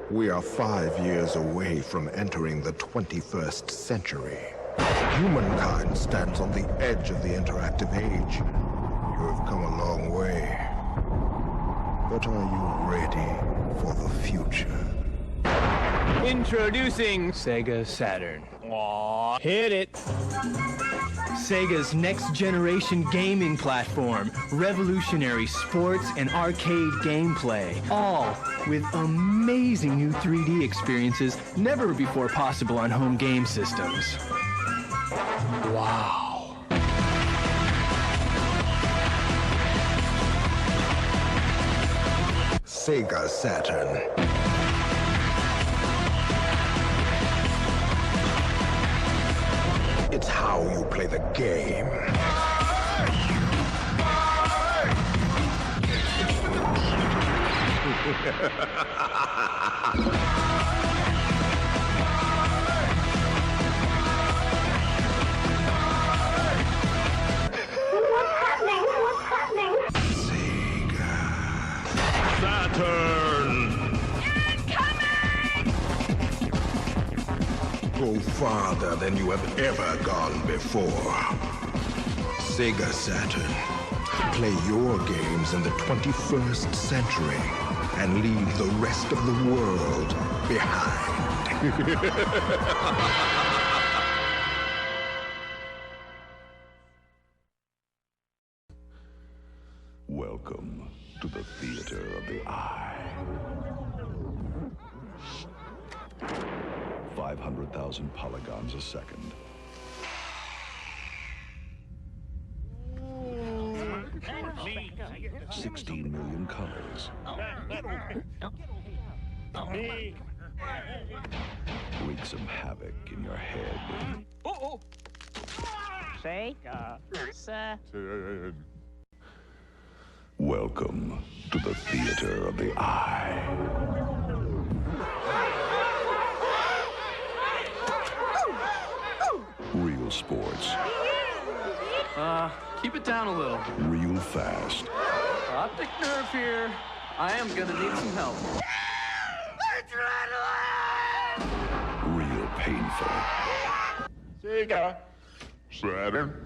We are 5 years away from entering the 21st century. Humankind stands on the edge of the interactive age. You have come a long way. But are you ready for the future? Introducing Sega Saturn. Aww. Hit it! Sega's next-generation gaming platform, revolutionary sports and arcade gameplay, all with amazing new 3D experiences never before possible on home game systems. Wow. Sega Saturn. It's how you play the game. What's happening? Sega Saturn! Go farther than you have ever gone before. Sega Saturn. Play your games in the 21st century and leave the rest of the world behind. Welcome to the theater of the eye. 500,000 polygons a second. Me. 16 million colors. Me. Wreak some havoc in your head. Sega Saturn. Welcome to the theater of the eye. Real sports. Keep it down a little. Real fast. Optic nerve here. I am gonna need some help. Real painful. Sega Saturn.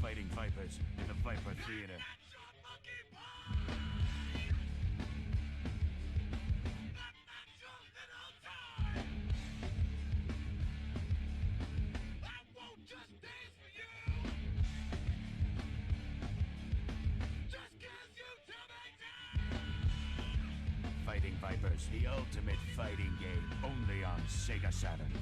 Fighting Vipers in the Viper Theater. Fighting Vipers, the ultimate fighting game, only on Sega Saturn.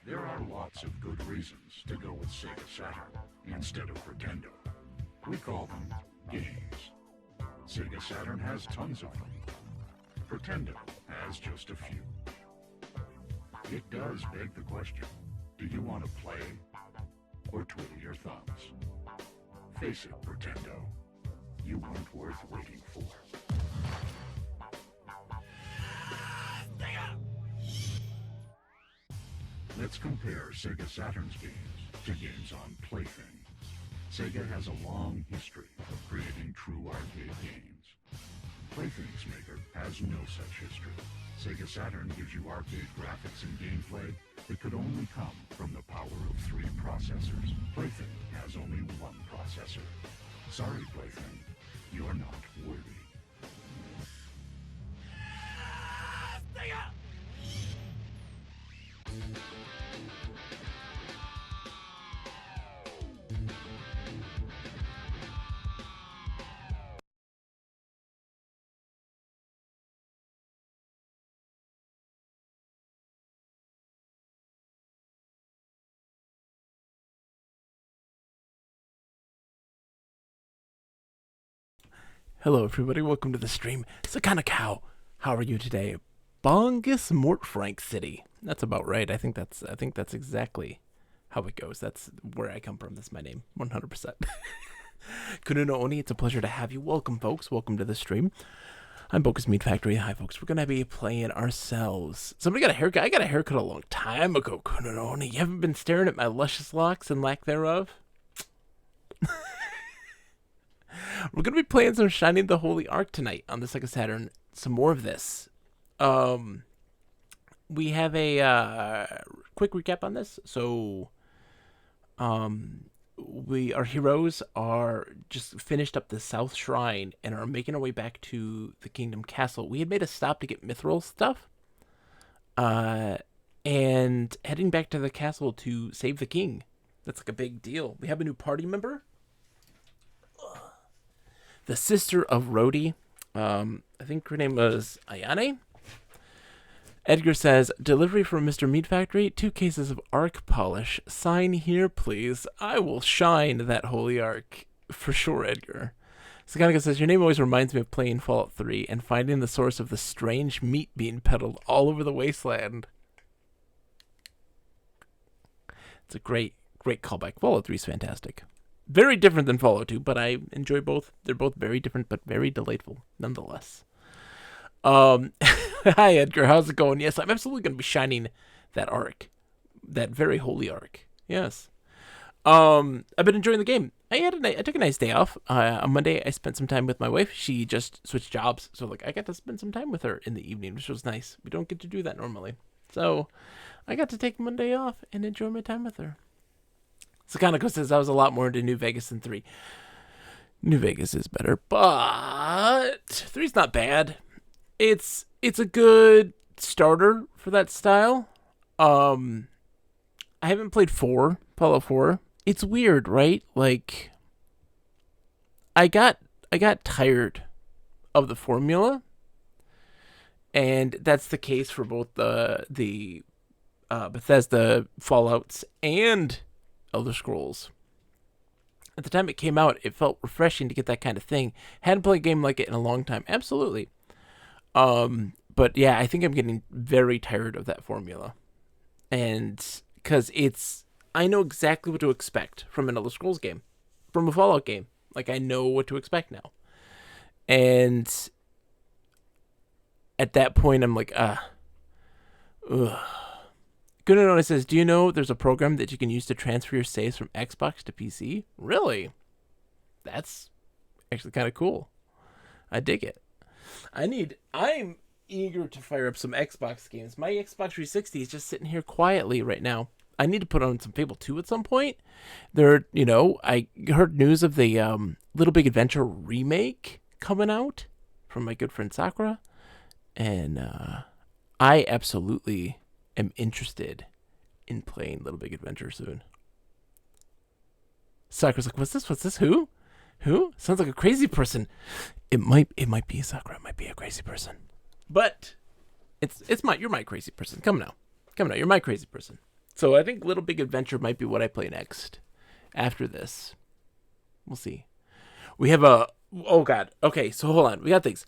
There are lots of good reasons to go with Sega Saturn instead of Pretendo. We call them games. Sega Saturn has tons of them. Pretendo has just a few. It does beg the question, do you want to play or twiddle your thumbs? Face it, Pretendo, you weren't worth waiting for. Let's compare Sega Saturn's games to games on Plaything. Sega has a long history of creating true arcade games. Plaything's maker has no such history. Sega Saturn gives you arcade graphics and gameplay that could only come from the power of 3 processors. Plaything has only 1 processor. Sorry, Plaything, you're not worthy. Hello everybody, welcome to the stream. Sakana Cow, how are you today? Bongus Mort Frank City. That's about right. I think that's exactly how it goes. That's where I come from. That's my name, 100%. Kuno no Oni, it's a pleasure to have you. Welcome, folks. Welcome to the stream. I'm Boca's Meat Factory. Hi, folks. We're going to be playing ourselves. Somebody got a haircut. I got a haircut a long time ago, Kuno no Oni. You haven't been staring at my luscious locks and lack thereof? We're going to be playing some Shining the Holy Ark tonight on the Sega Saturn. Some more of this. We have a quick recap on this. So, our heroes are just finished up the South Shrine and are making our way back to the Kingdom Castle. We had made a stop to get mithril stuff, and heading back to the castle to save the king. That's like a big deal. We have a new party member, the sister of Rhodey. I think her name was Ayane. Edgar says, delivery from Mr. Meat Factory, 2 cases of arc polish. Sign here, please. I will shine that holy arc. For sure, Edgar. Sakanika says, your name always reminds me of playing Fallout 3 and finding the source of the strange meat being peddled all over the wasteland. It's a great callback. Fallout 3 is fantastic. Very different than Fallout 2, but I enjoy both. They're both very different, but very delightful, nonetheless. Hi Edgar, how's it going? Yes, I'm absolutely going to be shining that arc, that very holy arc. Yes. I've been enjoying the game. I took a nice day off. On Monday, I spent some time with my wife. She just switched jobs, so I got to spend some time with her in the evening, which was nice. We don't get to do that normally, so I got to take Monday off and enjoy my time with her. Sakanako says I was a lot more into New Vegas than 3. New Vegas is better, but 3's not bad. It's a good starter for that style. I haven't played Fallout 4. It's weird, right? Like, I got tired of the formula, and that's the case for both the Bethesda Fallouts and Elder Scrolls. At the time it came out, it felt refreshing to get that kind of thing. Hadn't played a game like it in a long time. Absolutely. But yeah, I think I'm getting very tired of that formula. And because I know exactly what to expect from an Elder Scrolls game, from a Fallout game. Like, I know what to expect now. And at that point, I'm like, ugh. Gunnar says, do you know there's a program that you can use to transfer your saves from Xbox to PC? Really? That's actually kind of cool. I dig it. I'm eager to fire up some Xbox games. My Xbox 360 is just sitting here quietly right now. I need to put on some Fable 2 at some point. I heard news of the Little Big Adventure remake coming out from my good friend Sakura. And I absolutely am interested in playing Little Big Adventure soon. Sakura's like, what's this? Who? Sounds like a crazy person. It might be Sakura. It might be a crazy person. But you're my crazy person. Come now. You're my crazy person. So I think Little Big Adventure might be what I play next after this. We'll see. We have oh God. Okay, so hold on. We got things.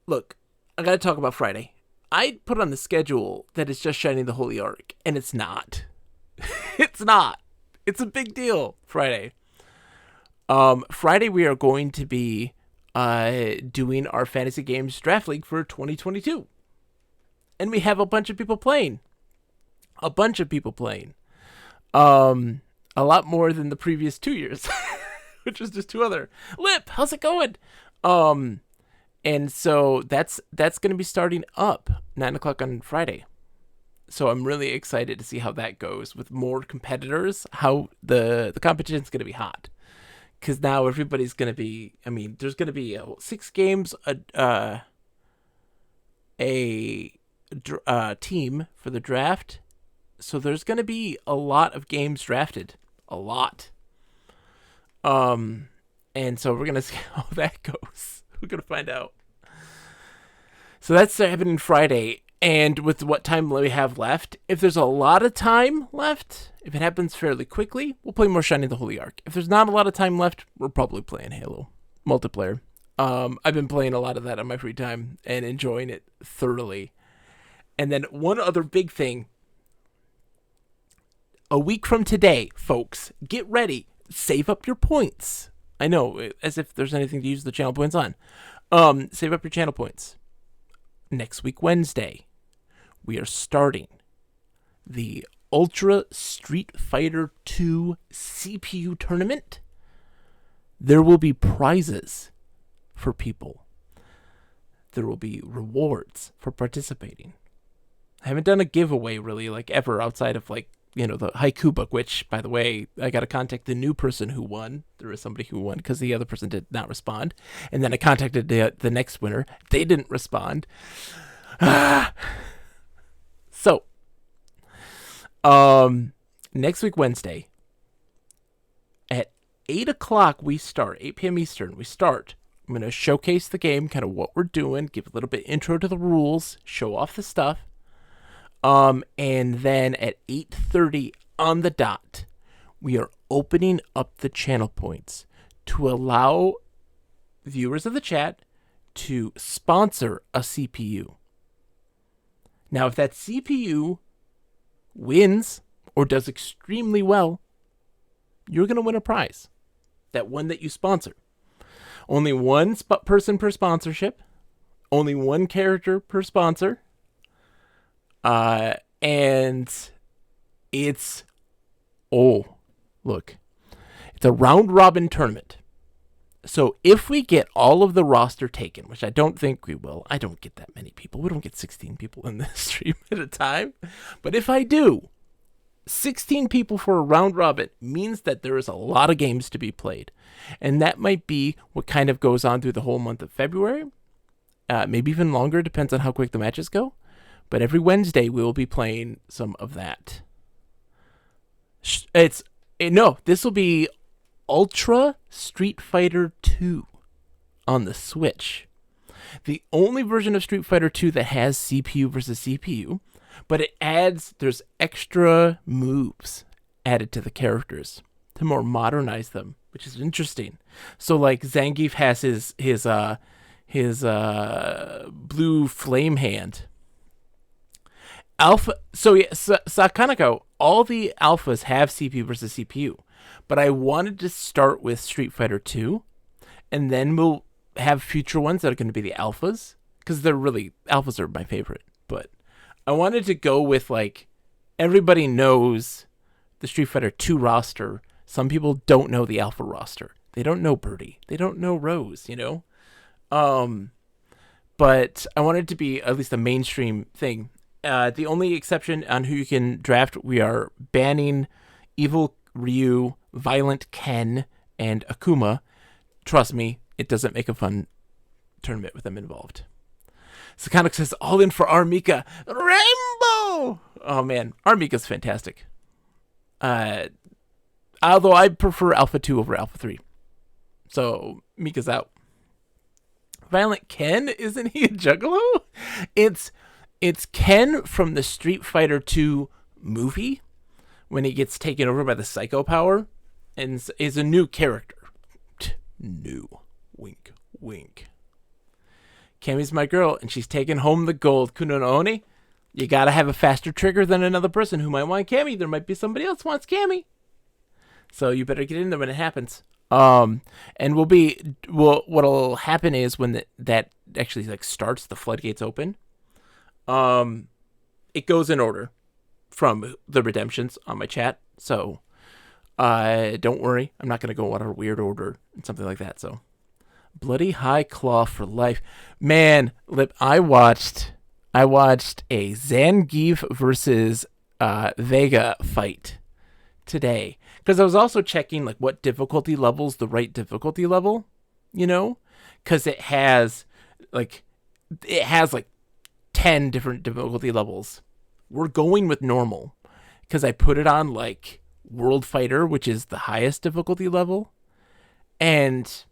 Look, I got to talk about Friday. I put on the schedule that it's just Shining the Holy Ark, and it's not. It's not. It's a big deal, Friday. Friday we are going to be doing our Fantasy Games Draft League for 2022. And we have a bunch of people playing. A lot more than the previous 2 years, which was just 2 other. Lip, how's it going? And so that's going to be starting up 9 o'clock on Friday. So I'm really excited to see how that goes with more competitors, how the competition's going to be hot. Because now everybody's going to be, there's going to be 6 games, a team for the draft. So there's going to be a lot of games drafted. A lot. And so we're going to see how that goes. We're going to find out. So that's happening Friday. And with what time we have left, if there's a lot of time left, if it happens fairly quickly, we'll play more Shining the Holy Ark. If there's not a lot of time left, we're probably playing Halo multiplayer. I've been playing a lot of that on my free time and enjoying it thoroughly. And then one other big thing. a week from today, folks, get ready. Save up your points. I know, as if there's anything to use the channel points on. Save up your channel points. Next week, Wednesday, we are starting the Ultra Street Fighter 2 CPU tournament. There will be prizes for people. There will be rewards for participating. I haven't done a giveaway really, like, ever outside of, like, you know, the haiku book, which, by the way, I got to contact the new person who won. There is somebody who won because the other person did not respond. And then I contacted the next winner. They didn't respond. So, next week, Wednesday, at 8 o'clock, we start. 8 p.m. Eastern, we start. I'm going to showcase the game, kind of what we're doing, give a little bit intro to the rules, show off the stuff. And then at 8:30 on the dot, we are opening up the channel points to allow viewers of the chat to sponsor a CPU. Now, if that CPU wins or does extremely well, you're going to win a prize. That one that you sponsor. Only one person per sponsorship. Only one character per sponsor. And it's, look, it's a round robin tournament. So if we get all of the roster taken, which I don't think we will, I don't get that many people. We don't get 16 people in this stream at a time. But if I do, 16 people for a round robin means that there is a lot of games to be played. And that might be what kind of goes on through the whole month of February. Maybe even longer, depends on how quick the matches go. But every Wednesday, we will be playing some of that. This will be Ultra Street Fighter 2 on the Switch. The only version of Street Fighter 2 that has CPU versus CPU, but there's extra moves added to the characters to more modernize them, which is interesting. So, like, Zangief has his blue flame hand. Sakanako, all the alphas have CPU versus CPU, but I wanted to start with Street Fighter 2, and then we'll have future ones that are going to be the alphas, because alphas are my favorite, but I wanted to go with, like, everybody knows the Street Fighter 2 roster. Some people don't know the alpha roster. They don't know Birdie. They don't know Rose, you know? But I wanted it to be at least a mainstream thing. The only exception on who you can draft, we are banning Evil Ryu, Violent Ken, and Akuma. Trust me, it doesn't make a fun tournament with them involved. Sakanic says, all in for Armika. Rainbow! Oh man, Armika's fantastic. Although I prefer Alpha 2 over Alpha 3. So, Mika's out. Violent Ken, isn't he a juggalo? It's Ken from the Street Fighter 2 movie when he gets taken over by the Psycho Power and is a new character. New. Wink, wink. Cammy's my girl, and she's taking home the gold. Kuno no Oni, you gotta have a faster trigger than another person who might want Cammy. There might be somebody else who wants Cammy. So you better get in there when it happens. And what'll happen is when that actually, like, starts, the floodgates open. It goes in order from the redemptions on my chat. So, don't worry. I'm not going to go out of weird order and something like that. So, Bloody High Claw for life. Man, Lip, I watched a Zangief versus, Vega fight today. Because I was also checking, like, what difficulty level's the right difficulty level, you know? Because it has, like, 10 different difficulty levels. We're going with normal because I put it on, like, World Fighter, which is the highest difficulty level, and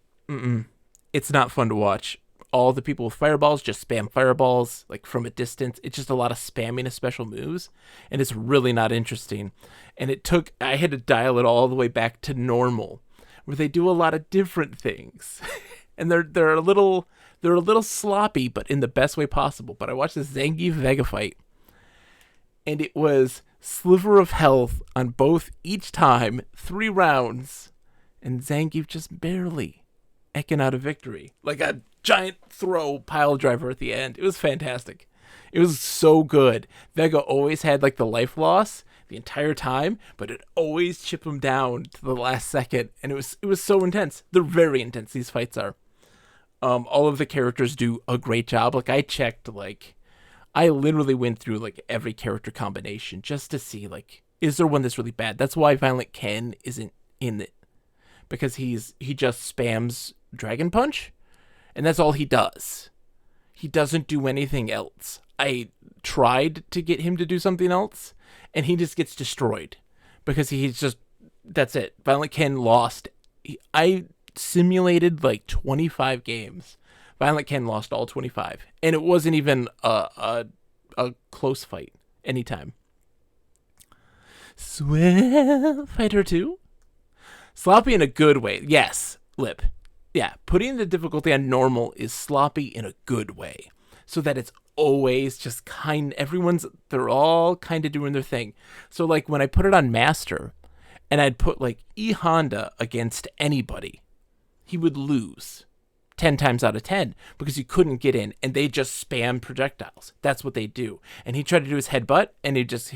it's not fun to watch. All the people with fireballs just spam fireballs, like, from a distance. It's just a lot of spamming of special moves, and it's really not interesting. And I had to dial it all the way back to normal, where they do a lot of different things, and they're a little sloppy, but in the best way possible. But I watched this Zangief Vega fight, and it was sliver of health on both each time, 3 rounds, and Zangief just barely eking out a victory. Like a giant throw pile driver at the end. It was fantastic. It was so good. Vega always had like the life loss the entire time, but it always chipped him down to the last second, and it was so intense. They're very intense, these fights are. All of the characters do a great job. Like I literally went through like every character combination just to see like, is there one that's really bad? That's why Violent Ken isn't in it, because he just spams Dragon Punch, and that's all he does. He doesn't do anything else. I tried to get him to do something else, and he just gets destroyed because that's it. Violent Ken lost. I simulated like 25 games. Violent Ken lost all 25, and it wasn't even a close fight anytime. Swell Fighter 2? Sloppy in a good way. Yes, Lip. Yeah, putting the difficulty on normal is sloppy in a good way, so that it's always just they're all kind of doing their thing. So like when I put it on Master, and I'd put like E Honda against anybody, he would lose 10 times out of 10 because he couldn't get in, and they just spam projectiles. That's what they do. And he tried to do his headbutt, and he just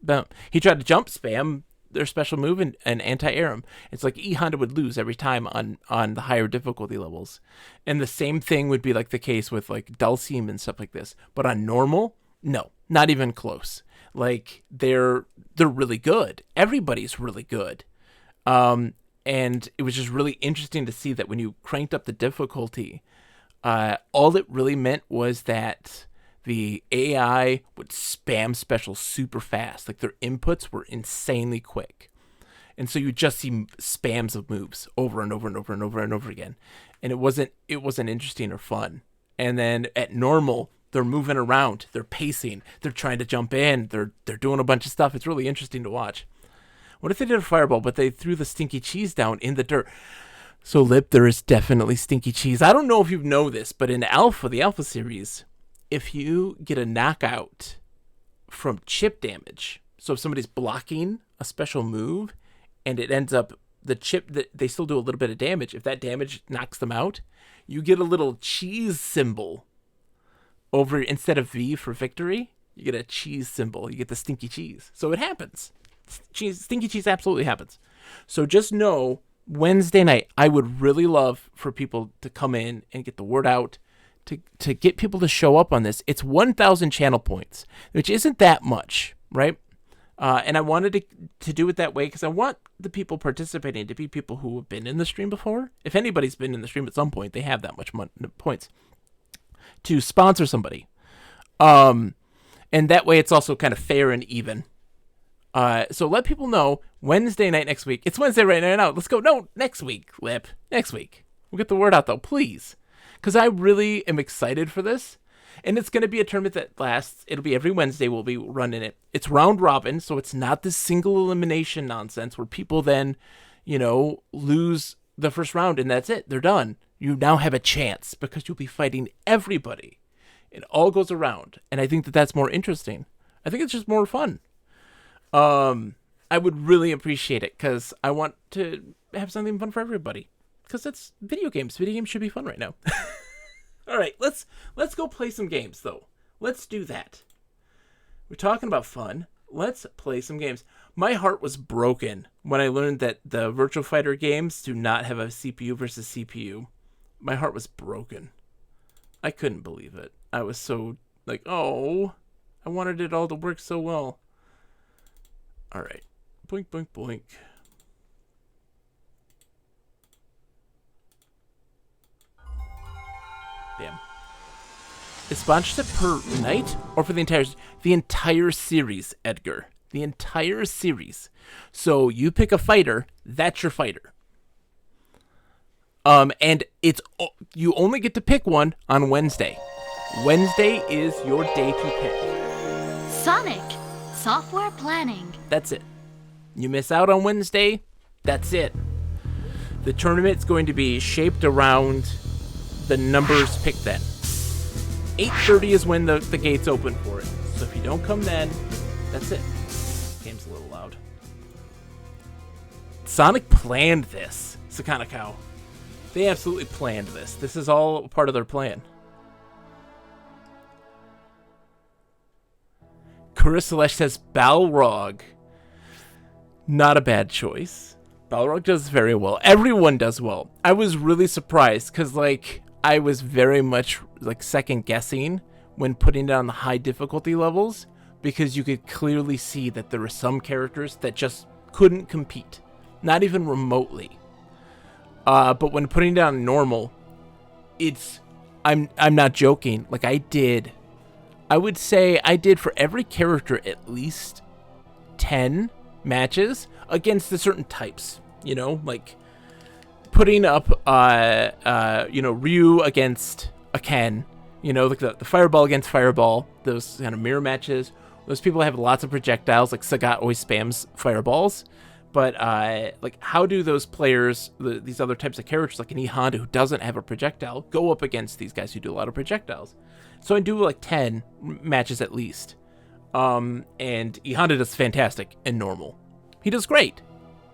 boom. He tried to jump spam their special move and anti-air him. It's like E Honda would lose every time on the higher difficulty levels. And the same thing would be like the case with like Dulcim and stuff like this. But on normal, no, not even close. Like they're really good. Everybody's really good. And it was just really interesting to see that when you cranked up the difficulty, all it really meant was that the AI would spam specials super fast. Like their inputs were insanely quick. And so you just see spams of moves over and over and over and over and over again. And it wasn't interesting or fun. And then at normal, they're moving around, they're pacing, they're trying to jump in, they're doing a bunch of stuff. It's really interesting to watch. What if they did a fireball, but they threw the stinky cheese down in the dirt? So Lip, there is definitely stinky cheese. I don't know if you know this, but in the Alpha series, if you get a knockout from chip damage, so if somebody's blocking a special move and it ends up the chip that they still do a little bit of damage, if that damage knocks them out, you get a little cheese symbol over instead of V for victory. You get a cheese symbol. You get the stinky cheese. So it happens. Stinky cheese absolutely happens. So just know Wednesday night, I would really love for people to come in and get the word out. To get people to show up on this. It's 1,000 channel points, which isn't that much, right? And I wanted to do it that way because I want the people participating to be people who have been in the stream before. If anybody's been in the stream at some point, they have that much points to sponsor somebody. And that way it's also kind of fair and even. So let people know Wednesday night next week. It's Wednesday right now. Let's go. No, next week, Lip. Next week. We'll get the word out, though, please. Because I really am excited for this. And it's going to be a tournament that lasts. It'll be every Wednesday we'll be running it. It's round robin, so it's not this single elimination nonsense where people then, lose the first round and that's it. They're done. You now have a chance because you'll be fighting everybody. It all goes around. And I think that that's more interesting. I think it's just more fun. I would really appreciate it because I want to have something fun for everybody. Because it's video games. Video games should be fun right now. All right, let's go play some games, though. Let's do that. We're talking about fun. Let's play some games. My heart was broken when I learned that the Virtua Fighter games do not have a CPU versus CPU. My heart was broken. I couldn't believe it. I was so, I wanted it all to work so well. All right. Boink, boink, boink. Damn. Is sponsorship per night or for the entire series, Edgar? The entire series. So you pick a fighter, that's your fighter. And you only get to pick one on Wednesday. Wednesday is your day to pick. Sonic software planning. That's it. You miss out on Wednesday, that's it. The tournament's going to be shaped around the numbers picked then. 8:30 is when the gates open for it. So if you don't come then, that's it. Game's a little loud. Sonic planned this, Sakanako. They absolutely planned this. This is all part of their plan. Kurisalesh says Balrog. Not a bad choice. Balrog does very well. Everyone does well. I was really surprised because, like, I was very much, like, second guessing when putting down the high difficulty levels because you could clearly see that there were some characters that just couldn't compete. Not even remotely. But when putting down normal, I'm not joking. Like, I would say I did for every character at least 10 matches against the certain types, you know, like putting up, Ryu against a Ken, you know, like the fireball against fireball, those kind of mirror matches. Those people have lots of projectiles, like Sagat always spams fireballs. But, like, how do those players, these other types of characters, like an E Honda who doesn't have a projectile, go up against these guys who do a lot of projectiles? So I do, like, 10 matches at least. And E Honda does fantastic in normal. He does great.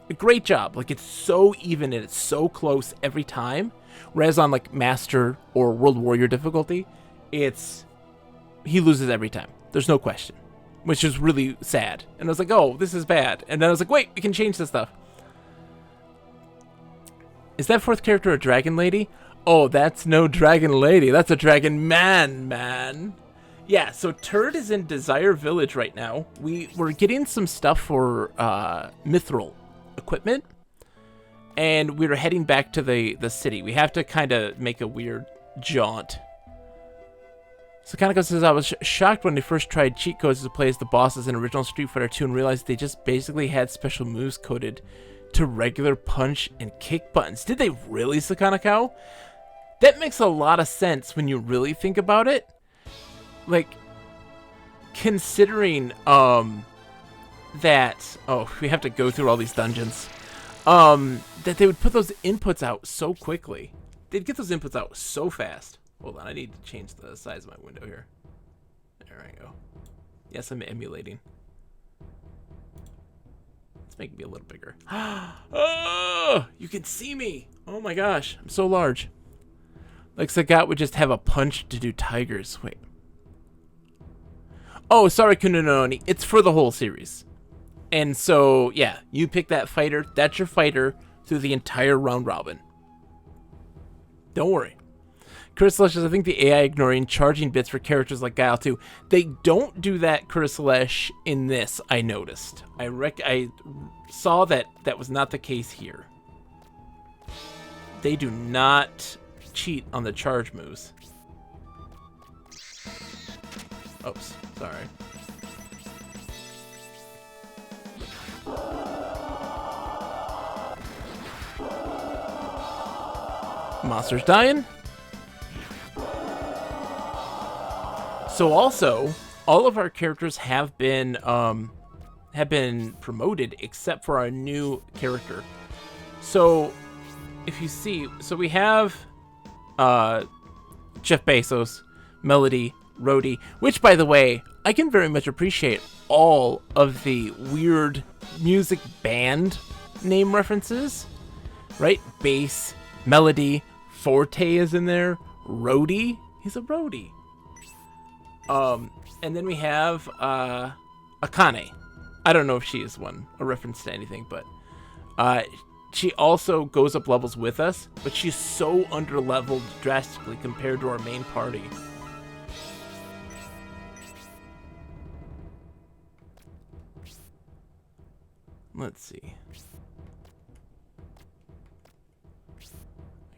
A great job. Like, it's so even and it's so close every time. Whereas on, like, Master or World Warrior difficulty, he loses every time. There's no question. Which is really sad. And I was like, oh, this is bad. And then I was like, wait, we can change this stuff. Is that fourth character a dragon lady? Oh, that's no dragon lady. That's a dragon man. Yeah, so Turd is in Desire Village right now. We're getting some stuff for Mithril equipment. And we were heading back to the city. We have to kind of make a weird jaunt. Sakanako says, I was shocked when they first tried cheat codes to play as the bosses in original Street Fighter 2 and realized they just basically had special moves coded to regular punch and kick buttons. Did they really, Sakanako? That makes a lot of sense when you really think about it. Like, considering, that, we have to go through all these dungeons, that they would put those inputs out so quickly. They'd get those inputs out so fast. Hold on, I need to change the size of my window here. There I go. Yes, I'm emulating. Let's make me a little bigger. Oh, you can see me. Oh my gosh, I'm so large. Like Sagat would just have a punch to do tigers. Wait. Oh, sorry, Kunononi. It's for the whole series. And so, yeah, you pick that fighter. That's your fighter through the entire round robin. Don't worry. Kurisalesh says, I think the AI ignoring charging bits for characters like Guile too. They don't do that, Kurisalesh, in this, I noticed. I saw that was not the case here. They do not cheat on the charge moves. Oops, sorry. Monster's dying. So also, all of our characters have been promoted except for our new character. So if you see, so we have Jeff Bezos, Melody, Rhodey, which by the way, I can very much appreciate all of the weird music band name references, right? Bass, Melody, Forte is in there, Rhodey, he's a roadie. And then we have Akane. I don't know if she is a reference to anything, but she also goes up levels with us, but she's so underleveled drastically compared to our main party. Let's see.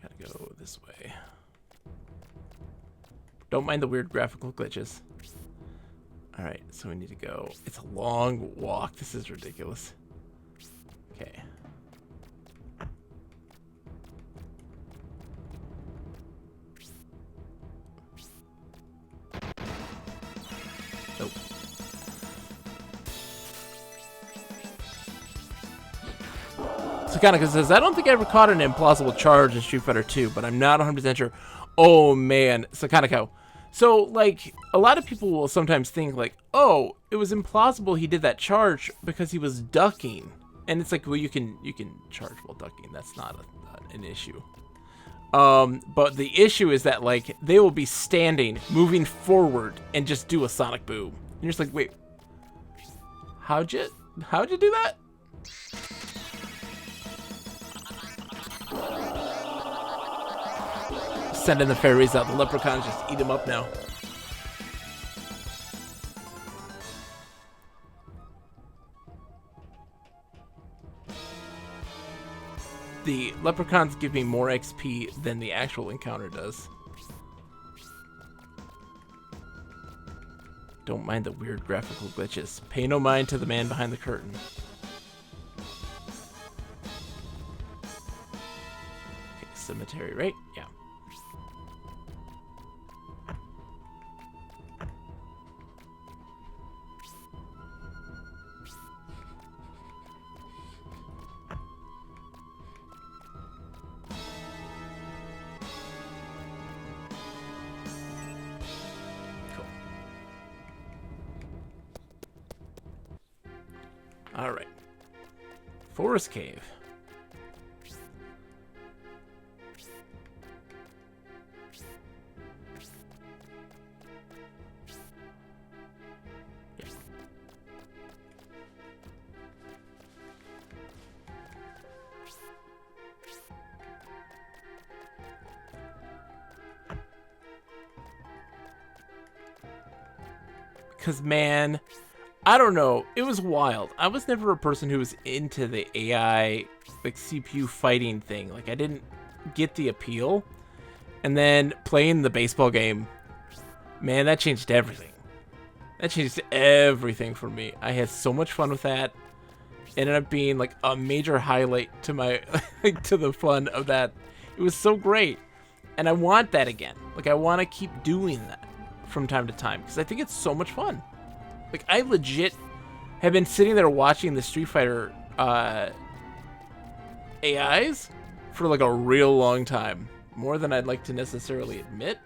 I gotta go this way. Don't mind the weird graphical glitches. Alright, so we need to go. It's a long walk. This is ridiculous. Okay. Nope. Sakanaka says, I don't think I ever caught an implausible charge in Street Fighter 2, but I'm not 100% sure. Oh man, Sakanako. So, like, a lot of people will sometimes think, like, oh, it was implausible he did that charge because he was ducking. And it's like, well, you can charge while ducking. That's not an issue. But the issue is that, like, they will be standing, moving forward, and just do a sonic boom. And you're just like, wait, how'd you do that? Sending the fairies out. The leprechauns just eat them up now. The leprechauns give me more XP than the actual encounter does. Don't mind the weird graphical glitches. Pay no mind to the man behind the curtain. Okay, cemetery, right? Yeah. All right. Forest cave. Yeah. Because, man, I don't know. It was wild. I was never a person who was into the AI, like, CPU fighting thing. Like, I didn't get the appeal. And then playing the baseball game, man, that changed everything. That changed everything for me. I had so much fun with that. It ended up being, like, a major highlight to my, to the fun of that. It was so great. And I want that again. Like, I want to keep doing that from time to time. Because I think it's so much fun. Like, I legit have been sitting there watching the Street Fighter AIs for, like, a real long time. More than I'd like to necessarily admit.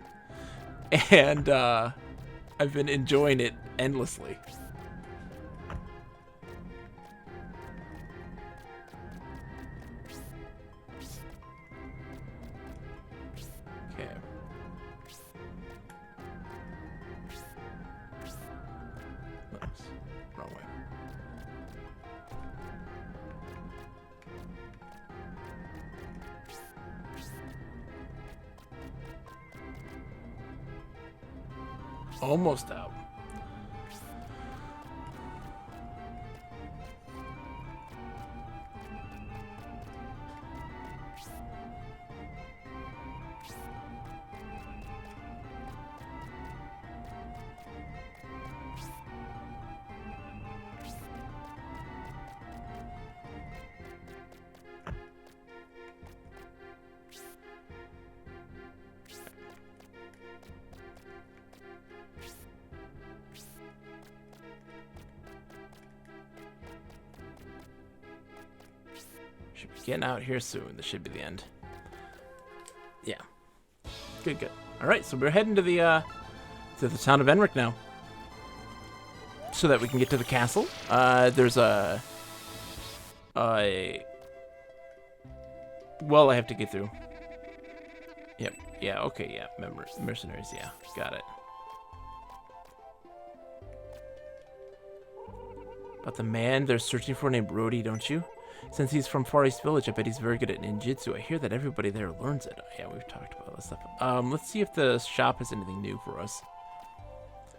And I've been enjoying it endlessly. Okay. Oops. Wrong way. Almost out. Should be getting out here soon. This should be the end. Yeah. Good, good. Alright, so we're heading to the town of Enric now. So that we can get to the castle. There's a well, I have to get through. Yep. Yeah, okay, yeah. Mercenaries, yeah. Got it. But the man they're searching for named Brody, don't you? Since he's from Far East Village, I bet he's very good at ninjutsu. I hear that everybody there learns it. Yeah, we've talked about this stuff. Let's see if the shop has anything new for us.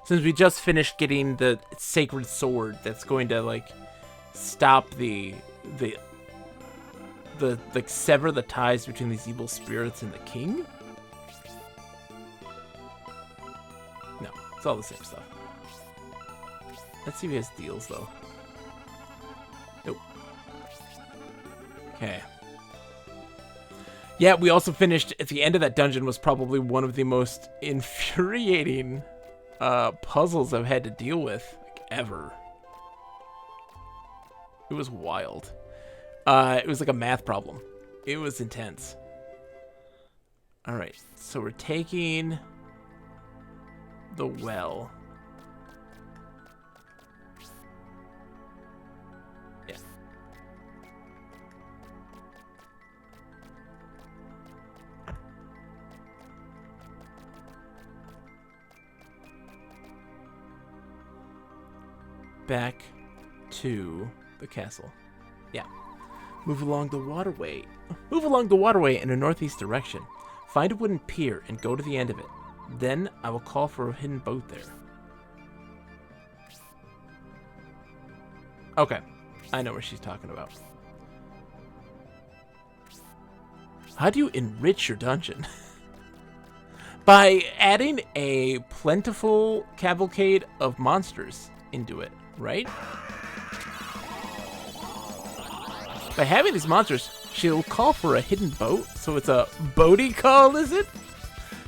Since we just finished getting the sacred sword that's going to, like, stop like, sever the ties between these evil spirits and the king? No, it's all the same stuff. Let's see if he has deals, though. Nope. Okay. Yeah, we also finished, at the end of that dungeon was probably one of the most infuriating puzzles I've had to deal with, like, ever. It was wild. It was like a math problem. It was intense. Alright, so we're taking the well. Yeah. Back to the castle. Yeah. Move along the waterway. Move along the waterway in a northeast direction. Find a wooden pier and go to the end of it. Then I will call for a hidden boat there. Okay. I know what she's talking about. How do you enrich your dungeon? By adding a plentiful cavalcade of monsters into it, right? By having these monsters, she'll call for a hidden boat. So it's a boaty call, is it?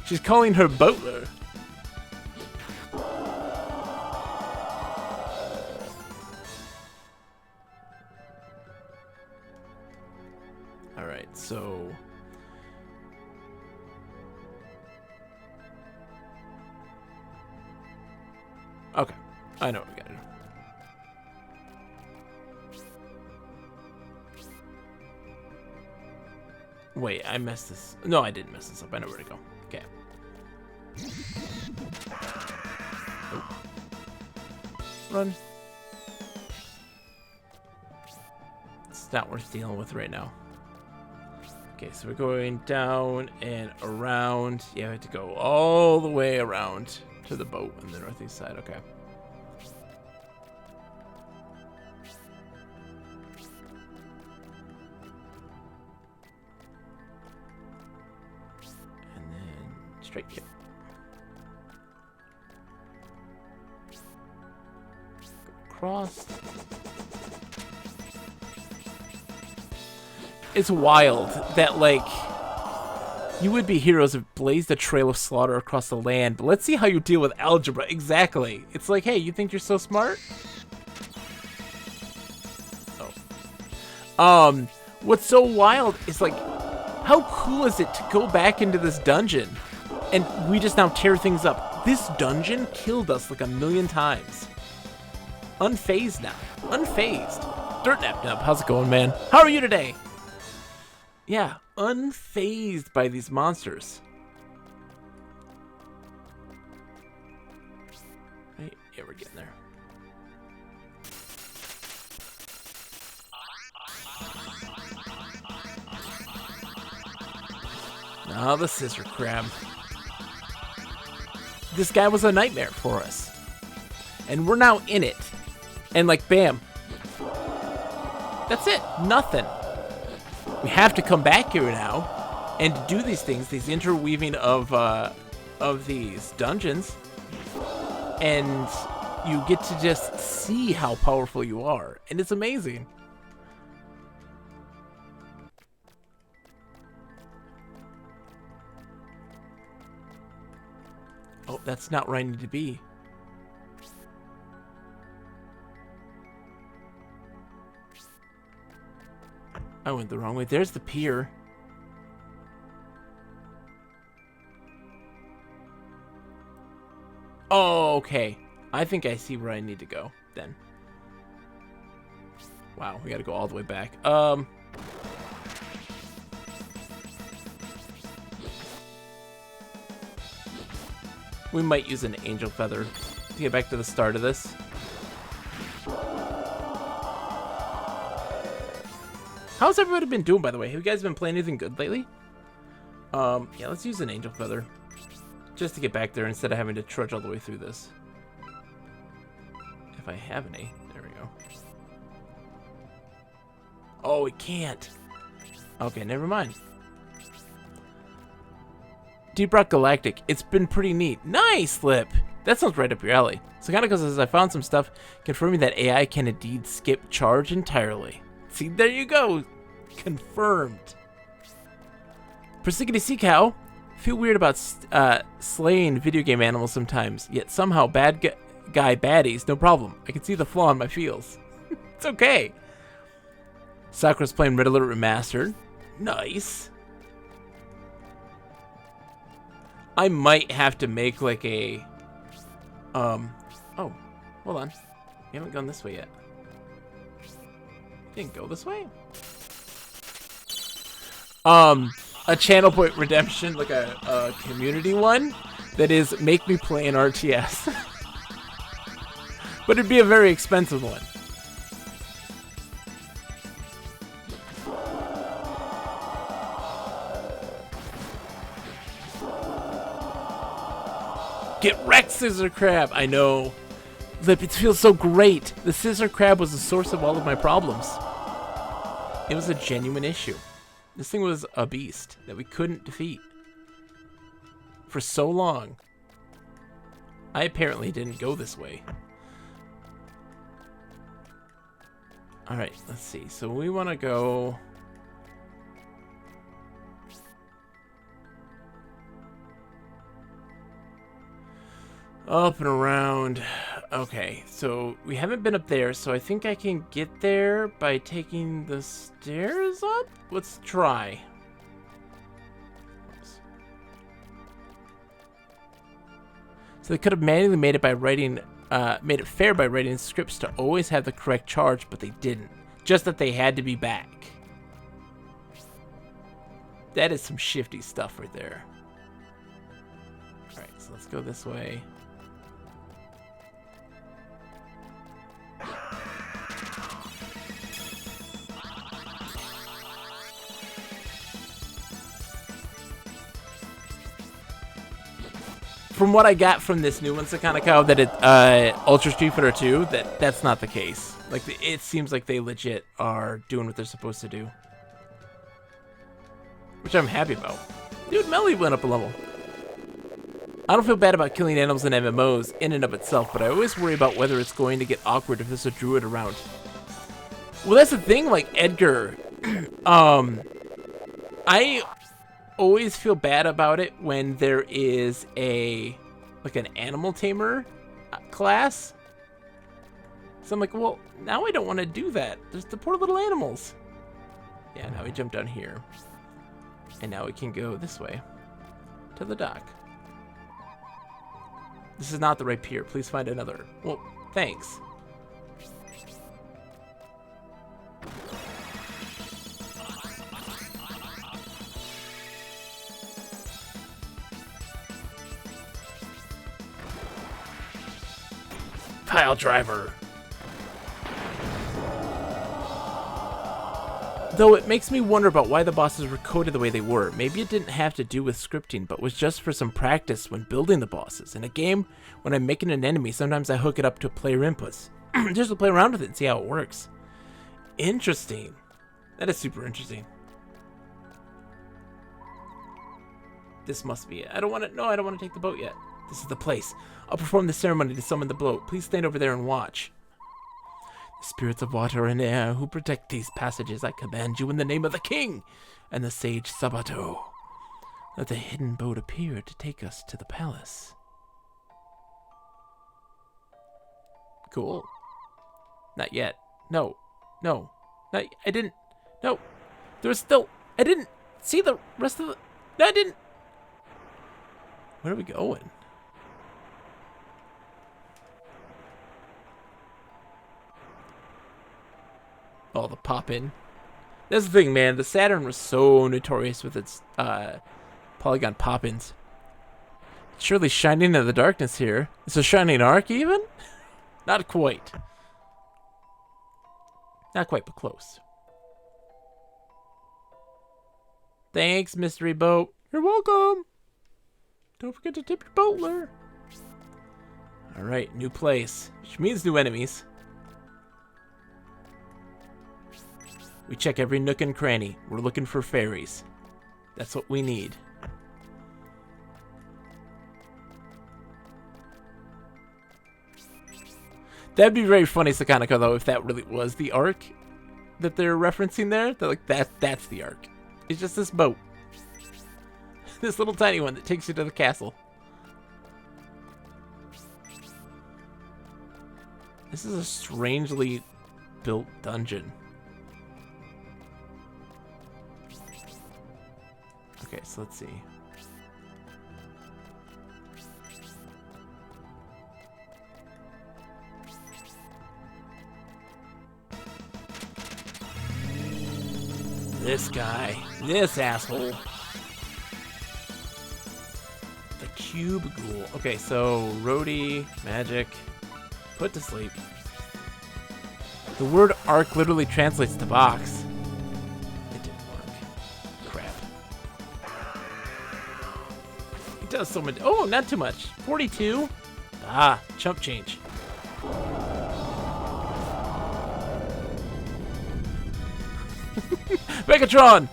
She's calling her boatler. Alright, so... Okay, I know what we gotta do. Wait, I messed this. No, I didn't mess this up. I know where to go. Okay. Oh. Run. It's not worth dealing with right now. Okay, so we're going down and around. Yeah, we have to go all the way around to the boat on the northeast side. Okay. Straight kick. Go across. It's wild that, like, you would be heroes have blazed a trail of slaughter across the land, but let's see how you deal with algebra. Exactly. It's like, hey, you think you're so smart? Oh. What's so wild is, like, how cool is it to go back into this dungeon and we just now tear things up? This dungeon killed us like 1,000,000 times. Unfazed now. Unfazed. Dirt Nap Nub, how's it going, man? How are you today? Yeah, unfazed by these monsters. Right? Yeah, we're getting there. Now the scissor crab. This guy was a nightmare for us. And we're now in it. And like, bam. That's it. Nothing. We have to come back here now and do these things, these interweaving of these dungeons. And you get to just see how powerful you are. And it's amazing. Oh, that's not where I need to be. I went the wrong way. There's the pier. Oh, okay. I think I see where I need to go then. Wow, we gotta go all the way back. We might use an angel feather to get back to the start of this. How's everybody been doing, by the way? Have you guys been playing anything good lately? Yeah, let's use an angel feather. Just to get back there instead of having to trudge all the way through this. If I have any. There we go. Oh, it can't. Okay, never mind. Deep Rock Galactic. It's been pretty neat. Nice, Lip! That sounds right up your alley. Psychonica says, I found some stuff confirming that AI can indeed skip charge entirely. See, there you go. Confirmed. Persickety Sea Cow. Feel weird about slaying video game animals sometimes, yet somehow bad guy baddies, no problem. I can see the flaw in my feels. It's okay. Sakura's playing Red Alert Remastered. Nice. I might have to make like a Oh, hold on. We haven't gone this way yet. Didn't go this way? A channel point redemption, like a community one, that is make me play an RTS. But it'd be a very expensive one. Get wrecked, Scissor Crab! I know. Lip, it feels so great. The Scissor Crab was the source of all of my problems. It was a genuine issue. This thing was a beast that we couldn't defeat. For so long. I apparently didn't go this way. Alright, let's see. So we want to go... up and around. Okay, so we haven't been up there, so I think I can get there by taking the stairs up? Let's try. Oops. So they could have manually made it by writing, made it fair by writing scripts to always have the correct charge, but they didn't. Just that they had to be back. That is some shifty stuff right there. Alright, so let's go this way. From what I got from this new one, Sakanako, that it Ultra Street Fighter 2, that's not the case. Like it seems like they legit are doing what they're supposed to do, which I'm happy about. Dude, Melly went up a level. I don't feel bad about killing animals in MMOs in and of itself, but I always worry about whether it's going to get awkward if there's a druid around. Well, that's the thing. Like Edgar, I always feel bad about it when there is like an animal tamer class. So I'm like, well, now I don't want to do that. There's the poor little animals. Yeah, now we jump down here. And now we can go this way to the dock. This is not the right pier. Please find another. Well, thanks. Pile driver. Though it makes me wonder about why the bosses were coded the way they were. Maybe it didn't have to do with scripting, but was just for some practice when building the bosses. In a game, when I'm making an enemy, sometimes I hook it up to player inputs. Just to play around with it and see how it works. Interesting. That is super interesting. This must be it. I don't want to take the boat yet. This is the place. I'll perform the ceremony to summon the boat. Please stand over there and watch. The spirits of water and air who protect these passages, I command you in the name of the king and the sage Sabato. Let the hidden boat appear to take us to the palace. Cool. Not yet. No. No. Not, I didn't. No. There was still... I didn't see the rest of the... No, I didn't. Where are we going? Oh, the pop-in. That's the thing, man. The Saturn was so notorious with its polygon pop-ins. It's surely shining in the darkness here. It's a shining arc, even? Not quite. Not quite, but close. Thanks, mystery boat. You're welcome. Don't forget to tip your boatler. Alright, new place. Which means new enemies. We check every nook and cranny. We're looking for fairies. That's what we need. That'd be very funny, Sakanako, though, if that really was the arc that they're referencing there. They're like, that's the arc. It's just this boat. This little tiny one that takes you to the castle. This is a strangely built dungeon. Okay, so let's see. This guy. This asshole. The cube ghoul. Okay, so Rhodey, magic, put to sleep. The word arc literally translates to box. It didn't work. Crap. It does so much. Oh, not too much. 42. Ah, chump change. Megatron!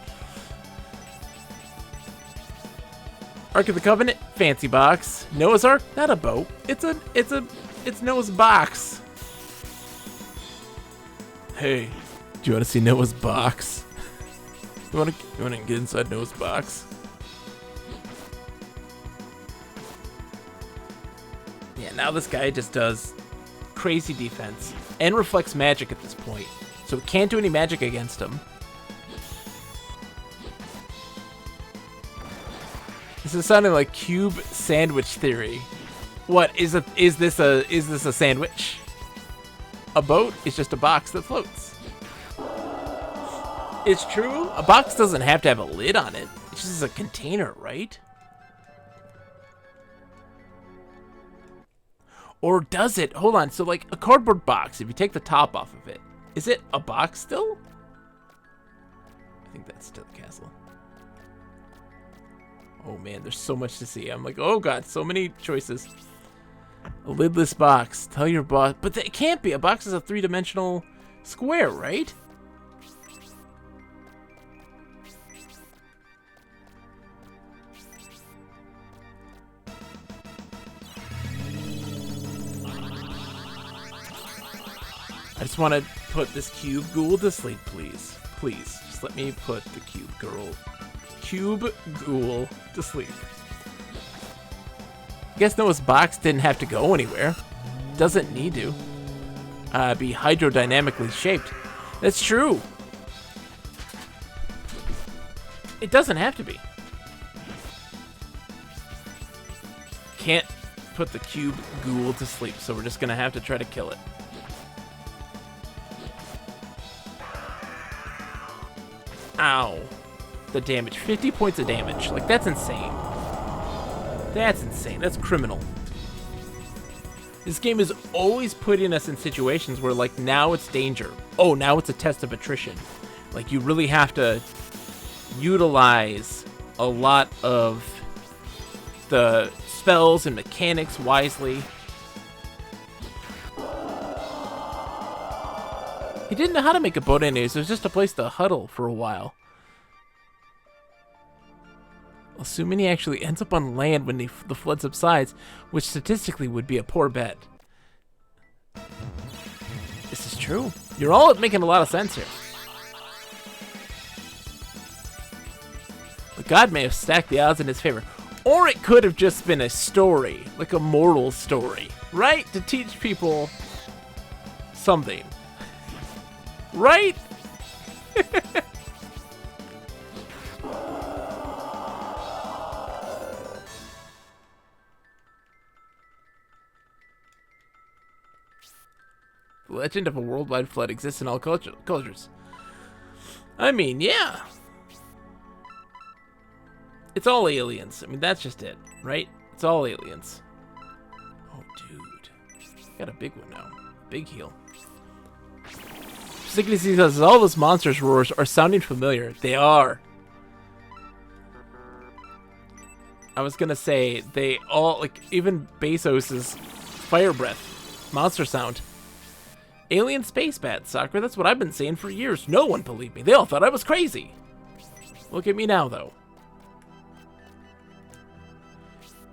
Ark of the Covenant, fancy box. Noah's Ark, not a boat. It's Noah's box. Hey, do you want to see Noah's box? You want to get inside Noah's box? Yeah, now this guy just does crazy defense and reflects magic at this point, so it can't do any magic against him. This is sounding like cube sandwich theory. What is this a sandwich? A boat is just a box that floats. It's true. A box doesn't have to have a lid on it. It's just a container, right? Or does it? Hold on. So like a cardboard box, if you take the top off of it, is it a box still? I think that's still the castle. Oh man, there's so much to see. I'm like, oh god, so many choices. A lidless box. Tell your boss. But it can't be. A box is a three-dimensional square, right? I just want to put this cube ghoul to sleep, please. Please, just let me put the cube ghoul to sleep. I guess Noah's box didn't have to go anywhere. Doesn't need to. Be hydrodynamically shaped. That's true. It doesn't have to be. Can't put the cube ghoul to sleep, so we're just gonna have to try to kill it. Ow. The damage. 50 points of damage. Like, that's insane. That's insane. That's criminal. This game is always putting us in situations where, like, now it's danger. Oh, now it's a test of attrition. Like, you really have to utilize a lot of the spells and mechanics wisely. He didn't know how to make a boat anyways. It was just a place to huddle for a while. Assuming he actually ends up on land when the flood subsides, which statistically would be a poor bet. This is true. You're all making a lot of sense here. But God may have stacked the odds in his favor. Or it could have just been a story, like a moral story, right? To teach people something. Right? The legend of a worldwide flood exists in all cultures. I mean, yeah. It's all aliens. I mean, that's just it, right? It's all aliens. Oh, dude. Got a big one now. Big heal. Sickness says all those monsters' roars are sounding familiar. They are. I was gonna say, they all, like, even Bezos's fire breath. Monster sound. Alien space bat, Sakura. That's what I've been saying for years. No one believed me. They all thought I was crazy. Look at me now, though.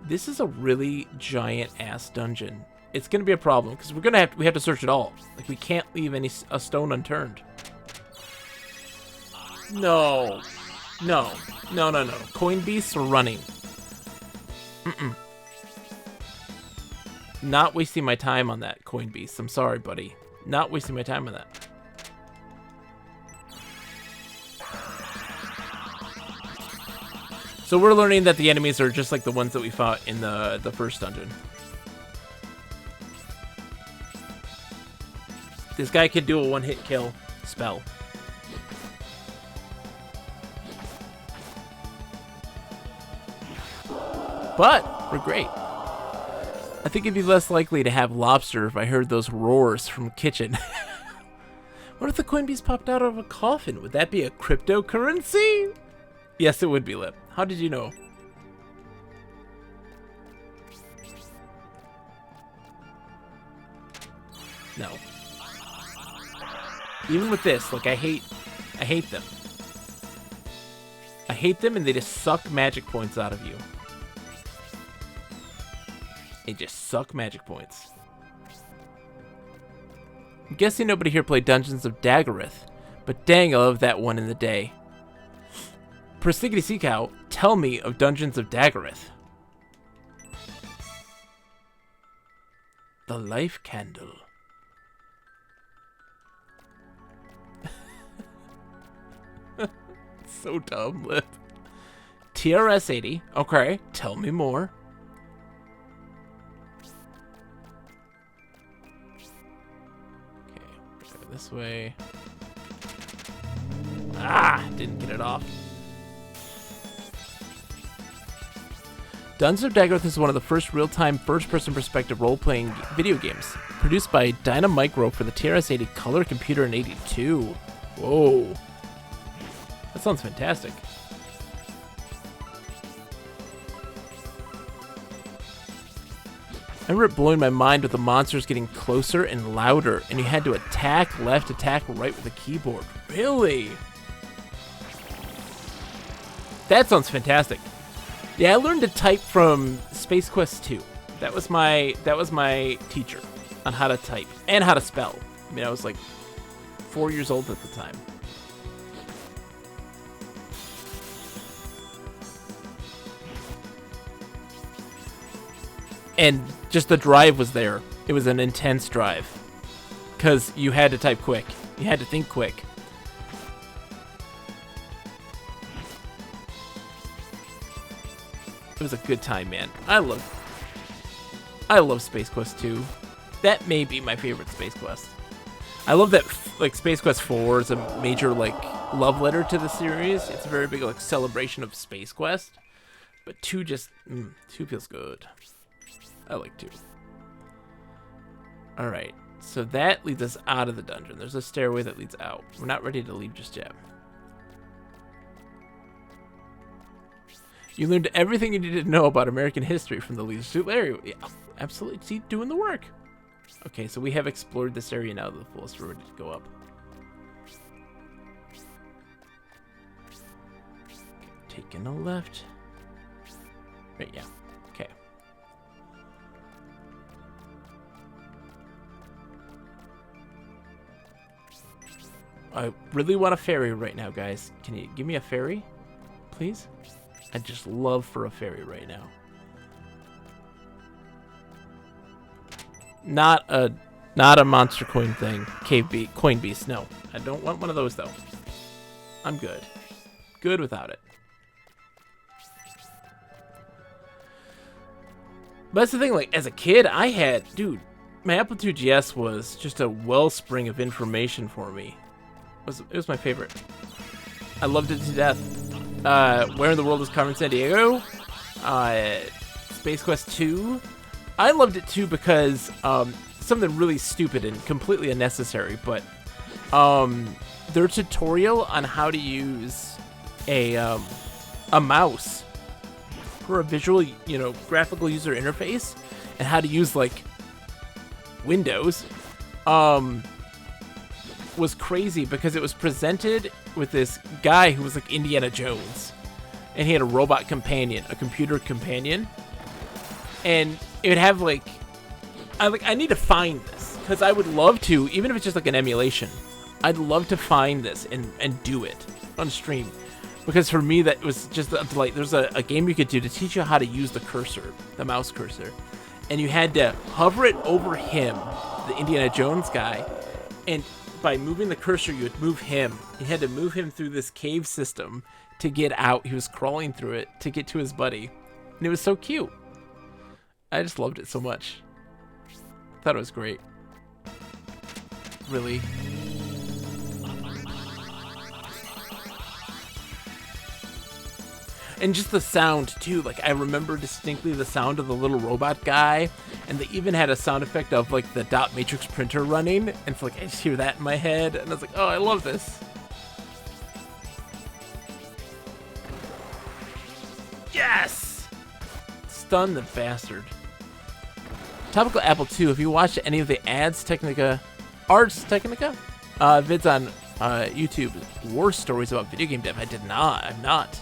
This is a really giant-ass dungeon. It's gonna be a problem because we have to search it all. Like, we can't leave a stone unturned. No. No. No, no, no. Coin beasts are running. Not wasting my time on that, coin beast. I'm sorry, buddy. Not wasting my time on that. So we're learning that the enemies are just like the ones that we fought in the first dungeon. This guy can do a one-hit kill spell. but we're great. I think it'd be less likely to have lobster if I heard those roars from the kitchen. What if the coin beast popped out of a coffin? Would that be a cryptocurrency? Yes, it would be, Lip. How did you know? No. Even with this, like, I hate them. I hate them, and they just suck magic points out of you. They just suck magic points. I'm guessing nobody here played Dungeons of Daggerith, but dang, I love that one in the day. Persiggity Sea Cow, tell me of Dungeons of Daggerith. The Life Candle. So dumb, Lip. TRS 80. Okay, tell me more. Okay, go this way. Ah, didn't get it off. Dungeons of Daggerith is one of the first real-time first-person perspective role-playing video games, produced by Dynamicro for the TRS-80 color computer in '82. Whoa. That sounds fantastic. I remember it blowing my mind with the monsters getting closer and louder, and you had to attack left, attack right with the keyboard. Really? That sounds fantastic. Yeah, I learned to type from Space Quest 2. That was my teacher on how to type and how to spell. I mean, I was like 4 years old at the time. And just the drive was there. It was an intense drive. Because you had to type quick. You had to think quick. It was a good time, man. I love Space Quest 2. That may be my favorite Space Quest. I love that like Space Quest 4 is a major like love letter to the series. It's a very big like celebration of Space Quest. But 2 just 2 feels good. I like 2. Alright, so that leads us out of the dungeon. There's a stairway that leads out. We're not ready to leave just yet. You learned everything you needed to know about American history from the Leisure Suit area. Yeah, absolutely. See, doing the work. Okay, so we have explored this area now to the fullest. We're ready to go up. Okay, taking a left. Right, yeah. Okay. I really want a ferry right now, guys. Can you give me a ferry, please? I'd just love for a ferry right now. Not a monster coin thing. Coin beast. No, I don't want one of those though. I'm good. Good without it. But that's the thing. Like as a kid, my Apple IIgs was just a wellspring of information for me. It was my favorite. I loved it to death. Where in the World is Carmen Sandiego? Space Quest 2. I loved it too because something really stupid and completely unnecessary, but their tutorial on how to use a mouse for a visual, graphical user interface and how to use like Windows was crazy because it was presented with this guy who was like Indiana Jones, and he had a robot companion, a computer companion, and it would have like I need to find this because I would love to, even if it's just like an emulation, I'd love to find this and do it on stream, because for me that was just a delight. There's a game you could do to teach you how to use the cursor, the mouse cursor, and you had to hover it over him, the Indiana Jones guy, and by moving the cursor, you would move him. You had to move him through this cave system to get out. He was crawling through it to get to his buddy. And it was so cute. I just loved it so much. I thought it was great. Really. And just the sound, too. Like, I remember distinctly the sound of the little robot guy. And they even had a sound effect of, like, the dot matrix printer running. And it's like, I just hear that in my head. And I was like, oh, I love this. Yes! Stun the bastard. Topical Apple II. If you watched any of the Ars Technica vids on YouTube, war stories about video game dev, I did not. I'm not.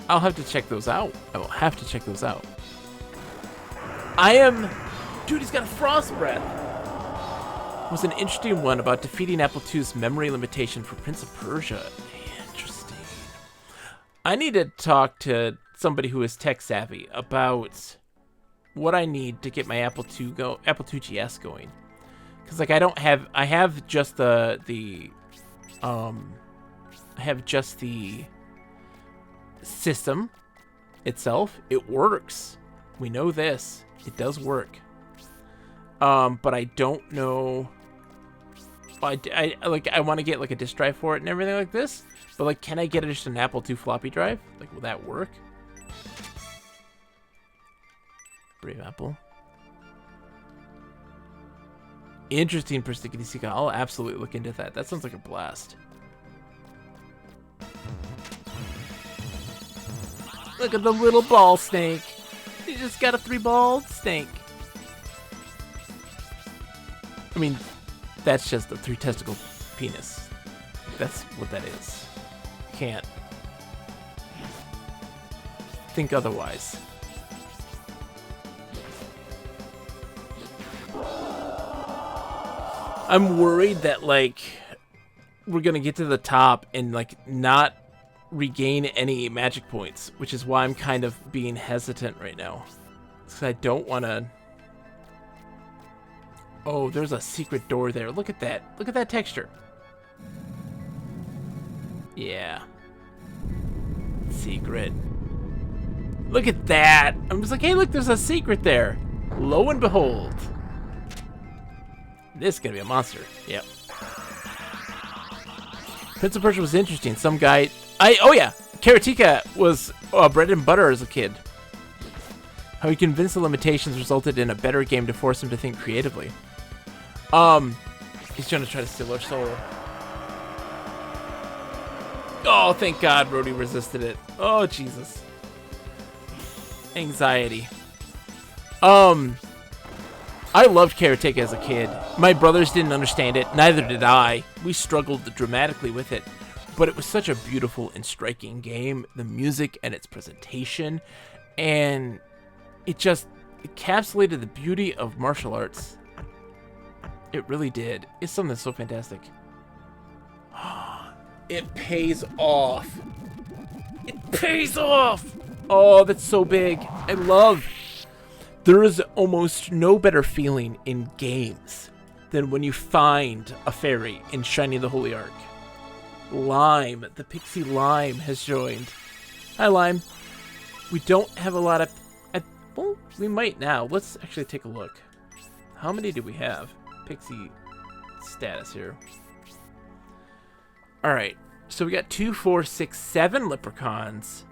I'll have to check those out. I will have to check those out. Dude, he's got a frost breath. It was an interesting one about defeating Apple II's memory limitation for Prince of Persia. Interesting. I need to talk to somebody who is tech savvy about what I need to get my Apple II GS going. Because, like, I have just the system itself. It works. We know this. It does work. But I don't know. I want to get like a disk drive for it and everything like this. But like, can I get just an Apple II floppy drive? Like, will that work? Brave Apple. Interesting persnickety seeker. I'll absolutely look into that. That sounds like a blast. Look at the little ball snake. He just got a 3-balled snake. I mean, that's just a 3-testicle penis. That's what that is. Can't think otherwise. I'm worried that, like, we're gonna get to the top and, like, not regain any magic points, which is why I'm kind of being hesitant right now. Because I don't want to... Oh, there's a secret door there. Look at that. Look at that texture. Yeah. Secret. Look at that. I'm just like, hey, look, there's a secret there. Lo and behold. This is going to be a monster. Yep. Prince of Persia was interesting. Some guy... Oh, yeah. Karateka was bread and butter as a kid. How he convinced the limitations resulted in a better game to force him to think creatively. He's trying to steal our soul. Oh, thank God Rhodey resisted it. Oh, Jesus. Anxiety. I loved Karateka as a kid. My brothers didn't understand it. Neither did I. We struggled dramatically with it. But it was such a beautiful and striking game. The music and its presentation. And it just encapsulated the beauty of martial arts. It really did. It's something that's so fantastic. It pays off. It pays off. Oh, that's so big. I love. There is almost no better feeling in games than when you find a fairy in Shiny the Holy Ark. Lime, the pixie Lime has joined. Hi, Lime. We don't have a lot of... well, we might now. Let's actually take a look. How many do we have? Pixie status here. Alright, so we got 2, 4, 6, 7 leprechauns,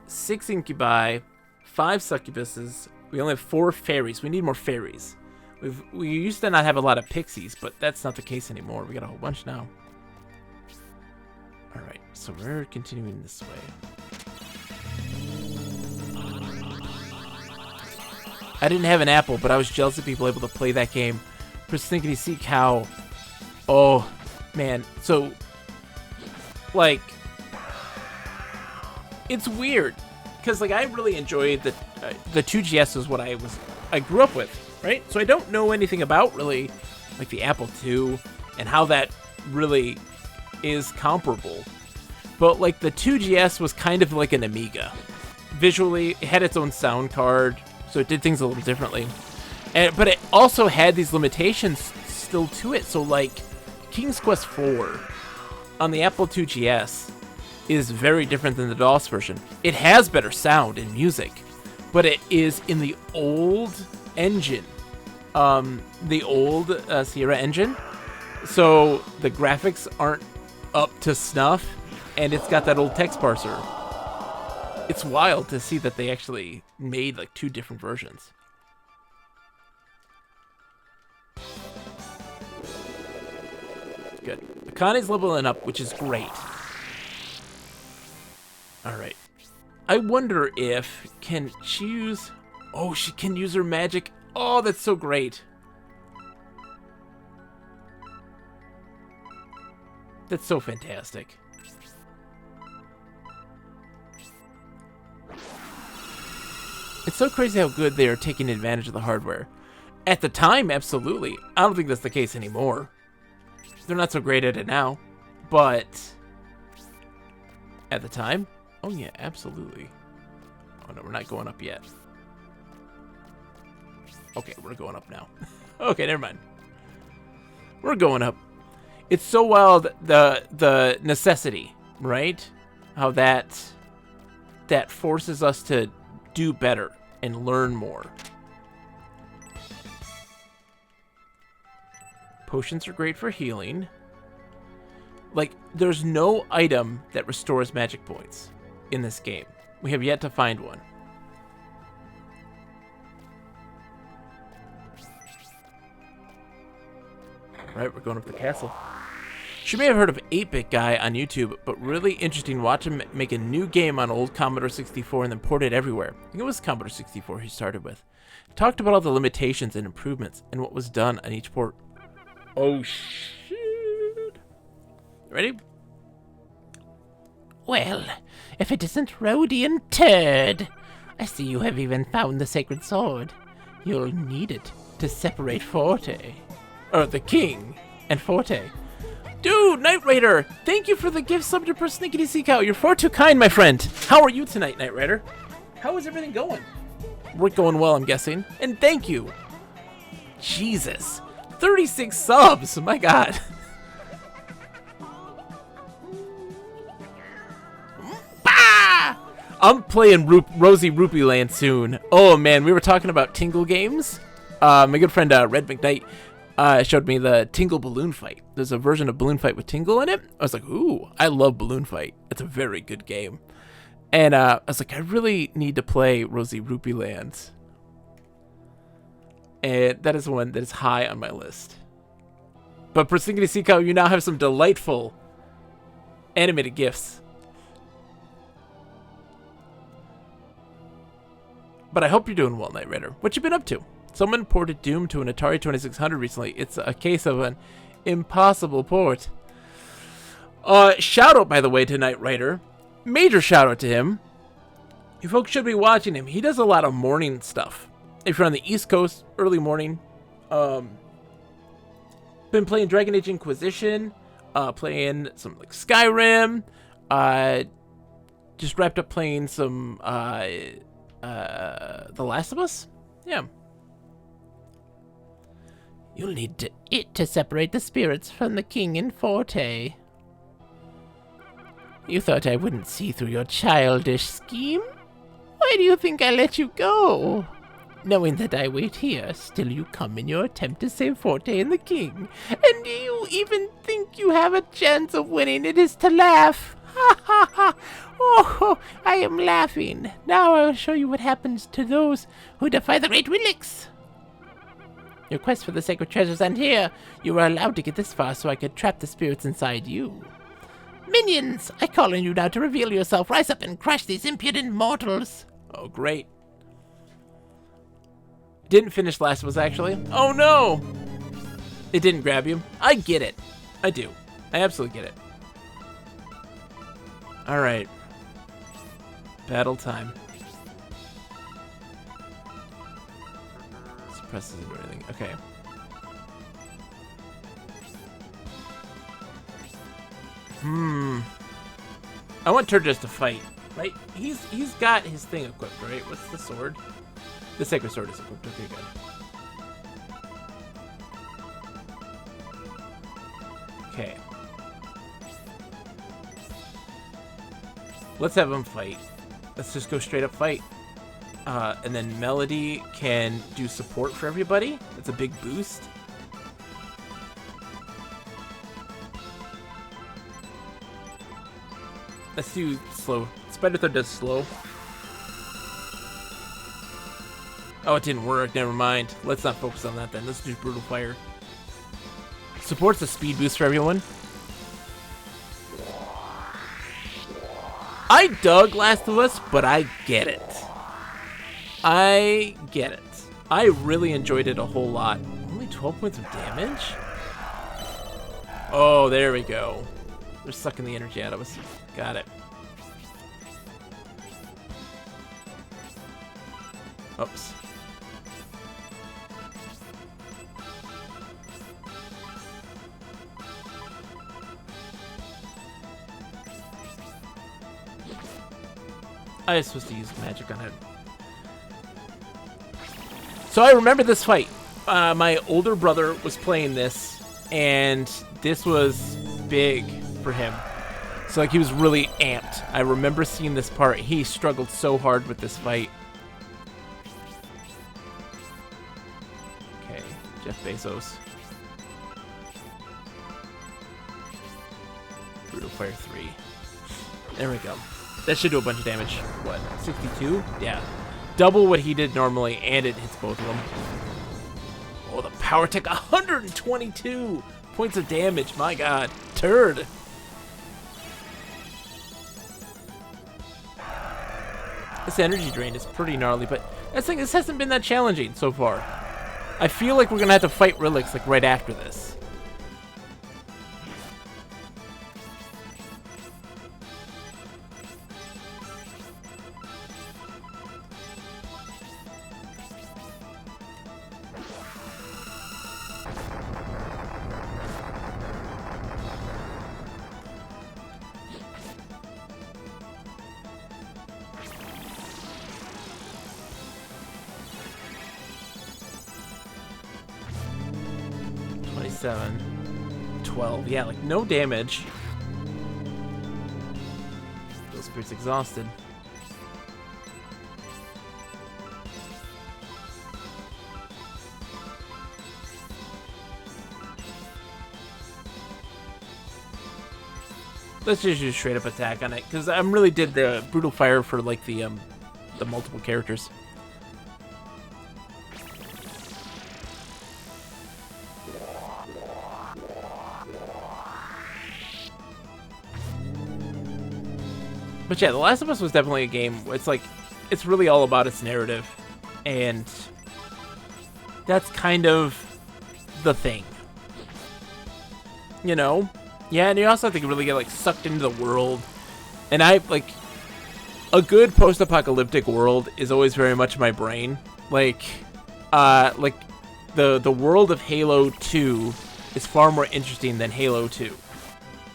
6 incubi, 5 succubuses. We only have 4 fairies. We need more fairies. We used to not have a lot of pixies, but that's not the case anymore. We got a whole bunch now. Alright, so we're continuing this way. I didn't have an apple, but I was jealous of people able to play that game. Persnickety Seek Cow. Oh, man. So, like, it's weird. Because, like, I really enjoyed the 2GS is what I grew up with, right? So I don't know anything about, really, like, the Apple II and how that really is comparable. But, like, the 2GS was kind of like an Amiga. Visually, it had its own sound card, so it did things a little differently. But it also had these limitations still to it. So, like, King's Quest IV on the Apple II GS is very different than the DOS version. It has better sound and music, but it is in the old engine, the old Sierra engine. So the graphics aren't up to snuff. and it's got that old text parser. It's wild to see that they actually made like 2 different versions. Good. Akane's leveling up, which is great. Alright. I wonder if, can she use... Oh, she can use her magic. Oh, that's so great. That's so fantastic. It's so crazy how good they are taking advantage of the hardware. At the time, absolutely. I don't think that's the case anymore. They're not so great at it now. But at the time, oh yeah, absolutely. Oh no, we're not going up yet. Okay, we're going up now. Okay, never mind. We're going up. It's so wild, the necessity, right? How that forces us to do better and learn more. Potions are great for healing. Like, there's no item that restores magic points in this game. We have yet to find one. Right, we're going up the castle. You may have heard of 8-Bit Guy on YouTube, but really interesting. Watch him make a new game on old Commodore 64 and then port it everywhere. I think it was Commodore 64 he started with. Talked about all the limitations and improvements and what was done on each port. Oh, shit. Ready? Well, if it isn't Rhodian Turd. I see you have even found the sacred sword. You'll need it to separate Forte. Or the king and Forte. Dude, Knight Raider, thank you for the gift sub to Persnickety Seek Out. You're far too kind, my friend. How are you tonight, Knight Raider? How is everything going? We're going well, I'm guessing. And thank you. Jesus. 36 subs, my God. Bah! I'm playing Rosie Rupee Land soon. Oh man, we were talking about Tingle games. My good friend Red McKnight showed me the Tingle Balloon Fight. There's a version of Balloon Fight with Tingle in it. I was like, ooh, I love Balloon Fight. It's a very good game. And I was like, I really need to play Rosie Rupee Land. And that is one that is high on my list. But Persnickety Seek Out, you now have some delightful animated GIFs. But I hope you're doing well, Knight Raider. What you been up to? Someone ported Doom to an Atari 2600 recently. It's a case of an impossible port. Shout out, by the way, to Knight Raider. Major shout out to him. You folks should be watching him. He does a lot of morning stuff. If you're on the East Coast, early morning. Been playing Dragon Age Inquisition. Playing some like Skyrim. Just wrapped up playing some The Last of Us. Yeah. You'll need it to separate the spirits from the king and Forte. You thought I wouldn't see through your childish scheme? Why do you think I let you go? Knowing that I wait here, still you come in your attempt to save Forte and the king. And do you even think you have a chance of winning? It is to laugh. Ha ha ha! Oh, I am laughing. Now I will show you what happens to those who defy the Great Willix. Your quest for the sacred treasures end here. You were allowed to get this far so I could trap the spirits inside you. Minions, I call on you now to reveal yourself. Rise up and crush these impudent mortals. Oh, great. Didn't finish Last of Us, actually. Oh, no! It didn't grab you. I get it. I do. I absolutely get it. Alright. Battle time. Suppresses or anything. Okay. I want Turgis to fight, right? He's got his thing equipped, right? What's the sword? The Sacred Sword is equipped. Okay, good. Okay. Let's have him fight. Let's just go straight up fight. And then Melody can do support for everybody. That's a big boost. Let's do slow. Spider Thread does slow. Oh, it didn't work. Never mind. Let's not focus on that then. Let's do Brutal Fire. Supports a speed boost for everyone. I dug Last of Us, but I get it. I get it. I really enjoyed it a whole lot. Only 12 points of damage? Oh, there we go. They're sucking the energy out of us. Got it. Oops. I was supposed to use magic on it. So I remember this fight. My older brother was playing this, and this was big for him. So like he was really amped. I remember seeing this part. He struggled so hard with this fight. Okay, Jeff Bezos. Brutal Fire 3. There we go. That should do a bunch of damage. What, 62? Yeah. Double what he did normally, and it hits both of them. Oh, the power tech, 122 points of damage. My god. Turd. This energy drain is pretty gnarly, but this hasn't been that challenging so far. I feel like we're going to have to fight Relics like right after this. Seven, 12. Yeah, like no damage. Those spirits exhausted. Let's just use straight up attack on it, because I really did the Brutal Fire for like the multiple characters. But yeah, The Last of Us was definitely a game. It's like, it's really all about its narrative, and that's kind of the thing, you know? Yeah, and you also have to really get like sucked into the world. And I like a good post-apocalyptic world is always very much my brain. Like the world of Halo 2 is far more interesting than Halo 2.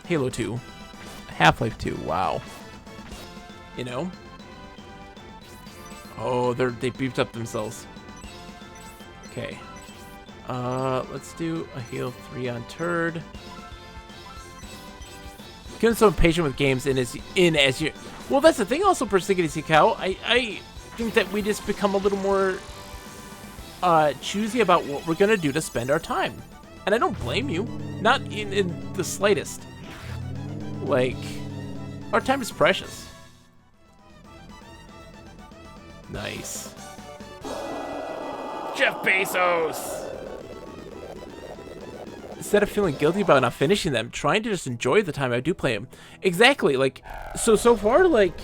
Halo 2, Half-Life 2. Wow. You know? Oh, they beefed up themselves. Okay. Let's do a heal 3 on Turd. Getting so impatient with games as you. Well, that's the thing. Also, Persickety Cow. I think that we just become a little more choosy about what we're gonna do to spend our time, and I don't blame you. Not in the slightest. Like, our time is precious. Nice. Jeff Bezos! Instead of feeling guilty about not finishing them, trying to just enjoy the time I do play them. Exactly, like, so far, like,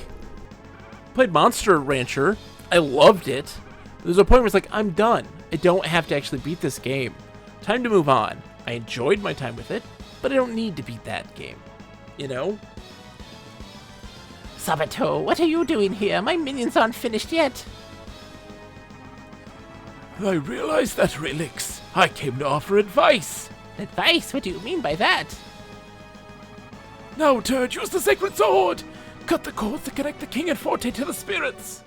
played Monster Rancher. I loved it. There's a point where it's like, I'm done. I don't have to actually beat this game. Time to move on. I enjoyed my time with it, but I don't need to beat that game. You know? Sabato, what are you doing here? My minions aren't finished yet. I realized that, Relics. I came to offer advice. Advice? What do you mean by that? Now, Turd, use the sacred sword! Cut the cords to connect the king and Forte to the spirits!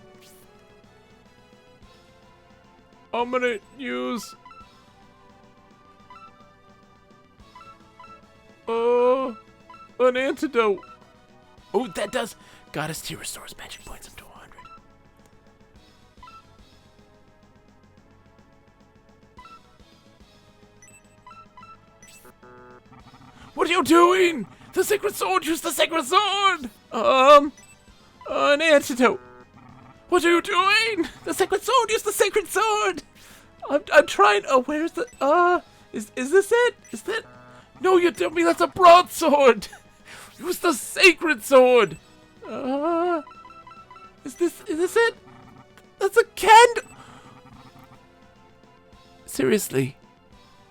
I'm gonna use... an antidote. Oh, that does... Goddess Tear restores magic points up to 100. What are you doing? The sacred sword! Use the sacred sword! An antidote. What are you doing? The sacred sword! Use the sacred sword! I'm trying. Oh, where's the, is this it? Is that? No, you dummy, that's a broadsword! Use the sacred sword! Is this it? That's a candle! Seriously?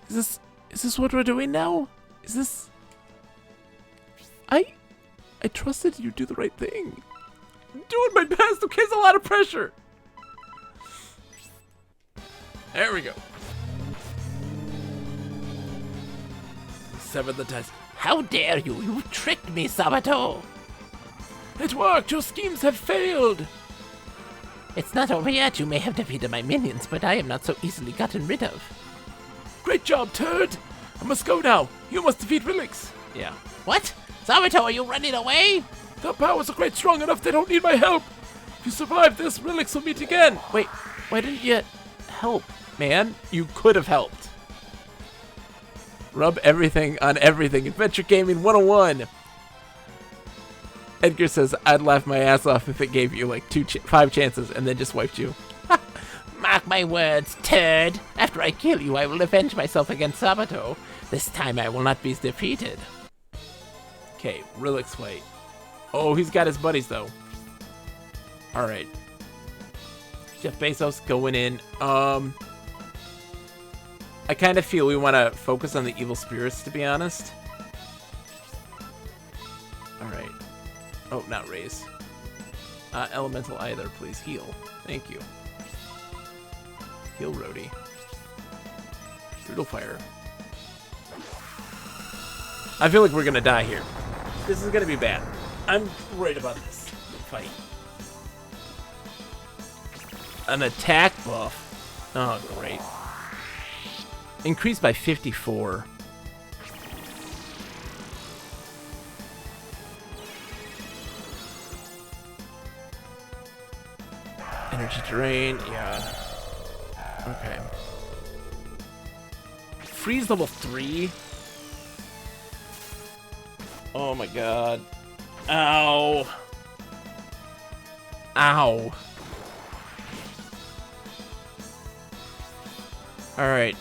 Is this what we're doing now? Is this... I trusted you do the right thing. I'm doing my best. Okay, it's a lot of pressure. There we go. Sever the ties. How dare you? You tricked me, Sabato! It worked! Your schemes have failed! It's not over yet. You may have defeated my minions, but I am not so easily gotten rid of. Great job, Turd! I must go now. You must defeat relics. Yeah. What? Sabato, are you running away? The powers are quite strong enough. They don't need my help. If you survive this, relics will meet again. Wait, why didn't you help, man? You could have helped. Rub everything on everything. Adventure Gaming 101. Edgar says, I'd laugh my ass off if it gave you like 5 chances and then just wiped you. Mark my words, turd. After I kill you, I will avenge myself against Sabato. This time I will not be defeated. Okay, Relics fight. Oh, he's got his buddies though. Alright. Jeff Bezos going in. I kind of feel we want to focus on the evil spirits, to be honest. Alright. Oh, not raise. Elemental either, please. Heal. Thank you. Heal Rhodey. Brutal Fire. I feel like we're gonna die here. This is gonna be bad. I'm worried about this fight. An attack buff. Oh, great. Increased by 54. Energy drain, yeah. Okay. Freeze level 3. Oh my god. Ow. Ow. Alright.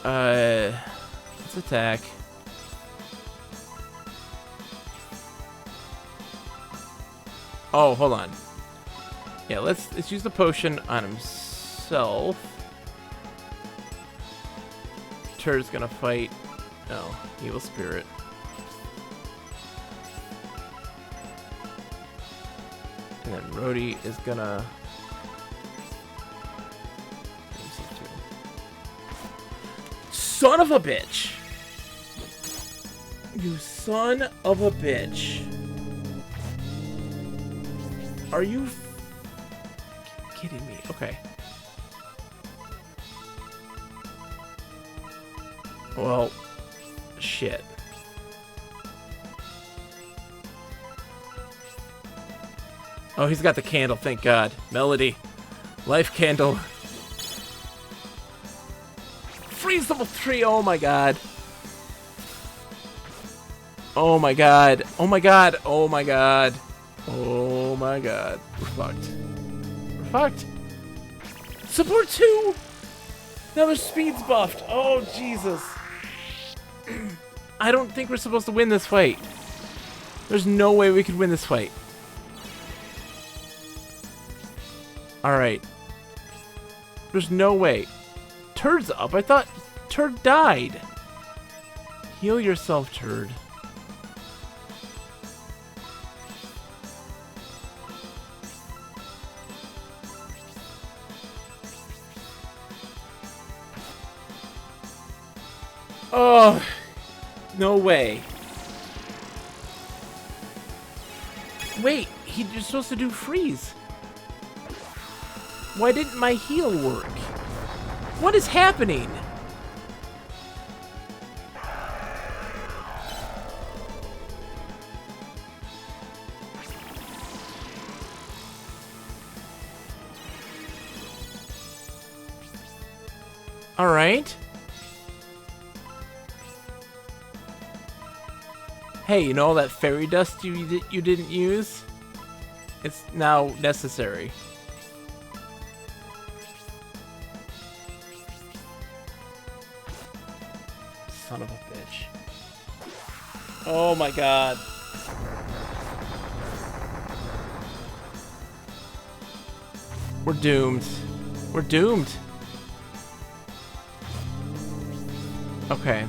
Let's attack. Oh, hold on. Yeah, let's use the potion on himself. Turd's gonna fight. No, evil spirit. And then Rhodey is gonna. Son of a bitch! You son of a bitch! Are you kidding me? Okay. Well, shit. Oh, he's got the candle, thank God. Melody. Life candle. Freeze level 3, oh my god. Oh my god. Oh my god. Oh my god. Oh my god. We're fucked. We're fucked. Support 2! Now their speed's buffed. Oh, Jesus. I don't think we're supposed to win this fight. There's no way we could win this fight. Alright. There's no way. Turd's up. I thought Turd died. Heal yourself, Turd. Oh, no way. Wait, you're supposed to do freeze. Why didn't my heal work? What is happening? All right. Hey, you know all that fairy dust you didn't use? It's now necessary. Son of a bitch. Oh my god. We're doomed. We're doomed. Okay.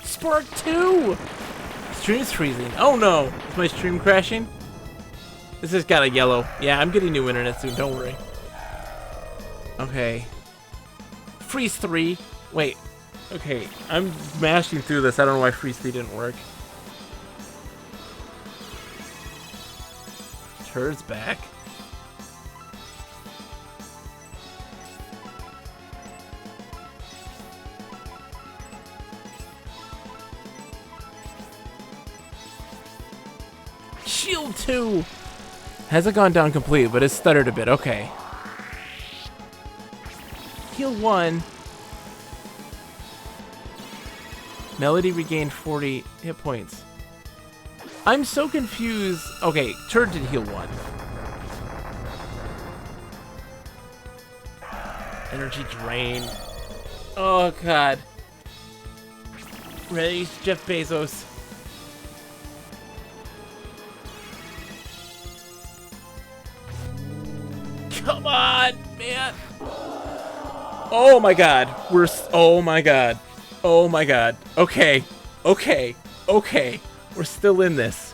Spark 2! Stream's freezing. Oh no! Is my stream crashing? This has got a yellow. Yeah, I'm getting new internet soon, don't worry. Okay. Freeze 3. Wait. Okay, I'm mashing through this. I don't know why Freeze 3 didn't work. Turd's back. Shield 2! Hasn't gone down completely, but it's stuttered a bit. Okay. Heal 1. Melody regained 40 hit points. I'm so confused. Okay, Turd did heal 1. Energy drain. Oh god. Release Jeff Bezos. Come on, man. Oh my god. Oh my god. Oh my god. Okay. Okay. Okay. We're still in this.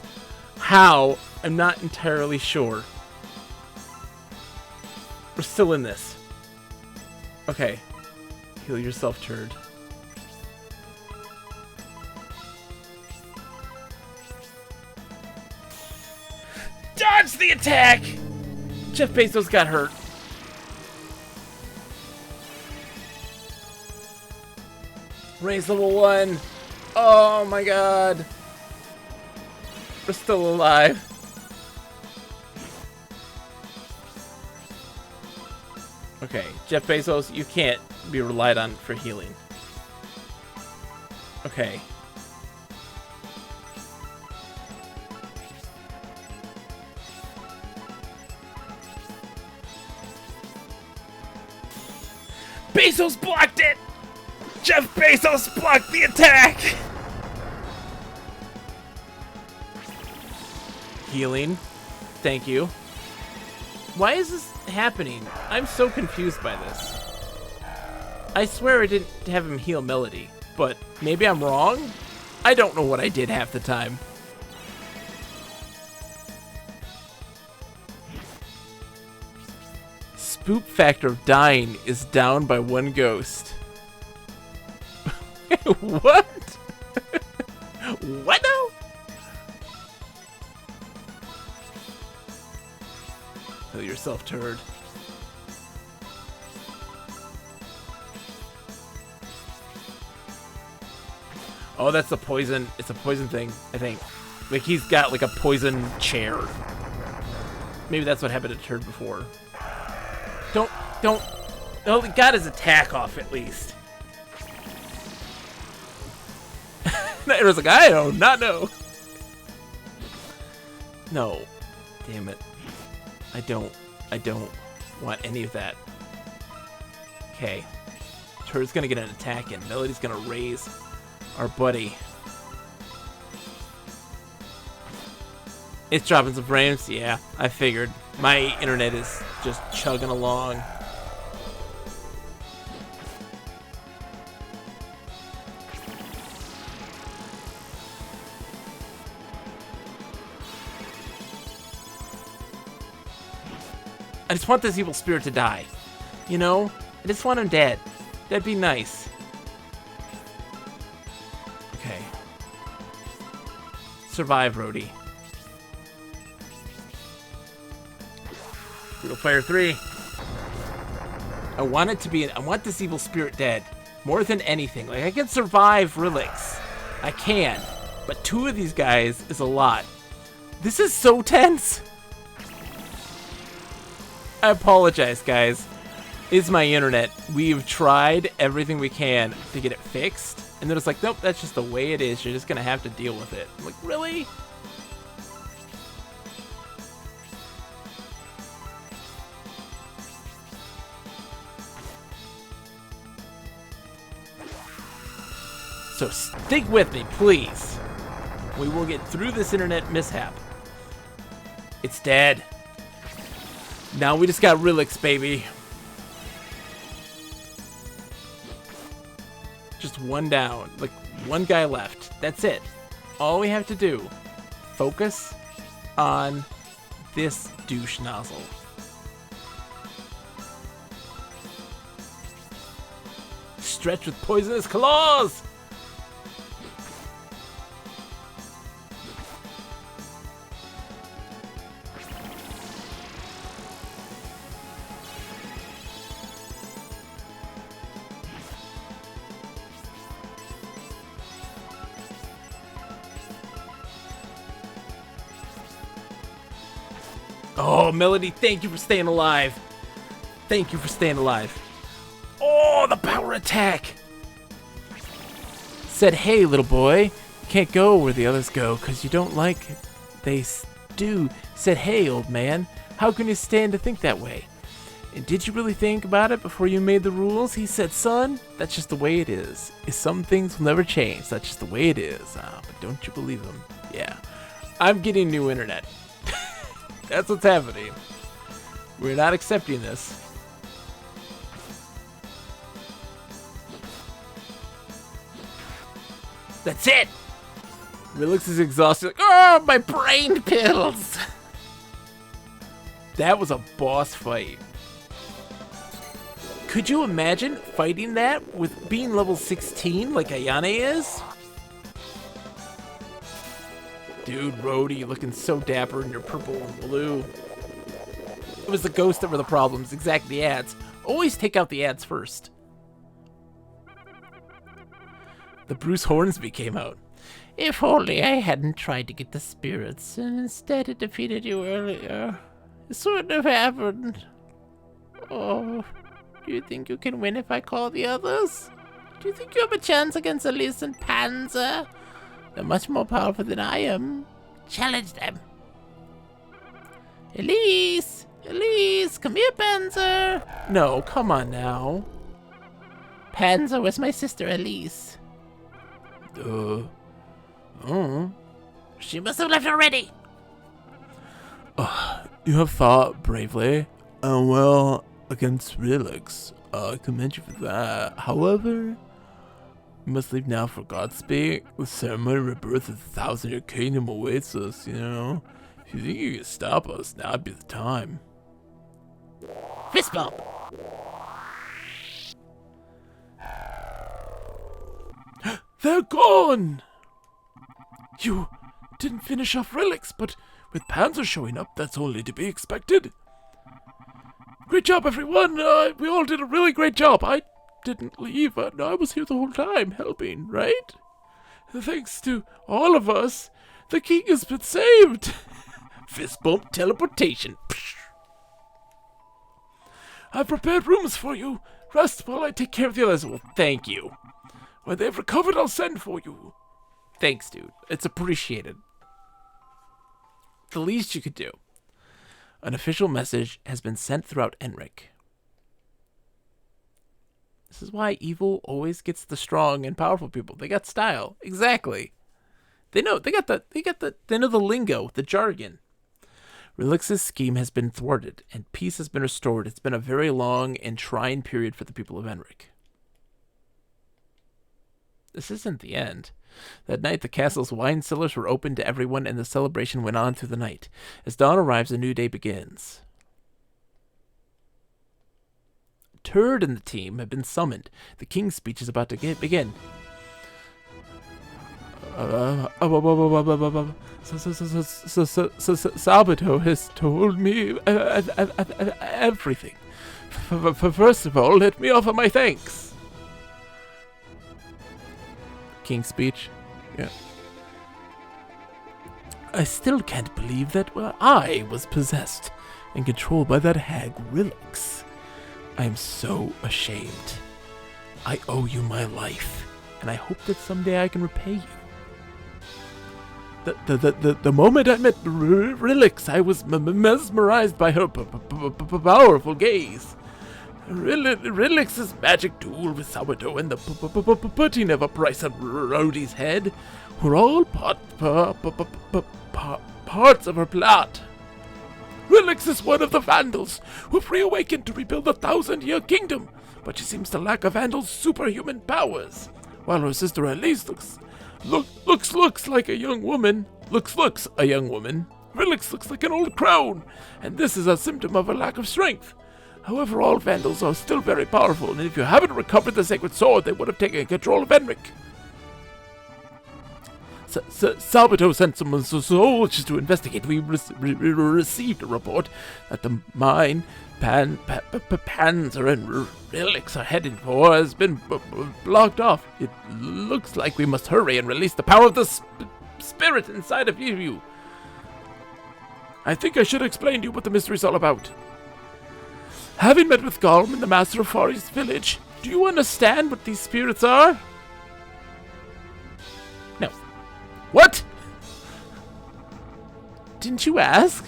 How? I'm not entirely sure. We're still in this. Okay. Heal yourself, Turd. Dodge the attack! Jeff Bezos got hurt. Raise level 1. Oh my god. We're still alive. Okay, Jeff Bezos, you can't be relied on for healing. Okay. Bezos blocked it! Jeff Bezos blocked the attack! Healing. Thank you. Why is this happening? I'm so confused by this. I swear I didn't have him heal Melody, but maybe I'm wrong? I don't know what I did half the time. Spook factor of dying is down by 1 ghost. What? What now? Heal yourself, Turd. Oh, that's a poison. It's a poison thing, I think. Like, he's got, like, a poison chair. Maybe that's what happened to Turd before. Don't. Oh, he got his attack off, at least. It was like, I don't not know. No. Damn it. I don't want any of that. Okay. Turd's gonna get an attack in. Melody's gonna raise our buddy. It's dropping some frames. Yeah, I figured. My internet is just chugging along. I just want this evil spirit to die. You know? I just want him dead. That'd be nice. Okay. Survive, Rhodey. Brutal Fire 3. I want this evil spirit dead. More than anything. Like, I can survive Relix. I can. But 2 of these guys is a lot. This is so tense. I apologize, guys. It's my internet. We've tried everything we can to get it fixed. And then it's like, nope, that's just the way it is. You're just going to have to deal with it. I'm like, really? So stick with me, please. We will get through this internet mishap. It's dead. Now we just got relics, baby. Just one down. Like, one guy left. That's it. All we have to do, focus on this douche nozzle. Stretch with poisonous claws! Oh, Melody, thank you for staying alive. Thank you for staying alive. Oh, the power attack. Said, hey, little boy, you can't go where the others go because you don't like they do. Said, hey, old man, how can you stand to think that way? And did you really think about it before you made the rules? He said, son, that's just the way it is. Some things will never change. That's just the way it is. But don't you believe him? Yeah. I'm getting new internet. That's what's happening. We're not accepting this. That's it! Relix is exhausted. Like, oh, my brain pills! That was a boss fight. Could you imagine fighting that with being level 16 like Ayane is? Dude, Rhodey, looking so dapper in your purple and blue. It was the ghosts that were the problems, exactly the ads. Always take out the ads first. The Bruce Hornsby came out. If only I hadn't tried to get the spirits, and instead had defeated you earlier. This wouldn't have happened. Oh, do you think you can win if I call the others? Do you think you have a chance against Elise and Panzer? They're much more powerful than I am. Challenge them. Elise! Elise! Come here, Panzer! No, come on now. Panzer, where's my sister Elise? She must have left already. You have fought bravely and well against Relix. I commend you for that. However, we must leave now for Godspeed. The ceremony rebirth of the 1,000-year kingdom awaits us, you know. If you think you can stop us, now'd be the time. Fist bump. They're gone! You didn't finish off Relix, but with Panzer showing up, that's only to be expected. Great job, everyone! We all did a really great job. I didn't leave, and I was here the whole time, helping, right? Thanks to all of us, the king has been saved! Fist bump teleportation. I've prepared rooms for you. Rest while I take care of the others. Well, thank you. When they've recovered, I'll send for you. Thanks, dude. It's appreciated. The least you could do. An official message has been sent throughout Enric. This is why evil always gets the strong and powerful people. They got style. Exactly. They know they know the lingo, the jargon. Relix's scheme has been thwarted and peace has been restored. It's been a very long and trying period for the people of Enric. This isn't the end. That night, the castle's wine cellars were open to everyone, and the celebration went on through the night. As dawn arrives, a new day begins. Turd and the team have been summoned. The king's speech is about to begin. Sabato has told me everything. First of all, let me offer my thanks. King's speech. Yeah. I still can't believe that I was possessed and controlled by that hag Rilix. I am so ashamed. I owe you my life, and I hope that someday I can repay you. The moment I met Rilix, I was mesmerized by her powerful gaze. Rilix's magic duel with Sabato and the putting of a price on Rhodey's head were all parts of her plot. Rilix is one of the Vandals who reawakened to rebuild the 1,000-year kingdom, but she seems to lack a Vandal's superhuman powers, while her sister Elise looks like a young woman. Looks a young woman. Rilix looks like an old crone, and this is a symptom of a lack of strength. However, all Vandals are still very powerful, and if you haven't recovered the Sacred Sword, they would have taken control of Enric. Sabato sent some soldiers to investigate. We received a report that the mine Panzer and Rilix are heading for has been blocked off. It looks like we must hurry and release the power of the spirit inside of you. I think I should explain to you what the mystery is all about. Having met with Gollum in the Master of Fari's village, do you understand what these spirits are? No. What? Didn't you ask?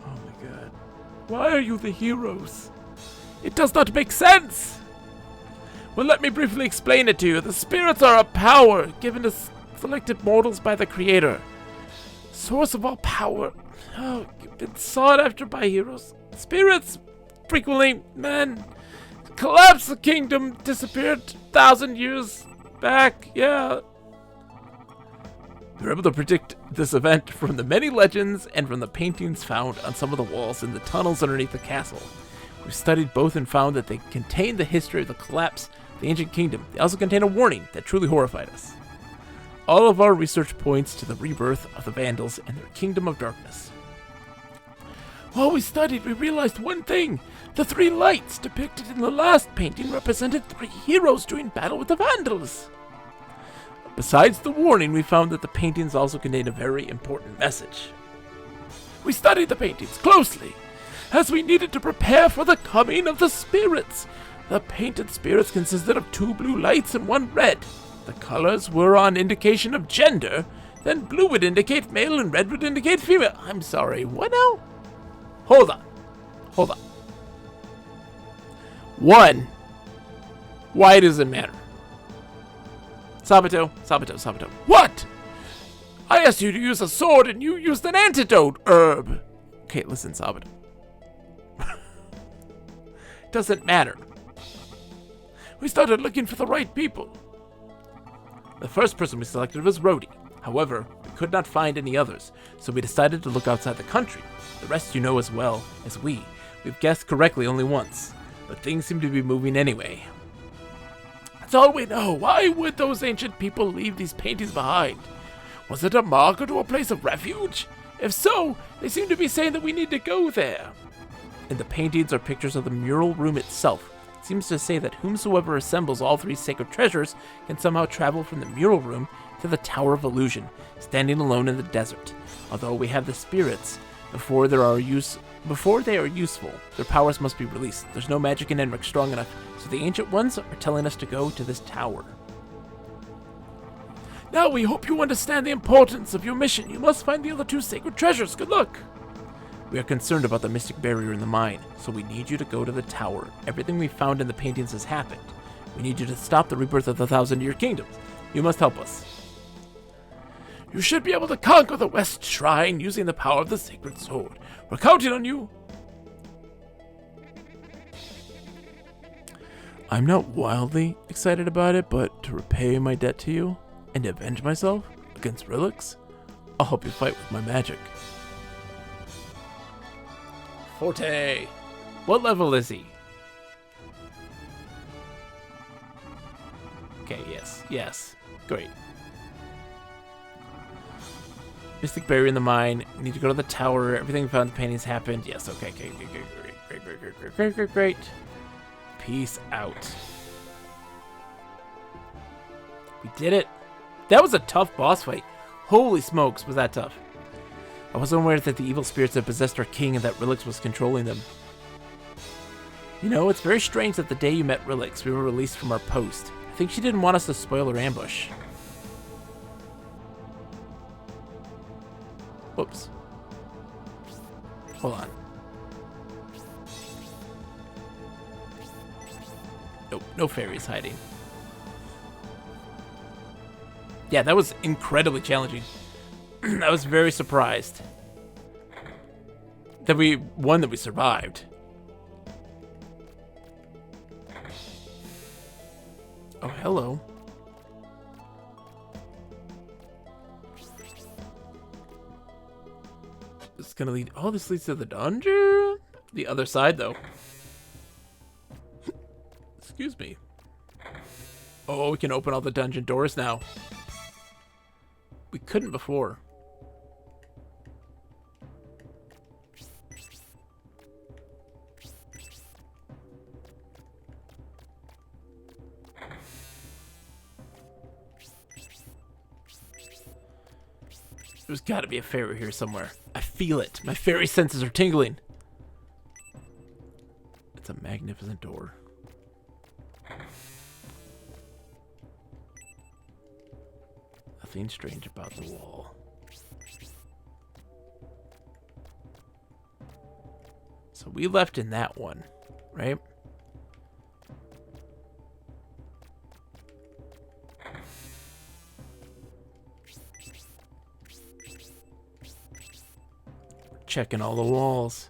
Oh my god. Why are you the heroes? It does not make sense! Well, let me briefly explain it to you. The spirits are a power given to selected mortals by the Creator. Source of all power. Oh, you've been sought after by heroes. Spirits frequently, collapse the kingdom, disappeared 1,000 years back, yeah. We were able to predict this event from the many legends and from the paintings found on some of the walls in the tunnels underneath the castle. We studied both and found that they contain the history of the collapse of the ancient kingdom. They also contain a warning that truly horrified us. All of our research points to the rebirth of the Vandals and their kingdom of darkness. While we studied, we realized one thing. The 3 lights depicted in the last painting represented 3 heroes doing battle with the Vandals. Besides the warning, we found that the paintings also contained a very important message. We studied the paintings closely, as we needed to prepare for the coming of the spirits. The painted spirits consisted of 2 blue lights and 1 red. The colors were on indication of gender, then blue would indicate male and red would indicate female. I'm sorry, what now? Hold on. 1. Why does it matter? Sabato. What? I asked you to use a sword and you used an antidote herb. Okay, listen, Sabato. Doesn't matter. We started looking for the right people. The first person we selected was Rhodey. However, we could not find any others, so we decided to look outside the country. The rest you know as well as we. We've guessed correctly only once, but things seem to be moving anyway. That's all we know. Why would those ancient people leave these paintings behind? Was it a marker to a place of refuge? If so, they seem to be saying that we need to go there. In the paintings are pictures of the mural room itself. It seems to say that whomsoever assembles all 3 sacred treasures can somehow travel from the mural room to the Tower of Illusion, standing alone in the desert. Although we have the spirits, before they are useful, their powers must be released. There's no magic in Enric strong enough, so the Ancient Ones are telling us to go to this tower. Now we hope you understand the importance of your mission. You must find the other 2 sacred treasures. Good luck! We are concerned about the mystic barrier in the mine, so we need you to go to the tower. Everything we found in the paintings has happened. We need you to stop the rebirth of the 1,000-year kingdoms. You must help us. You should be able to conquer the West Shrine using the power of the Sacred Sword. We're counting on you. I'm not wildly excited about it, but to repay my debt to you and avenge myself against Rilix, I'll help you fight with my magic. Forte! What level is he? Okay, yes. Great. Mystic barrier in the mine. We need to go to the tower. Everything we found in the paintings happened. Yes, okay, great. Peace out. We did it. That was a tough boss fight. Holy smokes, was that tough. I wasn't aware that the evil spirits had possessed our king and that Rilix was controlling them. You know, it's very strange that the day you met Rilix, we were released from our post. I think she didn't want us to spoil her ambush. Whoops. Hold on. Nope, no fairies hiding. Yeah, that was incredibly challenging. I was very surprised that we survived. Oh, hello. This is gonna lead. Oh, this leads to the dungeon? The other side, though. Excuse me. Oh, we can open all the dungeon doors now. We couldn't before. There's got to be a fairy here somewhere. I feel it. My fairy senses are tingling. It's a magnificent door. Nothing strange about the wall. So we left in that one, right? Checking all the walls.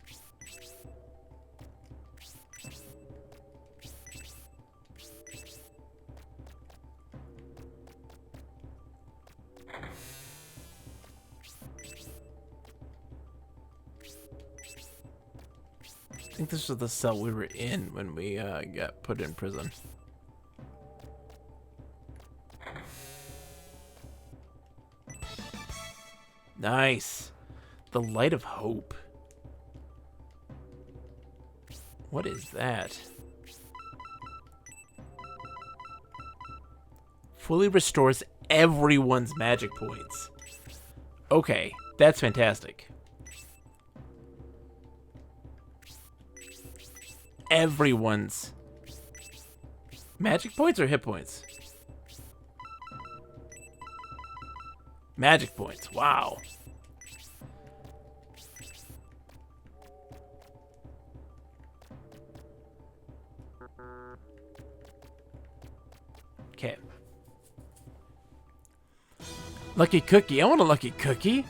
I think this was the cell we were in when we got put in prison. Nice. The Light of Hope. What is that? Fully restores everyone's magic points. Okay, that's fantastic. Everyone's magic points or hit points? Magic points. Wow. Okay. Lucky cookie. I want a lucky cookie.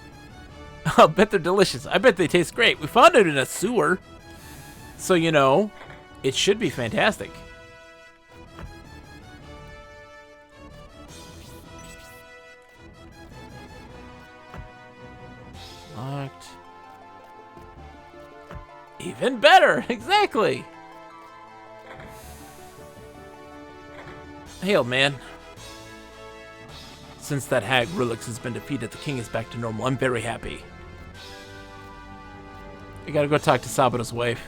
I'll bet they're delicious. I bet they taste great. We found it in a sewer. So, you know, it should be fantastic. Locked. Even better. Exactly. Hail, man. Since that hag Rilix has been defeated, the king is back to normal. I'm very happy. I gotta go talk to Sabato's wife.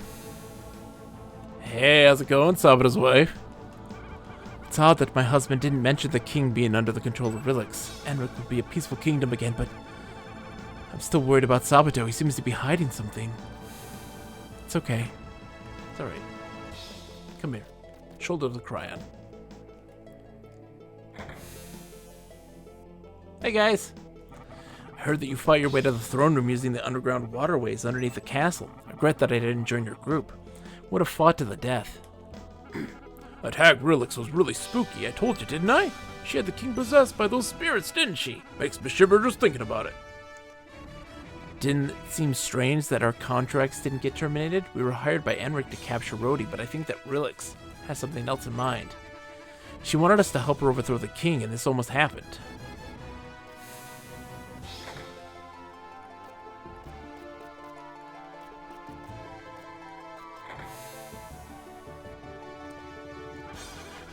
Hey, how's it going, Sabato's wife? It's odd that my husband didn't mention the king being under the control of Rilix. Enric would be a peaceful kingdom again, but I'm still worried about Sabato. He seems to be hiding something. It's okay. It's alright. Come here. Shoulder to cry on. Hey guys! I heard that you fought your way to the throne room using the underground waterways underneath the castle. I regret that I didn't join your group. Would have fought to the death. That hag Rilix was really spooky, I told you, didn't I? She had the king possessed by those spirits, didn't she? Makes me shiver just thinking about it. Didn't it seem strange that our contracts didn't get terminated? We were hired by Enric to capture Rhodey, but I think that Rilix has something else in mind. She wanted us to help her overthrow the king, and this almost happened.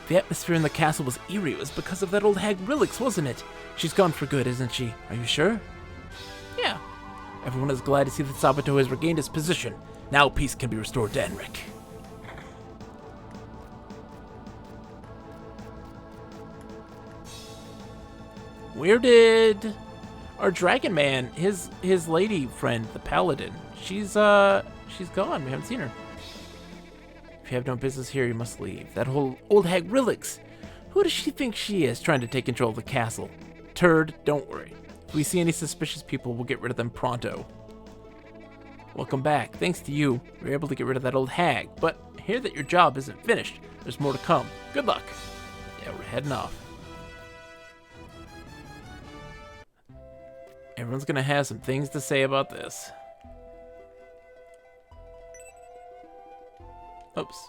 The atmosphere in the castle was eerie. It was because of that old hag Rilix, wasn't it? She's gone for good, isn't she? Are you sure? Yeah. Everyone is glad to see that Sabato has regained his position. Now peace can be restored to Enric. Where did our Dragon Man, his lady friend, the Paladin? She's gone. We haven't seen her. If you have no business here, you must leave. That whole old hag Rilix. Who does she think she is, trying to take control of the castle? Turd, don't worry. If we see any suspicious people, we'll get rid of them pronto. Welcome back. Thanks to you, we were able to get rid of that old hag. But I hear that your job isn't finished. There's more to come. Good luck. Yeah, we're heading off. Everyone's gonna have some things to say about this. Oops.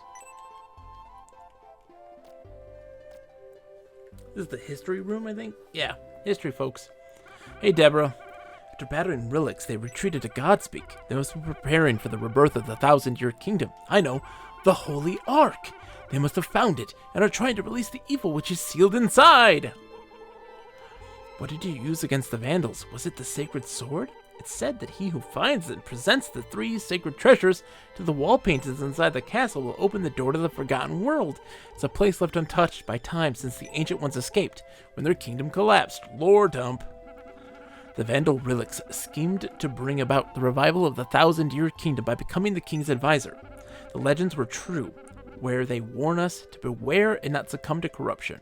This is the history room, I think? Yeah, history, folks. Hey, Deborah. After battering Rilix, they retreated to Godspeak. They must be preparing for the rebirth of the 1,000-year kingdom. I know, the Holy Ark. They must have found it and are trying to release the evil which is sealed inside. What did you use against the Vandals? Was it the sacred sword? It's said that he who finds it and presents the 3 sacred treasures to the wall paintings inside the castle will open the door to the Forgotten World. It's a place left untouched by time since the Ancient Ones escaped, when their kingdom collapsed. Lore dump. The Vandal Rilix schemed to bring about the revival of the 1,000-year kingdom by becoming the king's advisor. The legends were true, where they warn us to beware and not succumb to corruption.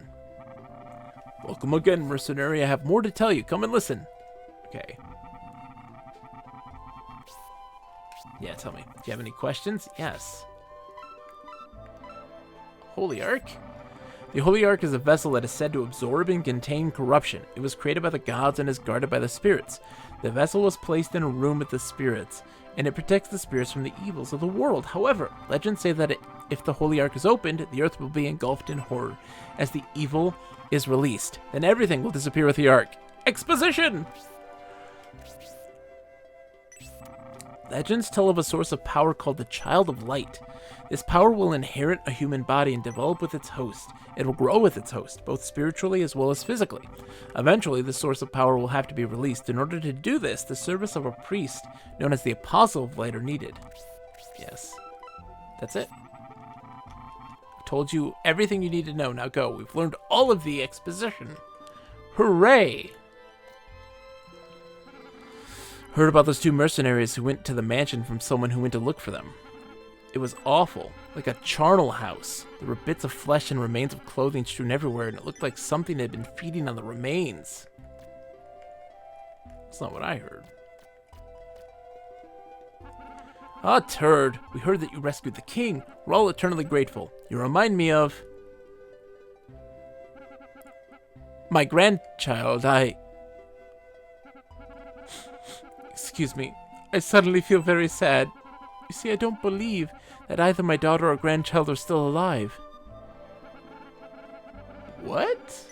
Welcome again, mercenary. I have more to tell you. Come and listen. Okay. Yeah, tell me. Do you have any questions? Yes. Holy Ark? The Holy Ark is a vessel that is said to absorb and contain corruption. It was created by the gods and is guarded by the spirits. The vessel was placed in a room with the spirits, and it protects the spirits from the evils of the world. However, legends say that if the Holy Ark is opened, the earth will be engulfed in horror. As the evil is released, then everything will disappear with the Ark. Exposition! Legends tell of a source of power called the Child of Light. This power will inherit a human body and develop with its host. It will grow with its host, both spiritually as well as physically. Eventually, the source of power will have to be released. In order to do this, the service of a priest, known as the Apostle of Light, are needed. Yes. That's it. I told you everything you need to know. Now go. We've learned all of the exposition. Hooray! Heard about those 2 mercenaries who went to the mansion from someone who went to look for them. It was awful, like a charnel house. There were bits of flesh and remains of clothing strewn everywhere, and it looked like something had been feeding on the remains. That's not what I heard. Ah, Turd, we heard that you rescued the king. We're all eternally grateful. You remind me of my grandchild. Excuse me. I suddenly feel very sad. You see, I don't believe that either my daughter or grandchild are still alive. What?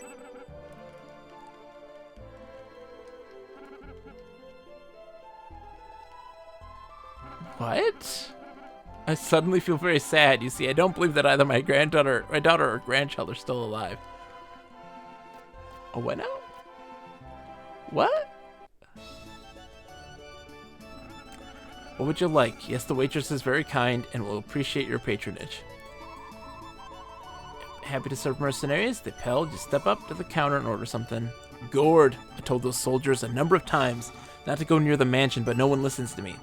What? I suddenly feel very sad. You see, I don't believe that either my daughter or grandchild are still alive. Oh, what now? What? What would you like? Yes, the waitress is very kind and will appreciate your patronage. Happy to serve mercenaries? They pal, just step up to the counter and order something. Gourd! I told those soldiers a number of times not to go near the mansion, but no one listens to me.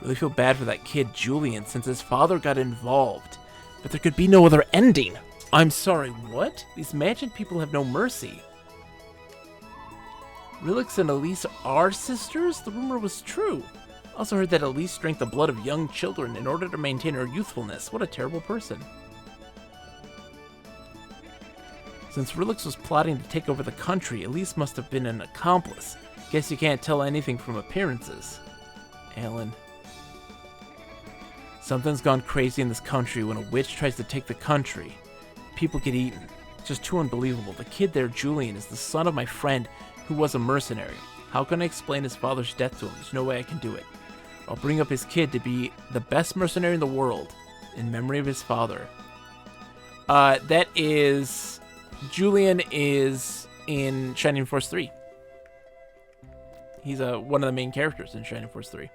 Really feel bad for that kid, Julian, since his father got involved. But there could be no other ending. I'm sorry, what? These mansion people have no mercy. Rilix and Elise are sisters? The rumor was true. Also heard that Elise drank the blood of young children in order to maintain her youthfulness. What a terrible person. Since Rilix was plotting to take over the country, Elise must have been an accomplice. Guess you can't tell anything from appearances. Alan. Something's gone crazy in this country when a witch tries to take the country. People get eaten. It's just too unbelievable. The kid there, Julian, is the son of my friend who was a mercenary. How can I explain his father's death to him? There's no way I can do it. I'll bring up his kid to be the best mercenary in the world, in memory of his father. That is... Julian is in Shining Force 3. He's one of the main characters in Shining Force 3.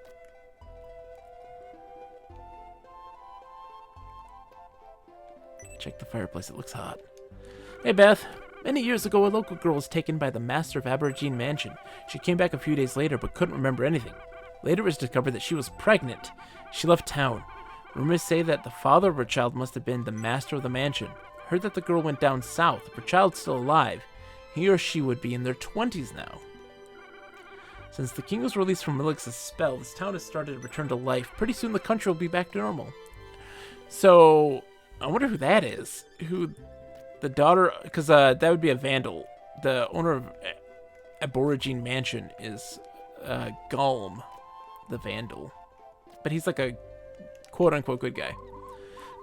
Check the fireplace, it looks hot. Hey, Beth. Many years ago, a local girl was taken by the master of Aborigine Mansion. She came back a few days later, but couldn't remember anything. Later it was discovered that she was pregnant. She left town. Rumors say that the father of her child must have been the master of the mansion. Heard that the girl went down south. If her child's still alive, he or she would be in their 20s now. Since the king was released from Relix's spell, this town has started to return to life. Pretty soon the country will be back to normal. So, I wonder who that is. Who the daughter, because that would be a vandal. The owner of Aborigine Mansion is Golem, the vandal. But he's like a quote-unquote good guy.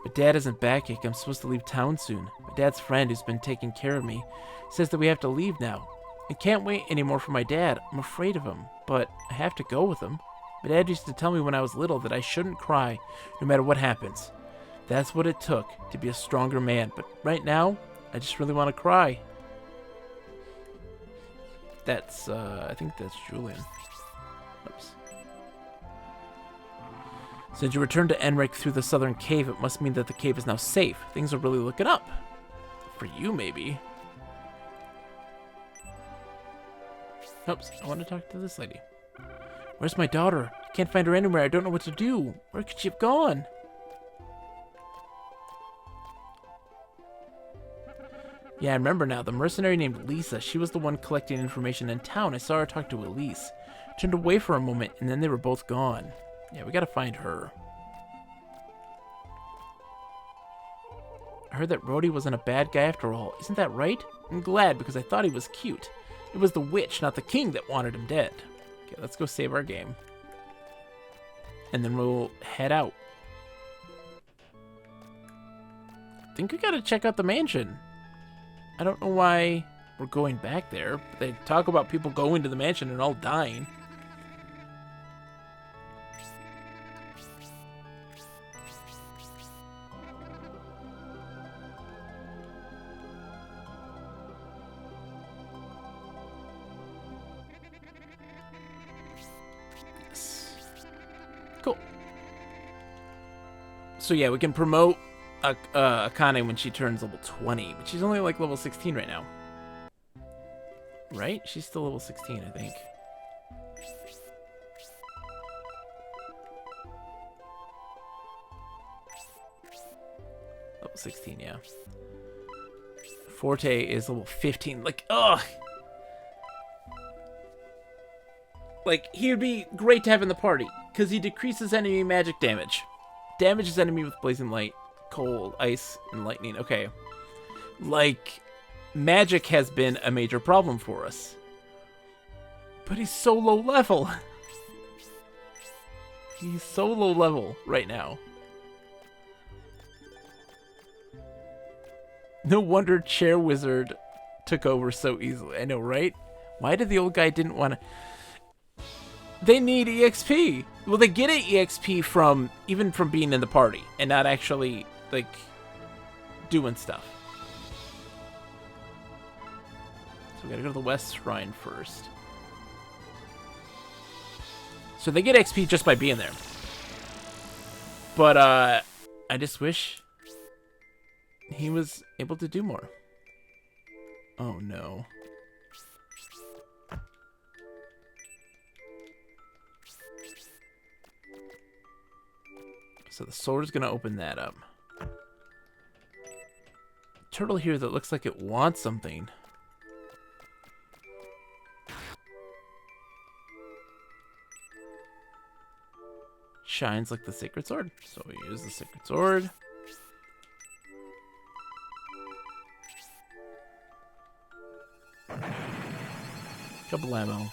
But Dad isn't back yet. I'm supposed to leave town soon. My dad's friend, who's been taking care of me, says that we have to leave now. I can't wait anymore for my dad. I'm afraid of him, but I have to go with him. My dad used to tell me when I was little that I shouldn't cry no matter what happens. That's what it took to be a stronger man. But right now, I just really want to cry. That's, I think that's Julian. Oops. Since you returned to Enric through the southern cave, it must mean that the cave is now safe. Things are really looking up. For you, maybe. Oops, I want to talk to this lady. Where's my daughter? I can't find her anywhere. I don't know what to do. Where could she have gone? Yeah, I remember now. The mercenary named Lisa. She was the one collecting information in town. I saw her talk to Elise. Turned away for a moment, and then they were both gone. Yeah, we gotta find her. I heard that Rhodey wasn't a bad guy after all. Isn't that right? I'm glad, because I thought he was cute. It was the witch, not the king, that wanted him dead. Okay, let's go save our game. And then we'll head out. I think we gotta check out the mansion. I don't know why we're going back there. But they talk about people going to the mansion and all dying. Cool. So yeah, we can promote Akane when she turns level 20, but she's only like level 16 right now. Right? She's still level 16, I think. Level 16, yeah. Forte is level 15. Like, ugh! Like, he would be great to have in the party, because he decreases enemy magic damage. Damages enemy with blazing light, cold, ice, and lightning. Okay. Like, magic has been a major problem for us. But he's so low level. He's so low level right now. No wonder Chair Wizard took over so easily. I know, right? Why did the old guy didn't want to... They need EXP. Well, they get an EXP from even from being in the party and not actually like doing stuff. So we gotta go to the West Shrine first. So they get XP just by being there. But I just wish he was able to do more. Oh no. So the sword is going to open that up. Turtle here that looks like it wants something. Shines like the sacred sword. So we use the sacred sword. Couple ammo.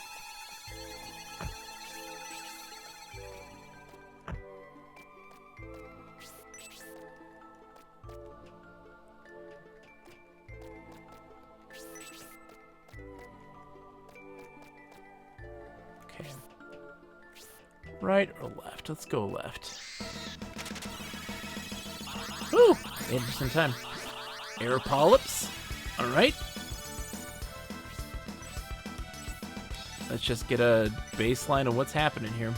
Right or left? Let's go left. Woo! Made it just in time. Air polyps. Alright. Let's just get a baseline of what's happening here.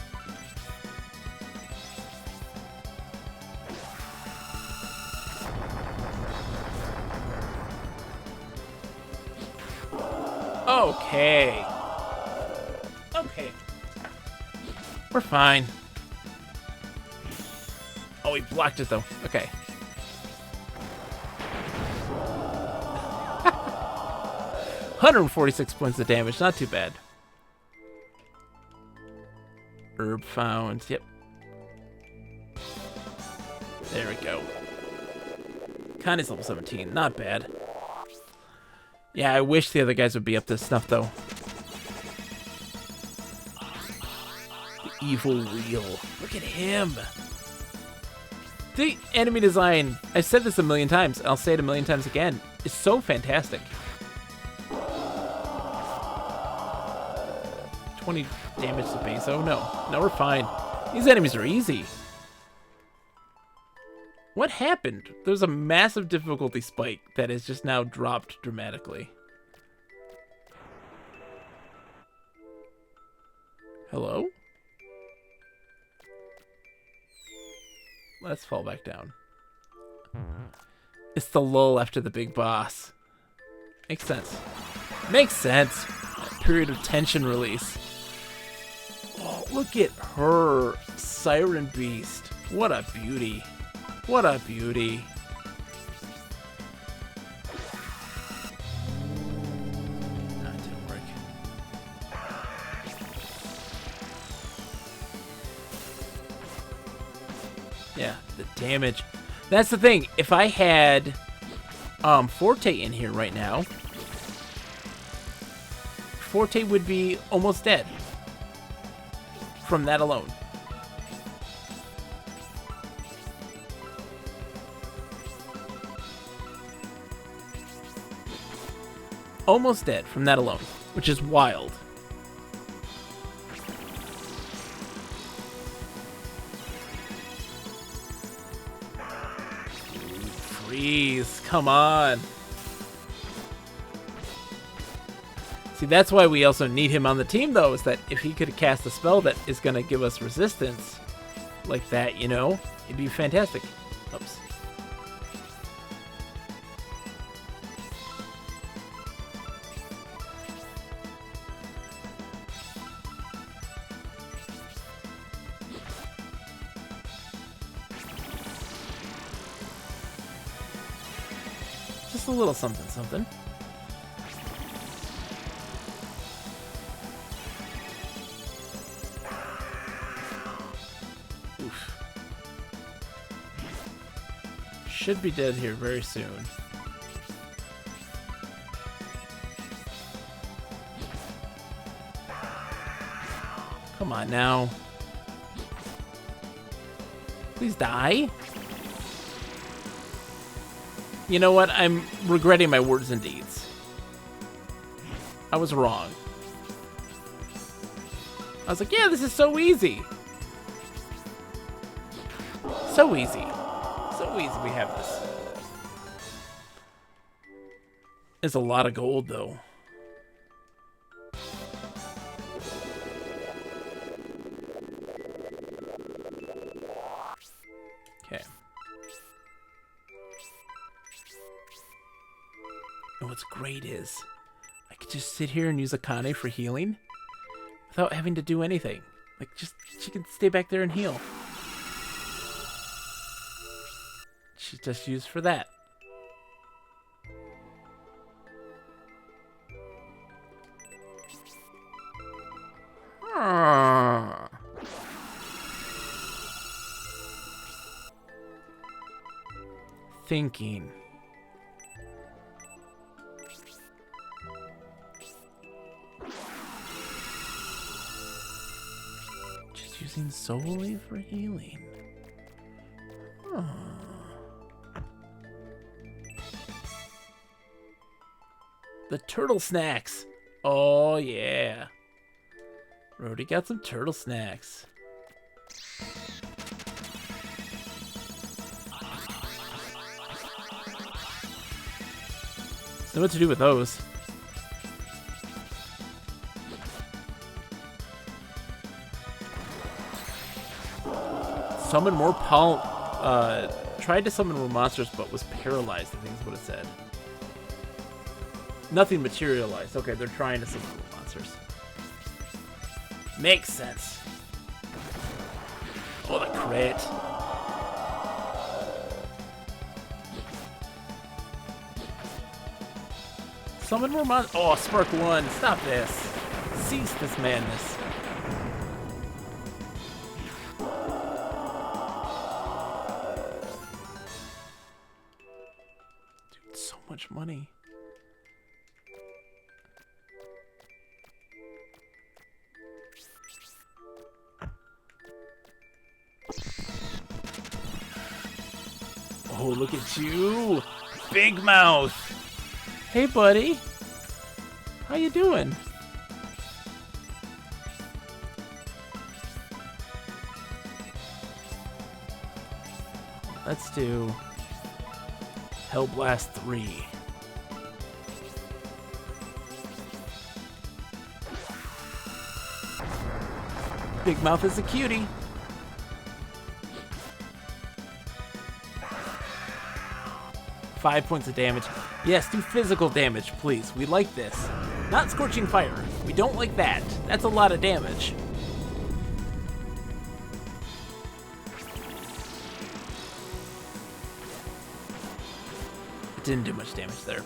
Okay. Okay. We're fine. Oh, he blocked it, though. Okay. $146 points of damage. Not too bad. Herb found. Yep. There we go. Connie's level 17. Not bad. Yeah, I wish the other guys would be up to snuff, though. The evil wheel. Look at him. The enemy design, I've said this a million times, I'll say it a million times again, is so fantastic. 20 damage to base. Oh no. No, we're fine. These enemies are easy. What happened? There's a massive difficulty spike that has just now dropped dramatically. Hello? Let's fall back down. It's the lull after the big boss. Makes sense. Makes sense. That period of tension release. Oh, look at her. Siren Beast. What a beauty. What a beauty. That didn't work. Yeah, the damage. That's the thing. If I had Forte in here right now, Forte would be almost dead from that alone. Almost dead from that alone, which is wild. Freeze, come on. See, that's why we also need him on the team, though, is that if he could cast a spell that is going to give us resistance like that, you know, it'd be fantastic. Oops. Just a little something, something. Oof. Should be dead here very soon. Come on now. Please die. You know what? I'm regretting my words and deeds. I was wrong. I was like, yeah, this is so easy. So easy. So easy we have this. It's a lot of gold, though. Okay. And what's great is I could just sit here and use Akane for healing without having to do anything. Like, just, she can stay back there and heal. She's just used for that. Thinking. Just using solely for healing. The turtle snacks. Oh yeah. Rhodey got some turtle snacks. So what to do with those? Summon more tried to summon more monsters, but was paralyzed, I think is what it said. Nothing materialized. Okay, they're trying to summon little monsters. Makes sense. Oh, the crit. Summon more monsters. Oh, Spark 1. Stop this. Cease this madness. Dude, so much money. Oh, look at you. Big mouth. Hey, buddy. How you doing? Let's do Hellblast 3. Big Mouth is a cutie. Five points of damage. Yes, do physical damage, please. We like this. Not Scorching Fire. We don't like that. That's a lot of damage. It didn't do much damage there.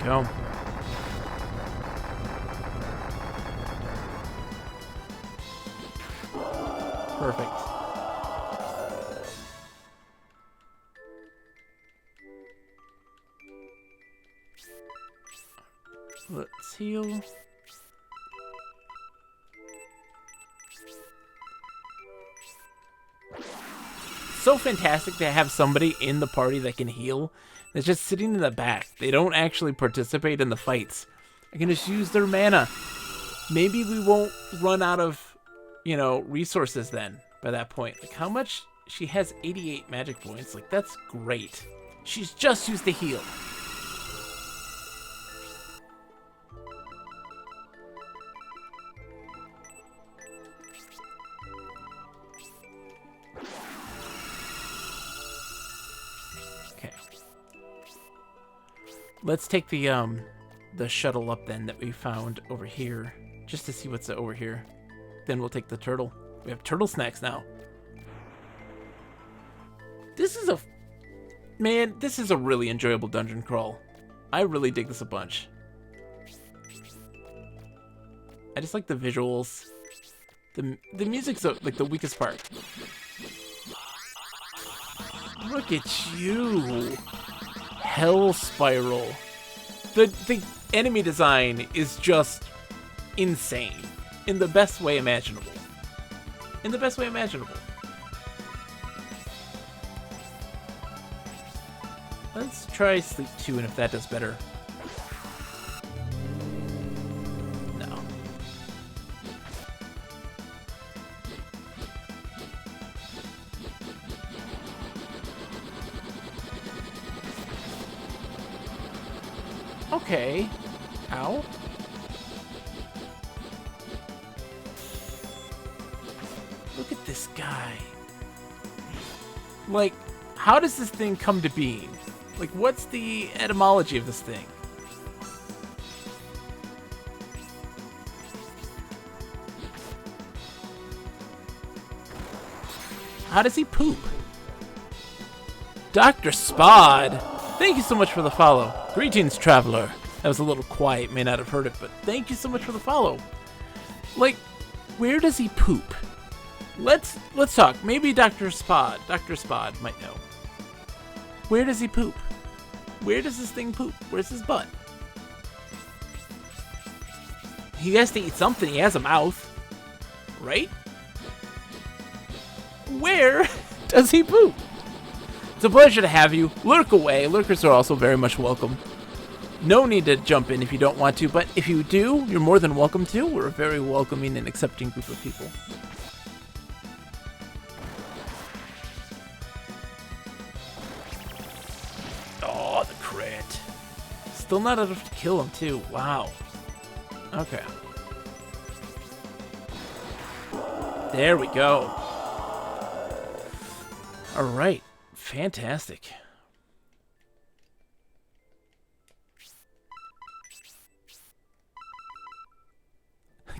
Go. Perfect. Let's heal. So fantastic to have somebody in the party that can heal. That's just sitting in the back. They don't actually participate in the fights. I can just use their mana. Maybe we won't run out of, you know, resources then by that point. Like, how much? She has 88 magic points. Like, that's great. She's just used to heal. Let's take the shuttle up then that we found over here, just to see what's over here. Then we'll take the turtle. We have turtle snacks now. This is this is a really enjoyable dungeon crawl. I really dig this a bunch. I just like the visuals. The music's like the weakest part. Look at you. Hell Spiral. The enemy design is just insane. In the best way imaginable. In the best way imaginable. Let's try Sleep 2 and if that does better. No. Okay. Ow. Look at this guy. Like, how does this thing come to being? Like, what's the etymology of this thing? How does he poop? Dr. Spod! Thank you so much for the follow. Greetings, traveler. That was a little quiet, may not have heard it, but thank you so much for the follow. Like, where does he poop? Let's talk. Maybe Dr. Spod might know. Where does he poop? Where does this thing poop? Where's his butt? He has to eat something. He has a mouth. Right? Where does he poop? It's a pleasure to have you. Lurk away. Lurkers are also very much welcome. No need to jump in if you don't want to, but if you do, you're more than welcome to. We're a very welcoming and accepting group of people. Oh, the crit. still not enough to kill him, too. Wow. Okay. There we go. All right. Fantastic.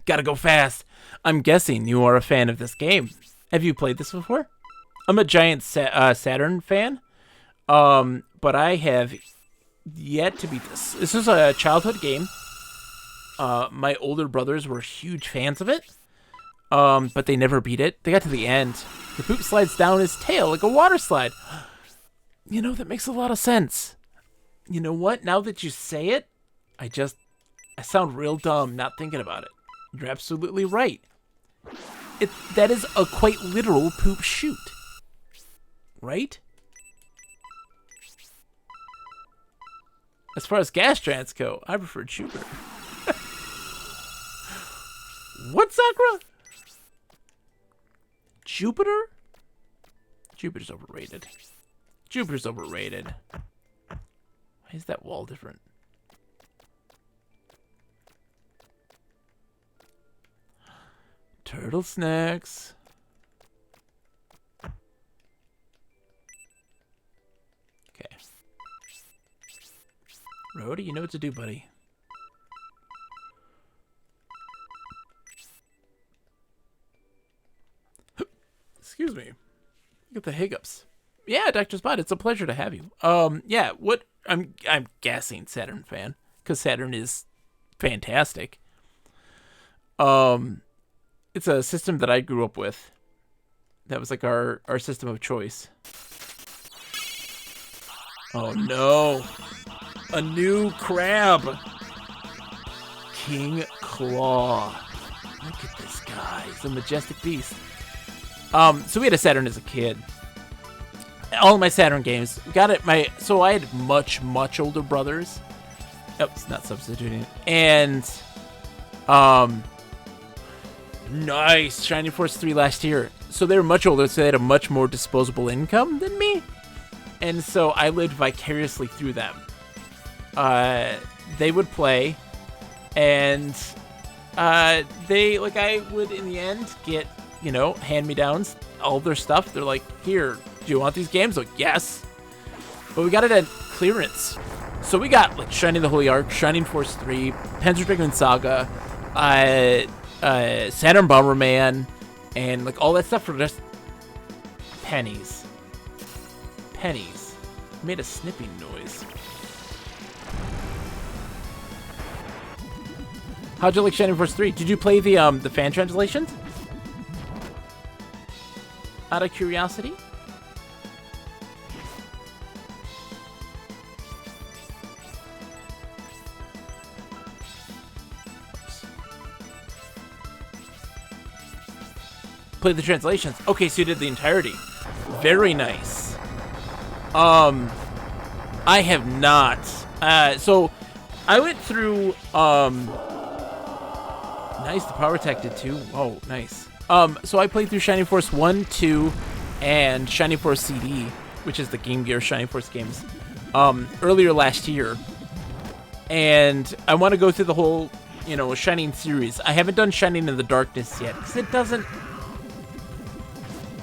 Gotta go fast. I'm guessing you are a fan of this game. Have you played this before? I'm a giant Saturn fan. But I have yet to beat this. This is a childhood game. My older brothers were huge fans of it. But they never beat it. They got to the end. The poop slides down his tail like a water slide. You know, that makes a lot of sense. You know what? Now that you say it, I sound real dumb not thinking about it. You're absolutely right. That is a quite literal poop shoot. Right? As far as gas giants go, I prefer Jupiter. What, Sakura? Jupiter? Jupiter's overrated. Jupiter's overrated. Why is that wall different? Turtle snacks. Okay. Rhodey, you know what to do, buddy. Excuse me. Get the hiccups. Yeah, Dr. Spot, it's a pleasure to have you. Yeah, what I'm guessing Saturn fan, because Saturn is fantastic. It's a system that I grew up with. That was like our system of choice. Oh no. A new crab. King Claw. Look at this guy. He's a majestic beast. So we had a Saturn as a kid. All of my Saturn games. Got it. So I had much older brothers. Oh, it's not substituting. And nice. Shining Force 3 last year. So they were much older, so they had a much more disposable income than me. And so I lived vicariously through them. They would play, and I would, in the end, get, hand-me-downs, all their stuff. They're like, here, do you want these games? Like, yes. But we got it at clearance. So we got, like, Shining the Holy Ark, Shining Force 3, Panzer Dragoon Saga, Saturn Bomberman, and, like, all that stuff for just pennies. Pennies. It made a snipping noise. How'd you like Shining Force 3? Did you play the fan translations? Out of curiosity? Play the translations. Okay, so you did the entirety. Very nice. I have not. So I went through nice, the Power Attack did too. Oh, nice. So I played through Shining Force 1, 2, and Shining Force CD, which is the Game Gear Shining Force games, earlier last year. And I want to go through the whole, Shining series. I haven't done Shining in the Darkness yet, because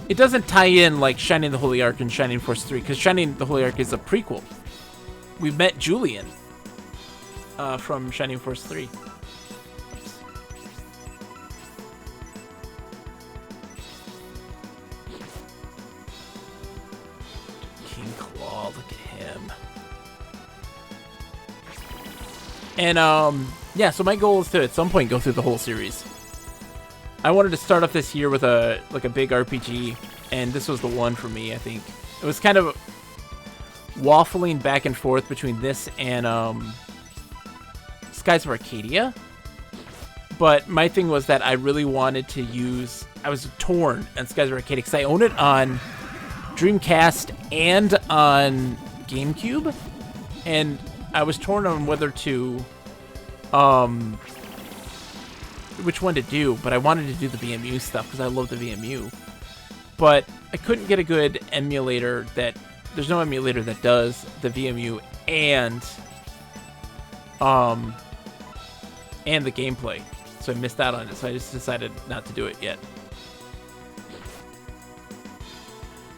it doesn't tie in like Shining the Holy Ark and Shining Force 3, because Shining the Holy Ark is a prequel. We met Julian from Shining Force 3. King Claw, look at him. And yeah, so my goal is to at some point go through the whole series. I wanted to start off this year with a big RPG, and this was the one for me, I think. It was kind of waffling back and forth between this and Skies of Arcadia. But my thing was that I really wanted to use... I was torn on Skies of Arcadia because I own it on Dreamcast and on GameCube. And I was torn on whether to... which one to do, but I wanted to do the VMU stuff because I love the VMU. But I couldn't get a good emulator that... There's no emulator that does the VMU and and the gameplay. So I missed out on it, so I just decided not to do it yet.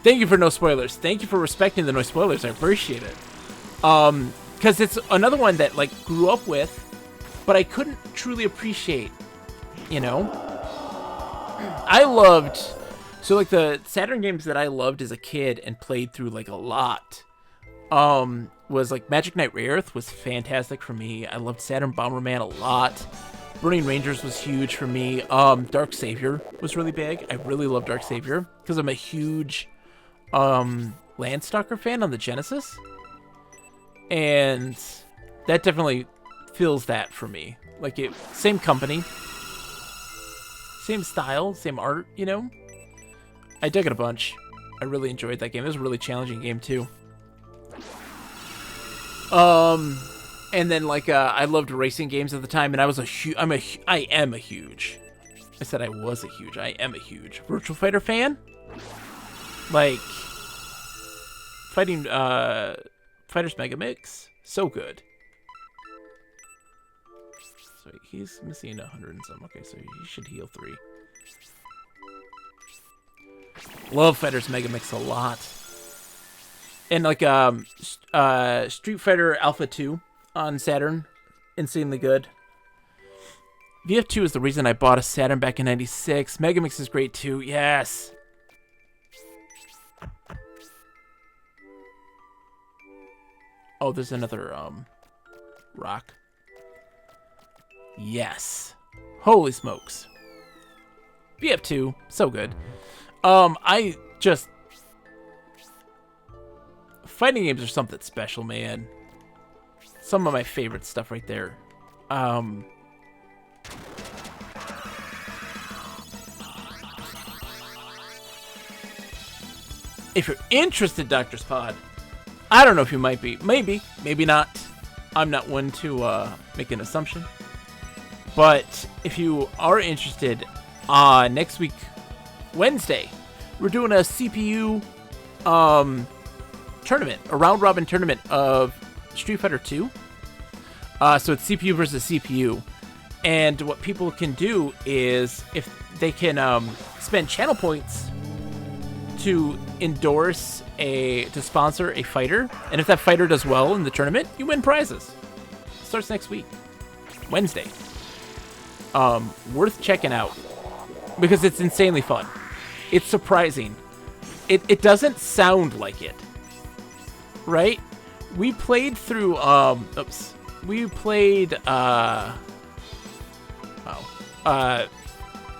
Thank you for no spoilers. Thank you for respecting the no spoilers. I appreciate it. Because it's another one that, like, grew up with, but I couldn't truly appreciate, you know? I loved... So, like, the Saturn games that I loved as a kid and played through, like, a lot, was, like, Magic Knight Rayearth was fantastic for me. I loved Saturn Bomberman a lot. Burning Rangers was huge for me. Dark Savior was really big. I really love Dark Savior because I'm a huge Landstalker fan on the Genesis. And that definitely fills that for me. Like, it, same company, same style, same art, you know? I dug it a bunch. I really enjoyed that game. It was a really challenging game, too. And then, like, I loved racing games at the time, and I was a huge... I am a huge... I said I was a huge. I am a huge Virtua Fighter fan. Like, fighting, Fighters Mega Mix. So good. So he's missing 100 and some. Okay, so he should heal 3. Love Fighters Mega Mix a lot. And, like, Street Fighter Alpha 2 on Saturn. Insanely good. VF2 is the reason I bought a Saturn back in 96. Megamix is great too. Yes. Oh, there's another rock. Yes. Holy smokes. VF2, so good. I just... Fighting games are something special, man. Some of my favorite stuff right there. If you're interested, Doctor's Pod, I don't know if you might be. Maybe, maybe not. I'm not one to make an assumption. But if you are interested, next week, Wednesday, we're doing a CPU tournament, a round-robin tournament of Street Fighter 2. So it's CPU versus CPU. And what people can do is, if they can spend channel points to endorse to sponsor a fighter, and if that fighter does well in the tournament, you win prizes. It starts next week, Wednesday. Worth checking out because it's insanely fun. It's surprising. It doesn't sound like it, right? We played through we played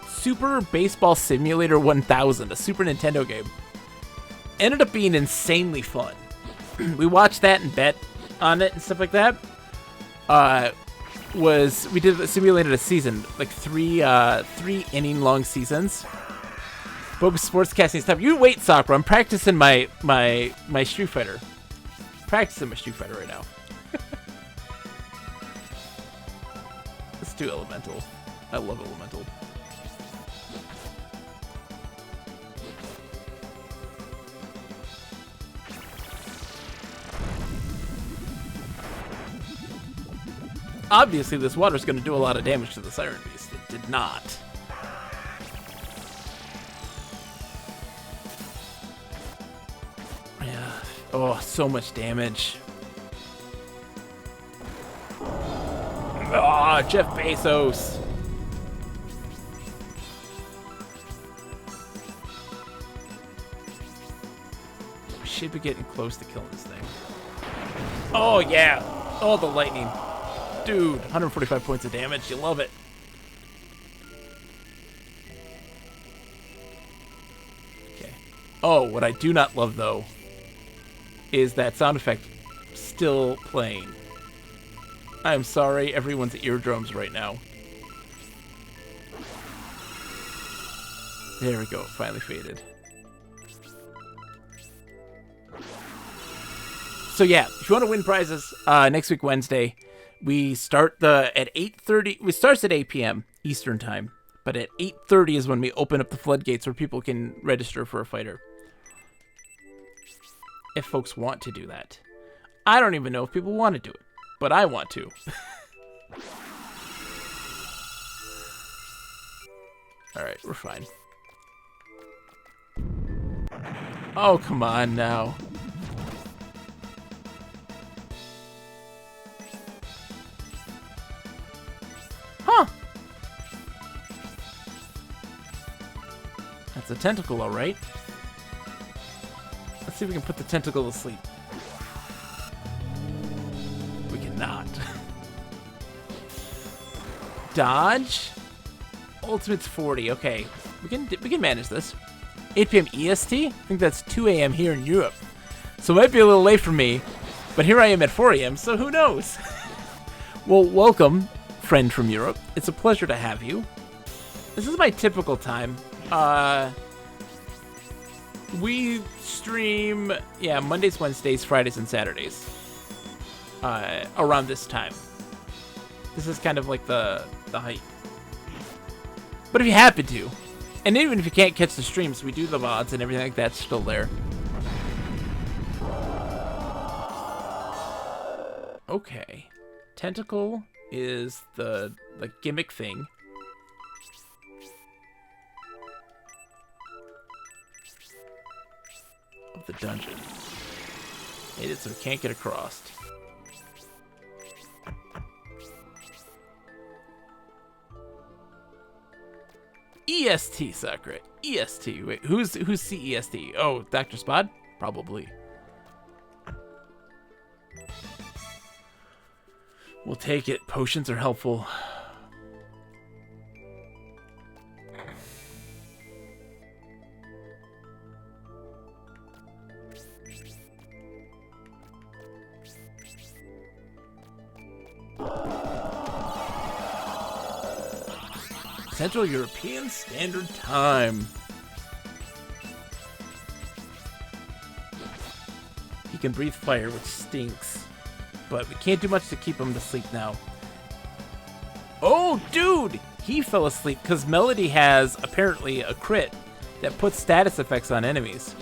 Super Baseball Simulator 1000, a Super Nintendo game. Ended up being insanely fun. We watched that and bet on it and stuff like that. We simulated a season, like three inning long seasons. Bogus sportscasting stuff. You wait, Sakura. I'm practicing my Street Fighter. Practicing my Street Fighter right now. Let's do Elemental. I love Elemental. Obviously, this water is going to do a lot of damage to the Siren Beast. It did not. Yeah. Oh, so much damage. Oh, Jeff Bezos. We should be getting close to killing this thing. Oh, yeah. Oh, the lightning. Dude, 145 points of damage. You love it. Okay. Oh, what I do not love, though, is that sound effect still playing. I'm sorry, everyone's eardrums right now. There we go. Finally faded. So yeah, if you want to win prizes, next week Wednesday, we start at 8:30. We starts at 8 p.m. Eastern time, but at 8:30 is when we open up the floodgates where people can register for a fighter. If folks want to do that, I don't even know if people want to do it. but I want to. Alright, we're fine. Oh, come on now. Huh. That's a tentacle, alright. Let's see if we can put the tentacle to sleep. We cannot. Dodge. Ultimate's 40. Okay, we can manage this. 8 p.m. EST. I think that's 2 a.m. here in Europe. So it might be a little late for me, but here I am at 4 a.m. So who knows? Well, welcome, friend from Europe. It's a pleasure to have you. This is my typical time. We stream, Mondays, Wednesdays, Fridays, and Saturdays. Around this time. This is kind of like the height. But if you happen to, and even if you can't catch the streams, we do the VODs and everything like that's still there. Okay. Tentacle is the gimmick thing. Of the dungeon. Made it so we can't get across. EST, Sakura. EST. Wait, who's CEST? Oh, Dr. Spod? Probably. We'll take it. Potions are helpful. Central European Standard Time. He can breathe fire, which stinks. But we can't do much to keep him to sleep now. Oh, dude! He fell asleep because Melody has, apparently, a crit that puts status effects on enemies.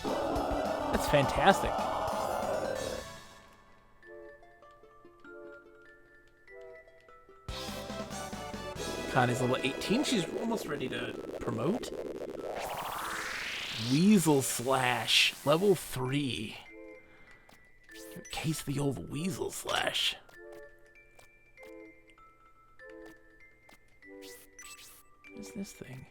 That's fantastic. Connie's level 18. She's almost ready to promote. Weasel Slash. Level 3. Case of the old Weasel Slash. What is this thing?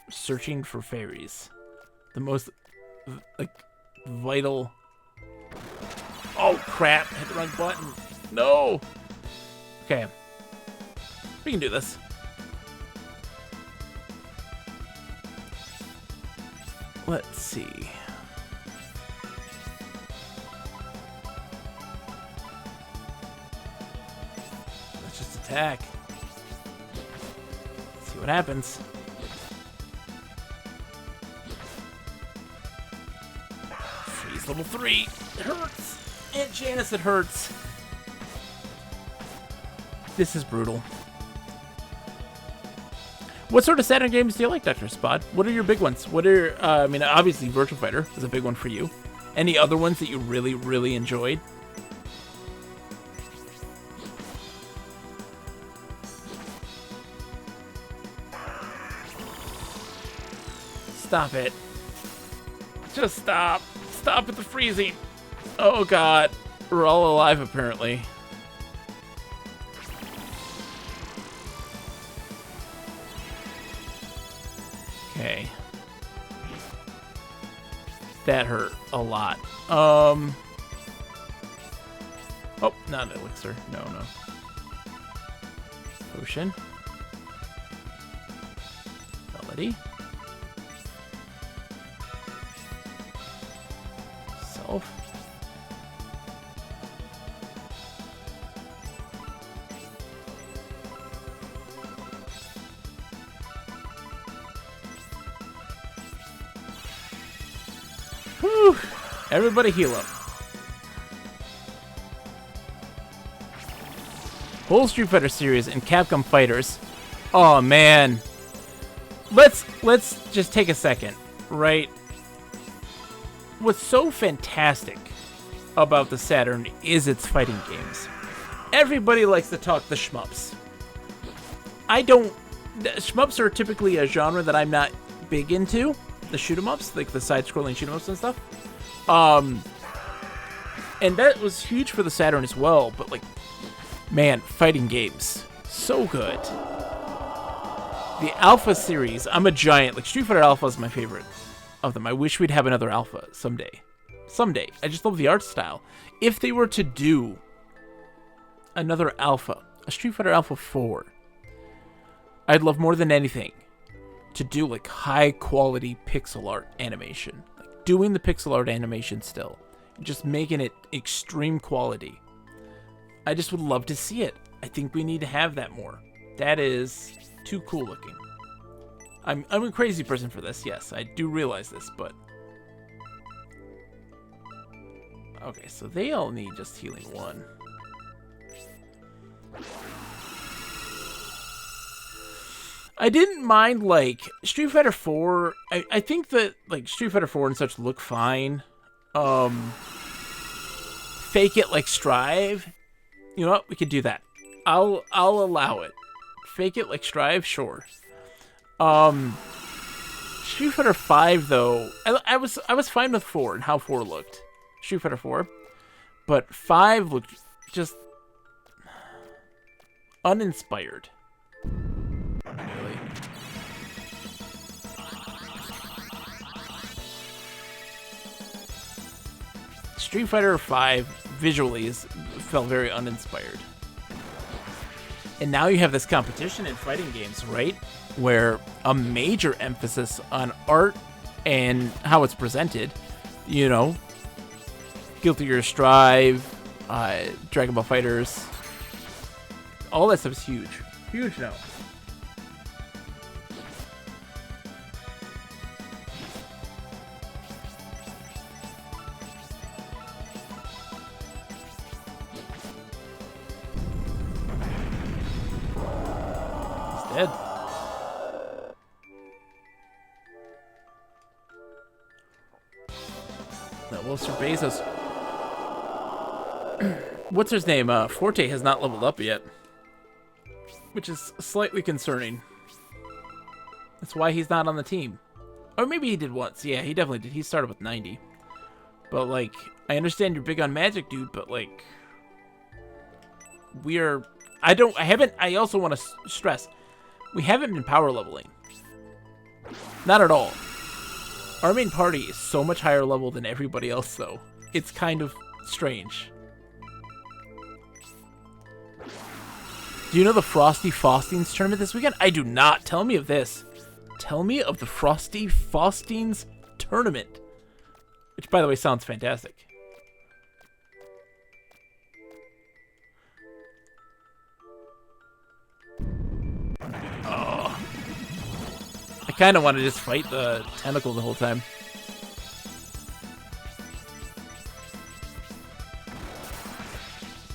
Searching for fairies. The most, vital... Oh, crap. Hit the wrong button. No! Okay. We can do this. Let's see. Let's just attack. Let's see what happens. Freeze level 3. It hurts. Aunt Janice, it hurts. This is brutal. What sort of Saturn games do you like, Dr. Spot? What are your big ones? What are, I mean, obviously Virtua Fighter is a big one for you. Any other ones that you really, really enjoyed? Stop it. Just stop. Stop with the freezing. Oh, God. We're all alive, apparently. Okay. That hurt a lot. Oh, not an elixir. No. Potion. Melody. Self. Everybody heal up. Whole Street Fighter series and Capcom Fighters. Oh man. Let's just take a second, right? What's so fantastic about the Saturn is its fighting games. Everybody likes to talk the shmups. Shmups are typically a genre that I'm not big into. The shoot 'em ups, like the side-scrolling shoot 'em ups and stuff. And that was huge for the Saturn as well, but like, man, fighting games, so good. The Alpha series, I'm a giant, like Street Fighter Alpha is my favorite of them. I wish we'd have another Alpha someday. Someday. I just love the art style. If they were to do another Alpha, a Street Fighter Alpha 4, I'd love more than anything to do like high quality pixel art animation. Like doing the pixel art animation still. Just making it extreme quality. I just would love to see it. I think we need to have that more. That is too cool looking. I'm a crazy person for this, yes. I do realize this, but... Okay, so they all need just healing 1. I didn't mind, like, Street Fighter 4. I think that, like, Street Fighter 4 and such look fine. Fake it like Strive. You know what? We could do that. I'll allow it. Fake it like Strive, sure. Street Fighter 5 though, I was fine with 4 and how 4 looked. Street Fighter 4, but 5 looked just uninspired. Really. Street Fighter 5 visually felt very uninspired. And now you have this competition in fighting games, right? Where a major emphasis on art and how it's presented, you know, Guilty Gear Strive, Dragon Ball Fighters, all that stuff is huge. Huge now. Dead. That will Sir Bezos. What's his name? Forte has not leveled up yet, which is slightly concerning. That's why he's not on the team. Or maybe he did once. Yeah, he definitely did. He started with 90. But like, I understand you're big on Magic, dude. But like, I also want to stress. We haven't been power leveling. Not at all. Our main party is so much higher level than everybody else, though. It's kind of strange. Do you know the Frosty Faustings tournament this weekend? I do not. Tell me of this. Tell me of the Frosty Faustings tournament. Which, by the way, sounds fantastic. Oh. I kind of want to just fight the tentacle the whole time.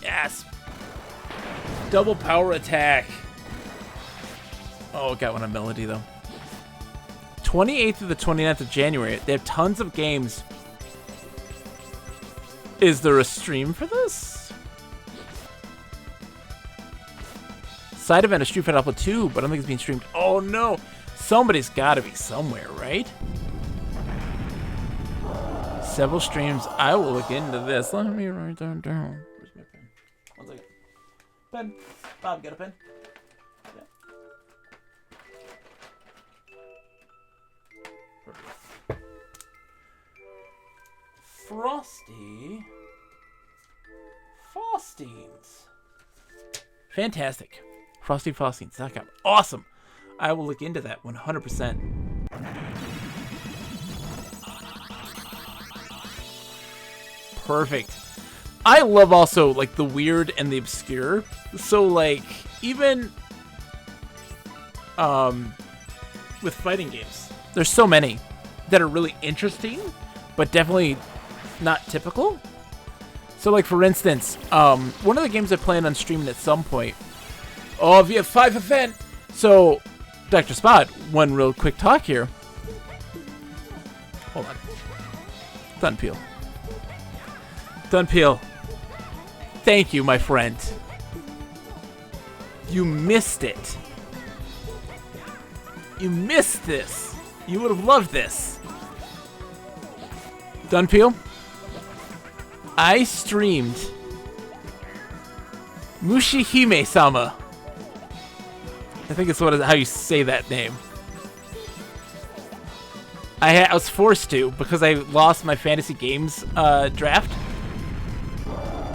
Yes. Double power attack. Oh, got one on Melody, though. 28th to the 29th of January. They have tons of games. Is there a stream for this? Side event of Street Fighter Alpha 2, but I don't think it's being streamed. Oh no! Somebody's gotta be somewhere, right? Several streams. I will look into this. Let me write that down. Where's my pen? 1 second. Pen. Bob, got a pen? Yeah. Perfect. Frosty Faustings. Fantastic. FrostyFaustings.com. Awesome. I will look into that 100%. Perfect. I love also like the weird and the obscure. So like even with fighting games, there's so many that are really interesting, but definitely not typical. So, like, for instance, one of the games I plan on streaming at some point. Oh, via 5 event. So, Dr. Spot, one real quick talk here. Hold on. Dunpeel. Dunpeel. Thank you, my friend. You missed it. You missed this. You would have loved this. Dunpeel. I streamed Mushihime-sama. I think it's how you say that name. I was forced to because I lost my fantasy games draft.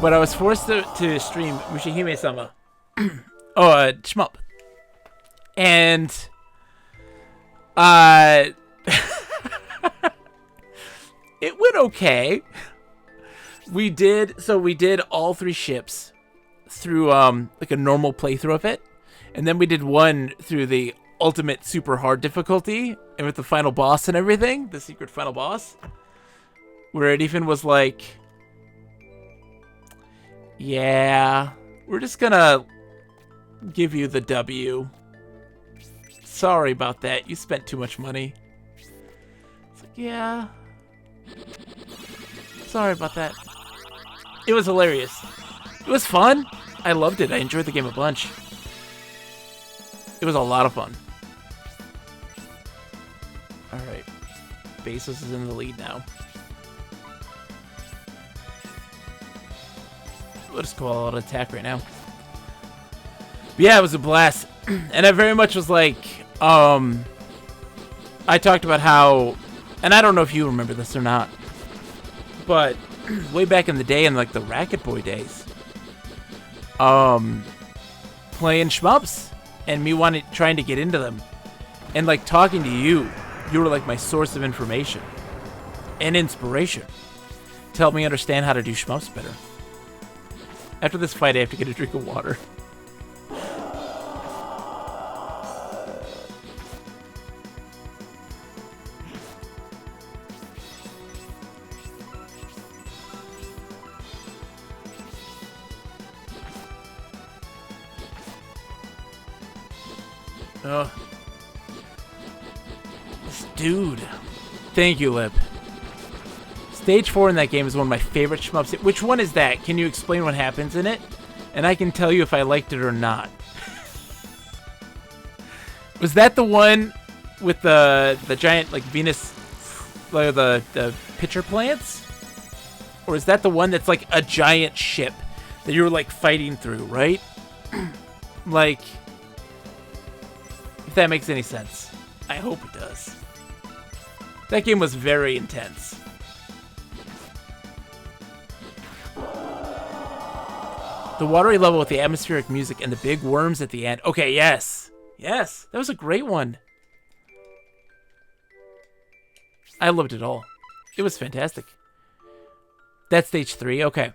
But I was forced to stream Mushihime-sama. Shmup. And it went okay. We did all 3 ships through like a normal playthrough of it. And then we did one through the ultimate super hard difficulty and with the final boss and everything, the secret final boss. Where it even was like, yeah, we're just gonna give you the W. Sorry about that. You spent too much money. It's like, yeah. Sorry about that. It was hilarious. It was fun. I loved it. I enjoyed the game a bunch. It was a lot of fun. Alright. Bezos is in the lead now. We'll just go all out attack right now. But yeah, it was a blast. And I very much was like, I talked about how, and I don't know if you remember this or not, but way back in the day, in like the Racket Boy days, playing shmups and me trying to get into them, and like talking to you were like my source of information and inspiration to help me understand how to do shmups better. After this fight, I have to get a drink of water. This dude. Thank you, Lip. Stage 4 in that game is one of my favorite shmups. Which one is that? Can you explain what happens in it? And I can tell you if I liked it or not. Was that the one with the giant, like, Venus, the pitcher plants? Or is that the one that's like a giant ship that you're like fighting through, right? Like, if that makes any sense. I hope it does. That game was very intense. The watery level with the atmospheric music and the big worms at the end. Okay, yes. Yes, that was a great one. I loved it all. It was fantastic. That's stage 3, okay.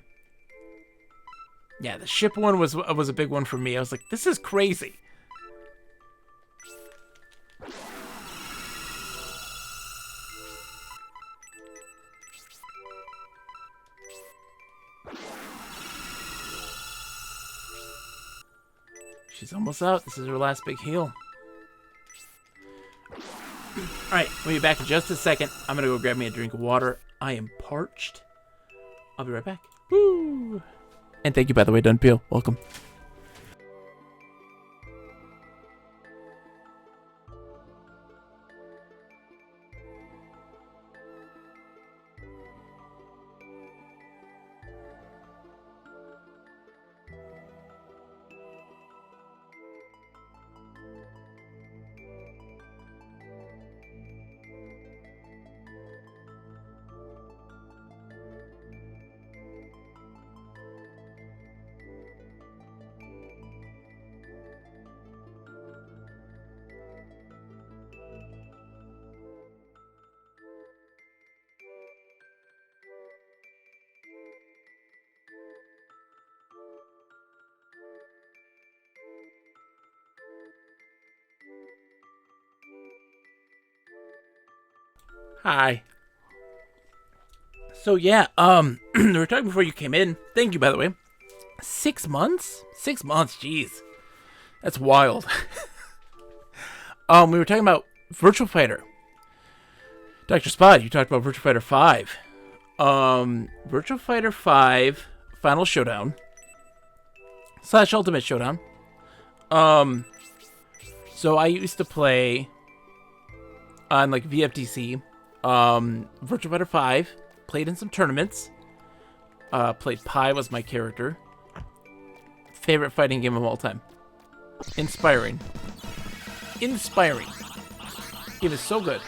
Yeah, the ship one was a big one for me. I was like, this is crazy. She's almost out. This is her last big heal. Alright, we'll be back in just a second. I'm gonna go grab me a drink of water. I am parched. I'll be right back. Woo! And thank you, by the way, Dunpeel. Welcome. Hi. So yeah, we were talking before you came in. Thank you, by the way. 6 months? 6 months, jeez. That's wild. We were talking about Virtual Fighter. Dr. Spot, you talked about Virtual Fighter 5. Virtual Fighter 5 Final Showdown / Ultimate Showdown. So I used to play on like VFTC. Virtual Fighter 5. Played in some tournaments. Played Pi was my character. Favorite fighting game of all time. Inspiring. Inspiring. Game is so good.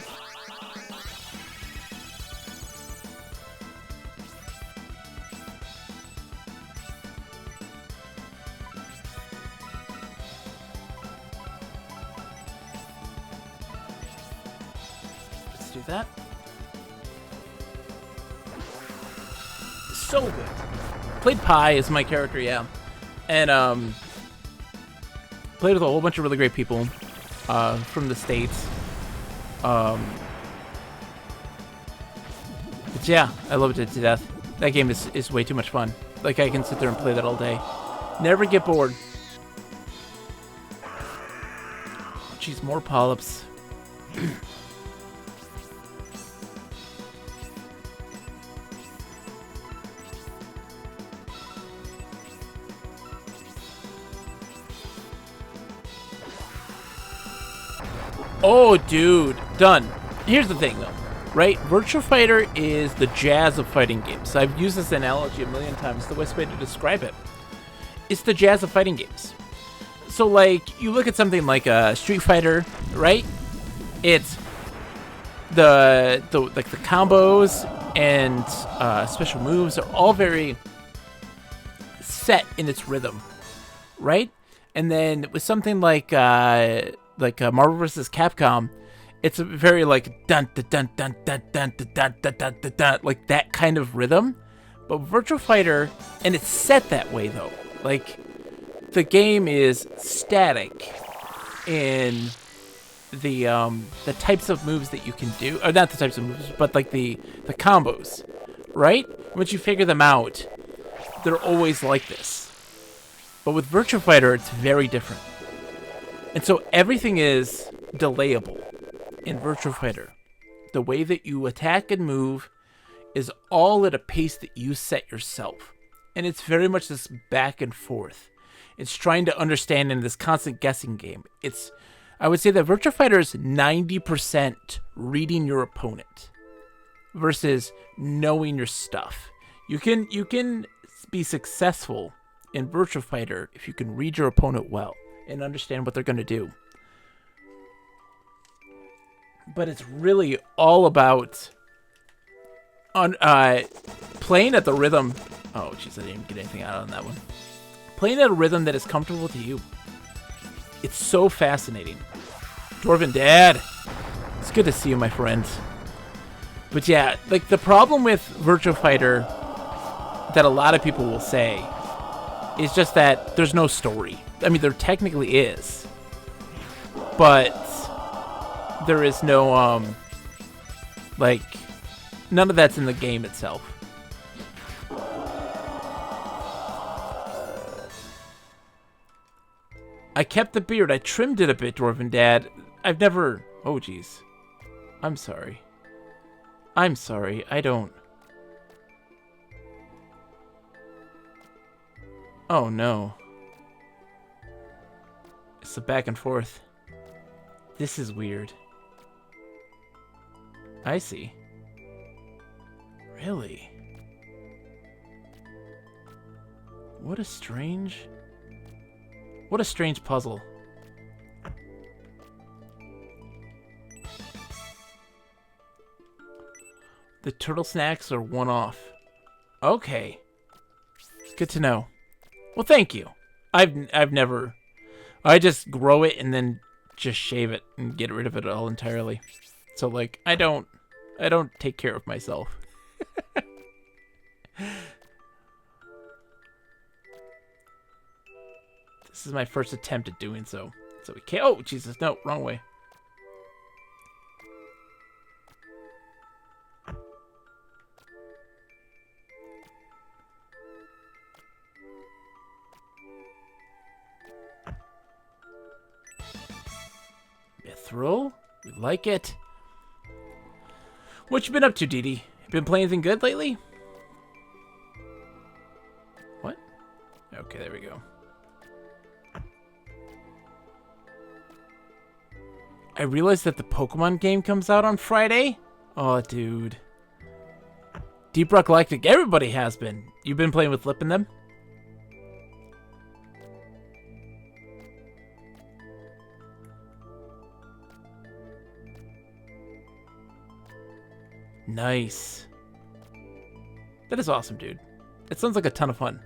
Let's do that. So good. Played Pi as my character, yeah. And played with a whole bunch of really great people from the States. But yeah, I loved it to death. That game is way too much fun. Like, I can sit there and play that all day. Never get bored. Jeez, more polyps. Oh, dude. Done. Here's the thing, though. Right? Virtua Fighter is the jazz of fighting games. I've used this analogy a million times. The best way to describe it. It's the jazz of fighting games. So, like, you look at something like Street Fighter, right? It's the combos and special moves are all very set in its rhythm, right? And then with something like Marvel vs. Capcom, it's a very like dun dun dun dun dun dun dun dun dun dun dun dun, like that kind of rhythm. But Virtua Fighter, and it's set that way though. Like the game is static in the types of moves that you can do, or not the types of moves, but like the combos, right? Once you figure them out, they're always like this. But with Virtua Fighter, it's very different. And so everything is delayable in Virtua Fighter. The way that you attack and move is all at a pace that you set yourself. And it's very much this back and forth. It's trying to understand in this constant guessing game. I would say that Virtua Fighter is 90% reading your opponent versus knowing your stuff. You can be successful in Virtua Fighter if you can read your opponent well and understand what they're going to do. But it's really all about playing at the rhythm. Oh, jeez, I didn't get anything out on that one. Playing at a rhythm that is comfortable to you. It's so fascinating. Dwarven Dad, it's good to see you, my friend. But yeah, like the problem with Virtua Fighter that a lot of people will say is just that there's no story. I mean, there technically is, but there is no, like, none of that's in the game itself. I kept the beard. I trimmed it a bit, Dwarven Dad. I've never... Oh, jeez. I'm sorry. I'm sorry. I don't... Oh, no. It's the back and forth. This is weird. I see. Really? What a strange puzzle. The turtle snacks are one-off. Okay. Good to know. Well, thank you. I've never... I just grow it and then just shave it and get rid of it all entirely. So, like, I don't take care of myself. This is my first attempt at doing so. So we can't... Oh, Jesus, no, wrong way. thrill. We like it. What you been up to, Dee Dee? Been playing anything good lately? What? Okay, there we go. I realized that the Pokemon game comes out on Friday. Oh, dude. Deep Rock Galactic, everybody has been. You've been playing with Lip and them? Nice. That is awesome, dude. It sounds like a ton of fun.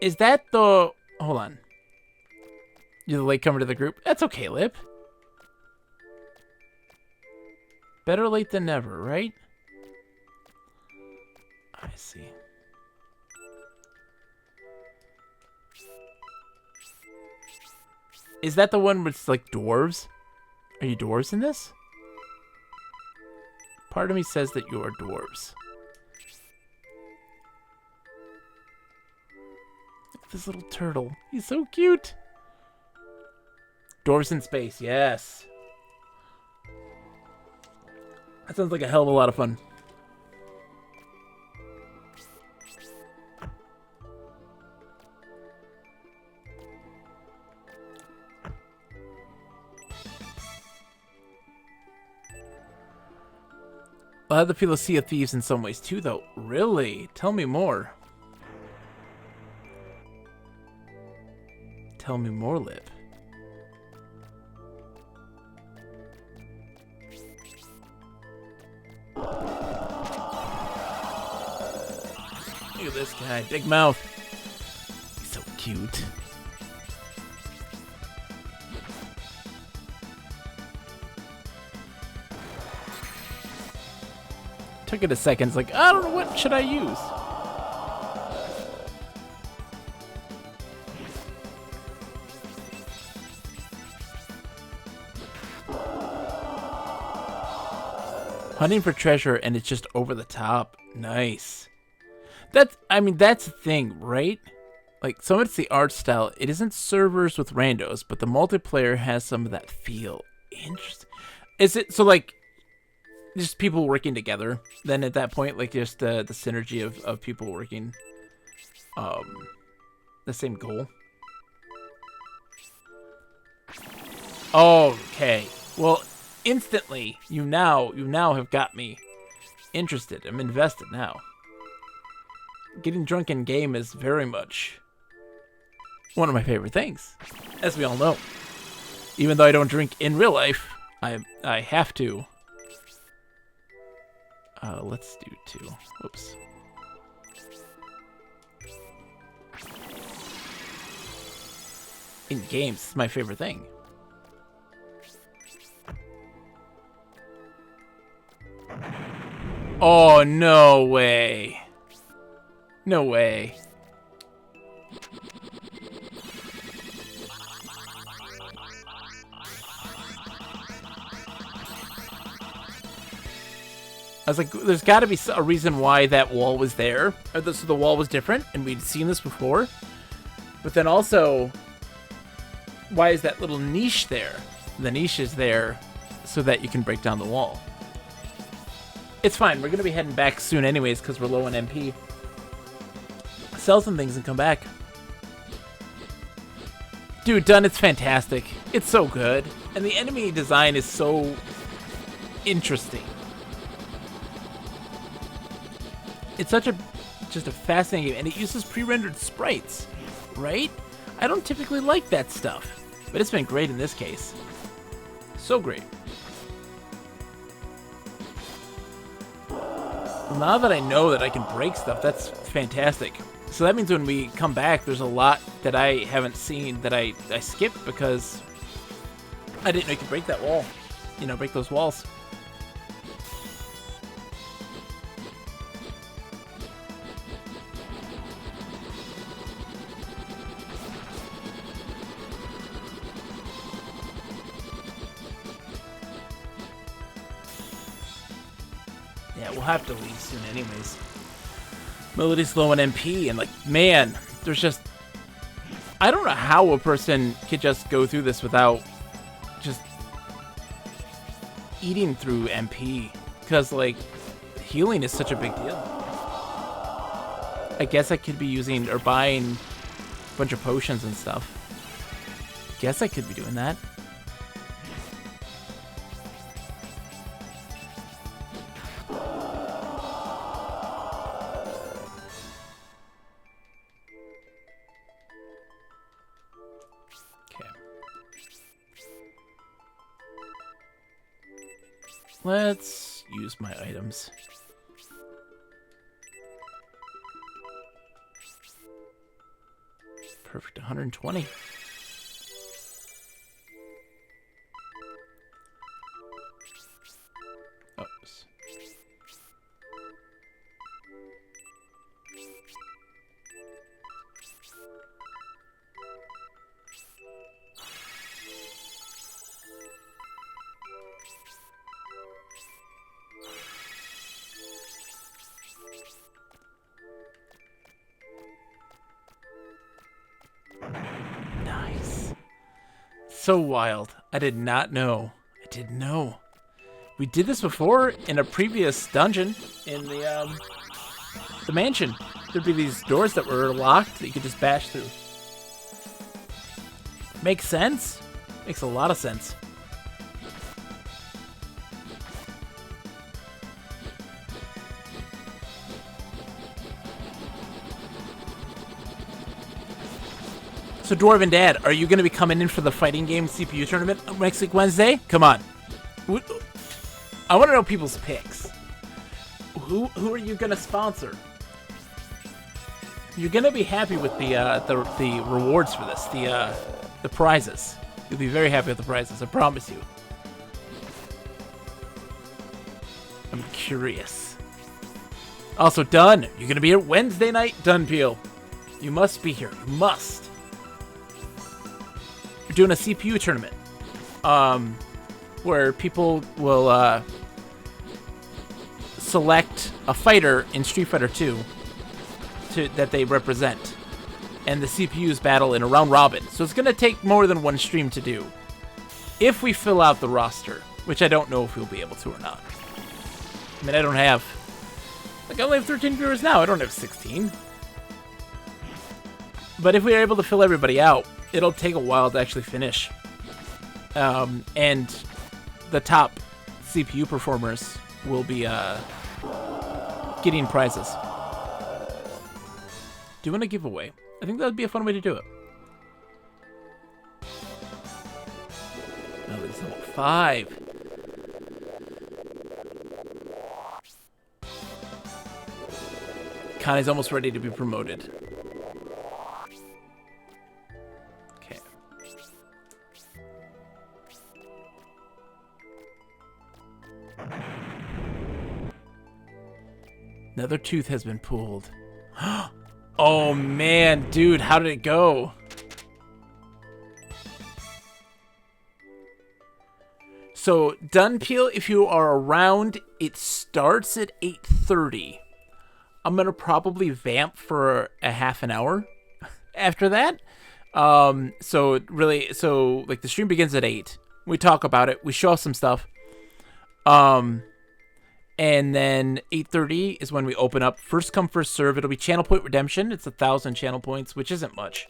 Is that the... Hold on. You're the latecomer to the group? That's okay, Lip. Better late than never, right? I see. Is that the one where it's like dwarves? Are you dwarves in this? Part of me says that you are dwarves. Look at this little turtle. He's so cute. Dwarves in space, yes. That sounds like a hell of a lot of fun. I have the feel of Sea of Thieves in some ways too, though. Really? Tell me more. Tell me more, Lip. Look at this guy, big mouth. He's so cute. Took it a second. It's like, I don't know, what should I use? Hunting for treasure and it's just over the top. Nice. I mean, that's the thing, right? Like, some of it's the art style. It isn't servers with randos, but the multiplayer has some of that feel. Interesting. Is it, so like, just people working together, then at that point, like just the synergy of people working the same goal. Okay. Well, instantly, you now have got me interested. I'm invested now. Getting drunk in game is very much one of my favorite things, as we all know. Even though I don't drink in real life, I have to. Let's do 2. Whoops. In games, it's my favorite thing. Oh, no way. No way. I was like, there's got to be a reason why that wall was there. So the wall was different, and we'd seen this before. But then also, why is that little niche there? The niche is there so that you can break down the wall. It's fine. We're going to be heading back soon anyways because we're low on MP. Sell some things and come back. Dude, done. It's fantastic. It's so good. And the enemy design is so interesting. It's such just a fascinating game, and it uses pre-rendered sprites, right? I don't typically like that stuff, but it's been great in this case. So great. Well, now that I know that I can break stuff, that's fantastic. So that means when we come back, there's a lot that I haven't seen that I skipped because I didn't know you could break that wall. You know, break those walls. Yeah, we'll have to leave soon anyways. Melody's low on MP, and like, man, there's just... I don't know how a person could just go through this without just eating through MP, because like healing is such a big deal. I guess I could be using or buying a bunch of potions and stuff. Guess I could be doing that. Okay. Let's use my items. Perfect, 120. Oops. Nice. So wild. I did not know. I didn't know. We did this before in a previous dungeon in the mansion. There'd be these doors that were locked that you could just bash through. Makes sense. Makes a lot of sense. So, Dwarven Dad, are you going to be coming in for the fighting game CPU tournament next week, Wednesday? Come on. I want to know people's picks. Who are you going to sponsor? You're going to be happy with the rewards for this, the prizes. You'll be very happy with the prizes, I promise you. I'm curious. Also, Dun, you're going to be here Wednesday night, Dunpeel. You must be here. You must. We're doing a CPU tournament. Where people will select a fighter in Street Fighter 2 that they represent. And the CPUs battle in a round robin. So it's going to take more than one stream to do. If we fill out the roster, which I don't know if we'll be able to or not. I mean, I don't have... Like, I only have 13 viewers now. I don't have 16. But if we are able to fill everybody out, it'll take a while to actually finish. And the top CPU performers will be getting prizes. Do you want to give away? I think that would be a fun way to do it. Oh, it's level 5. Connie's almost ready to be promoted. Okay. Another tooth has been pulled. Oh man, dude, how did it go? So, Dunpeel, if you are around, it starts at 8:30. I'm gonna probably vamp for a half an hour after that. So like the stream begins at 8. We talk about it. We show off some stuff. And then 8:30 is when we open up. First come, first serve. It'll be channel point redemption. It's 1,000 channel points, which isn't much.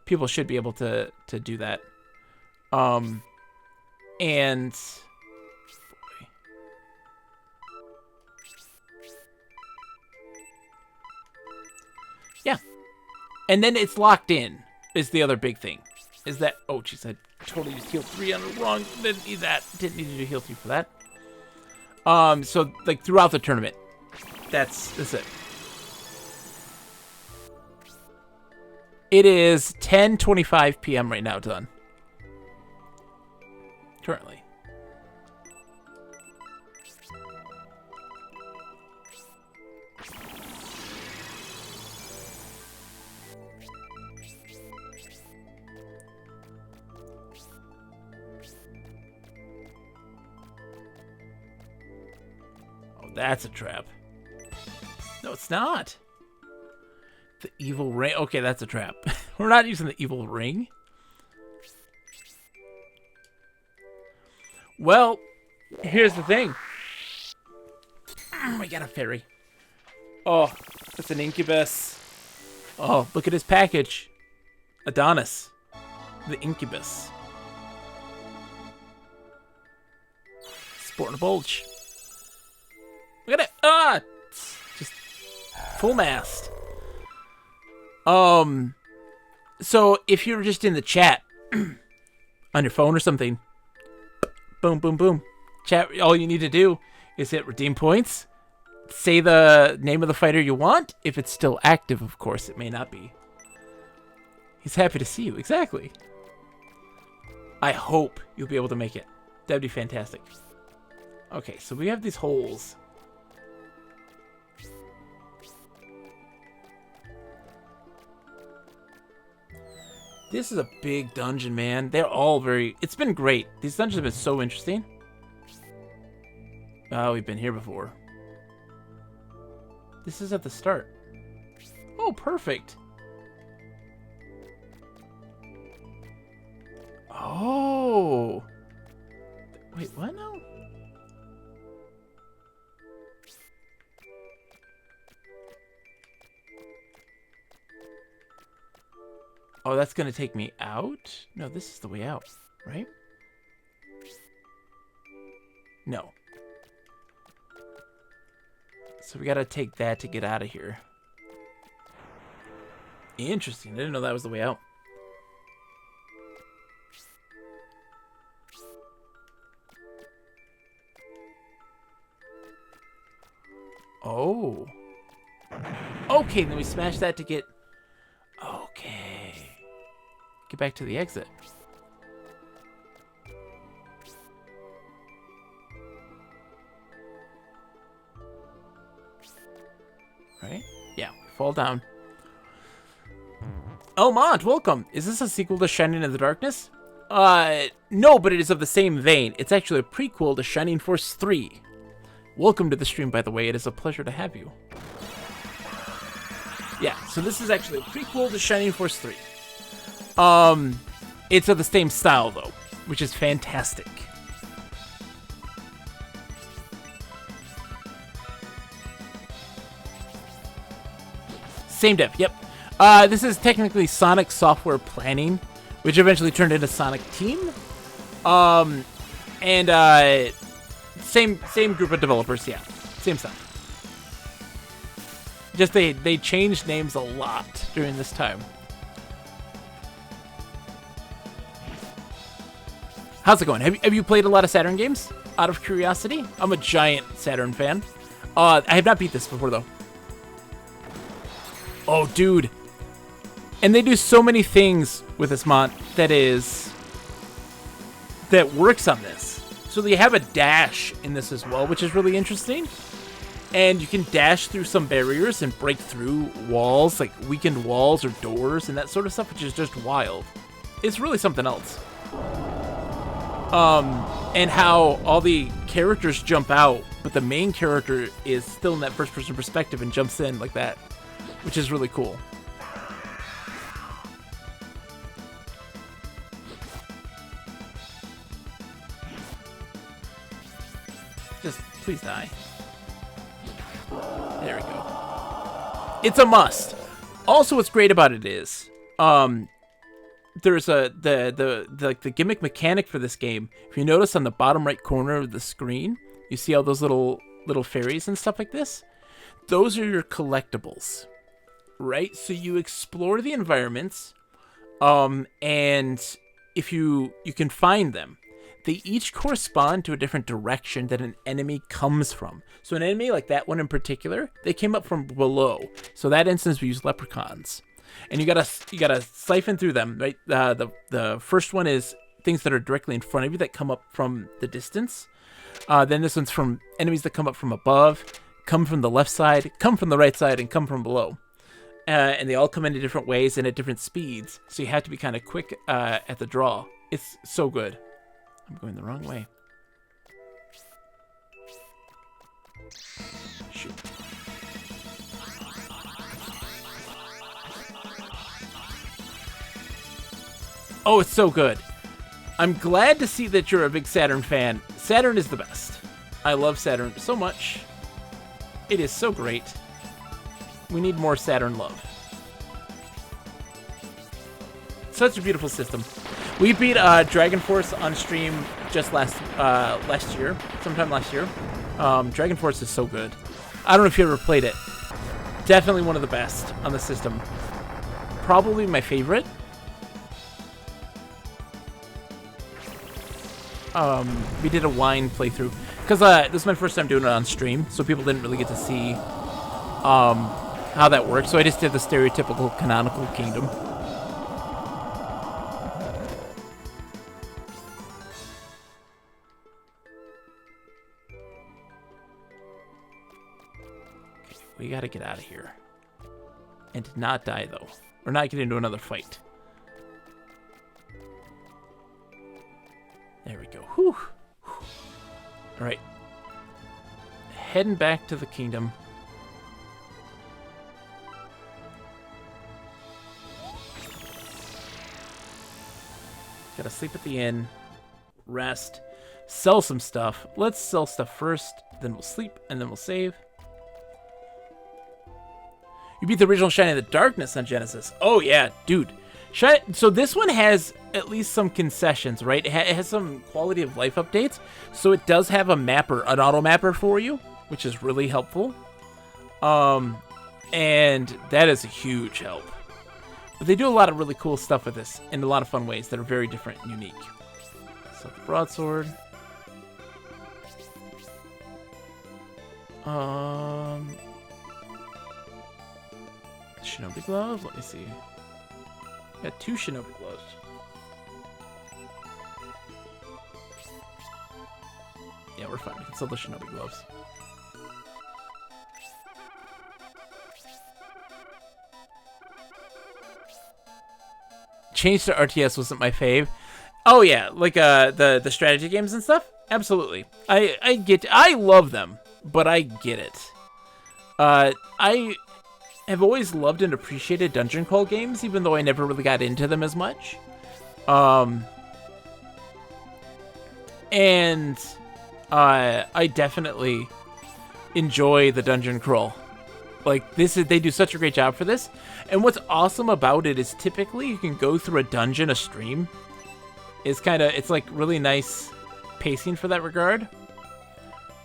People should be able to do that. And yeah. And then it's locked in is the other big thing. Is that, oh jeez, I totally used heal 3 on the wrong. Didn't need that. Didn't need to do heal 3 for that. So like throughout the tournament, that's it. It is 10:25 p.m. right now, done. Currently. That's a trap. No, it's not. The evil rain. Okay, that's a trap. We're not using the evil ring. Well, here's the thing. We got a fairy. Oh, it's an incubus. Oh, look at his package. Adonis. The incubus. Sporting a bulge. Look at it. Ah! Just full mast. So if you're just in the chat on your phone or something, boom, boom, boom. Chat, all you need to do is hit redeem points. Say the name of the fighter you want. If it's still active, of course. It may not be. He's happy to see you. Exactly. I hope you'll be able to make it. That'd be fantastic. Okay, so we have these holes. This is a big dungeon, man. They're all very... It's been great. These dungeons have been so interesting. Oh, we've been here before. This is at the start. Oh, perfect. Oh. Wait, what now? Oh, that's going to take me out? No, this is the way out, right? No. So we got to take that to get out of here. Interesting. I didn't know that was the way out. Oh. Okay, then we smash that to get... Okay. Get back to the exit. Right? Yeah, fall down. Elmont, welcome! Is this a sequel to Shining in the Darkness? No, but it is of the same vein. It's actually a prequel to Shining Force 3. Welcome to the stream, by the way. It is a pleasure to have you. Yeah, so this is actually a prequel to Shining Force 3. It's of the same style, though, which is fantastic. Same dev, yep. This is technically Sonic Software Planning, which eventually turned into Sonic Team. Same group of developers, yeah. Same stuff. Just they changed names a lot during this time. How's it going? Have you played a lot of Saturn games? Out of curiosity? I'm a giant Saturn fan. I have not beat this before, though. Oh, dude. And they do so many things with this mod that works on this. So they have a dash in this as well, which is really interesting. And you can dash through some barriers and break through walls, like weakened walls or doors and that sort of stuff, which is just wild. It's really something else. And how all the characters jump out, but the main character is still in that first-person perspective and jumps in like that, which is really cool. Just please die. There we go. It's a must. Also, what's great about it is, there's the gimmick mechanic for this game. If you notice on the bottom right corner of the screen, you see all those little fairies and stuff like this. Those are your collectibles, right? So you explore the environments, and if you can find them. They each correspond to a different direction that an enemy comes from. So an enemy like that one in particular, they came up from below. So that instance we use leprechauns, and you gotta siphon through them. Right, the first one is things that are directly in front of you that come up from the distance. Then this one's from enemies that come up from above, come from the left side, come from the right side, and come from below. And they all come in different ways and at different speeds. So you have to be kind of quick at the draw. It's so good. I'm going the wrong way. Shoot. Oh, it's so good. I'm glad to see that you're a big Saturn fan. Saturn is the best. I love Saturn so much. It is so great. We need more Saturn love. Such a beautiful system. We beat Dragonforce on stream just last year, sometime last year. Dragonforce is so good. I don't know if you ever played it. Definitely one of the best on the system. Probably my favorite. We did a wine playthrough because this is my first time doing it on stream, so people didn't really get to see how that works. So I just did the stereotypical canonical kingdom. Okay, we gotta get out of here and not die though, or not get into another fight. There we go. Whew. All right. Heading back to the kingdom. Gotta sleep at the inn. Rest. Sell some stuff. Let's sell stuff first. Then we'll sleep. And then we'll save. You beat the original Shining in the Darkness on Genesis. Oh, yeah. Dude. So this one has at least some concessions, right? It has some quality of life updates. So it does have a mapper, an auto mapper for you, which is really helpful. And that is a huge help. But they do a lot of really cool stuff with this in a lot of fun ways that are very different and unique. So the broadsword. Shinobi gloves. Let me see. Got 2 shinobi gloves. Yeah, we're fine. We can sell the shinobi gloves. Change to RTS wasn't my fave. Oh yeah, like the strategy games and stuff. Absolutely. I love them, but I get it. I have always loved and appreciated dungeon crawl games, even though I never really got into them as much. And I definitely enjoy the dungeon crawl. Like they do such a great job for this. And what's awesome about it is typically you can go through a dungeon a stream. It's like really nice pacing for that regard.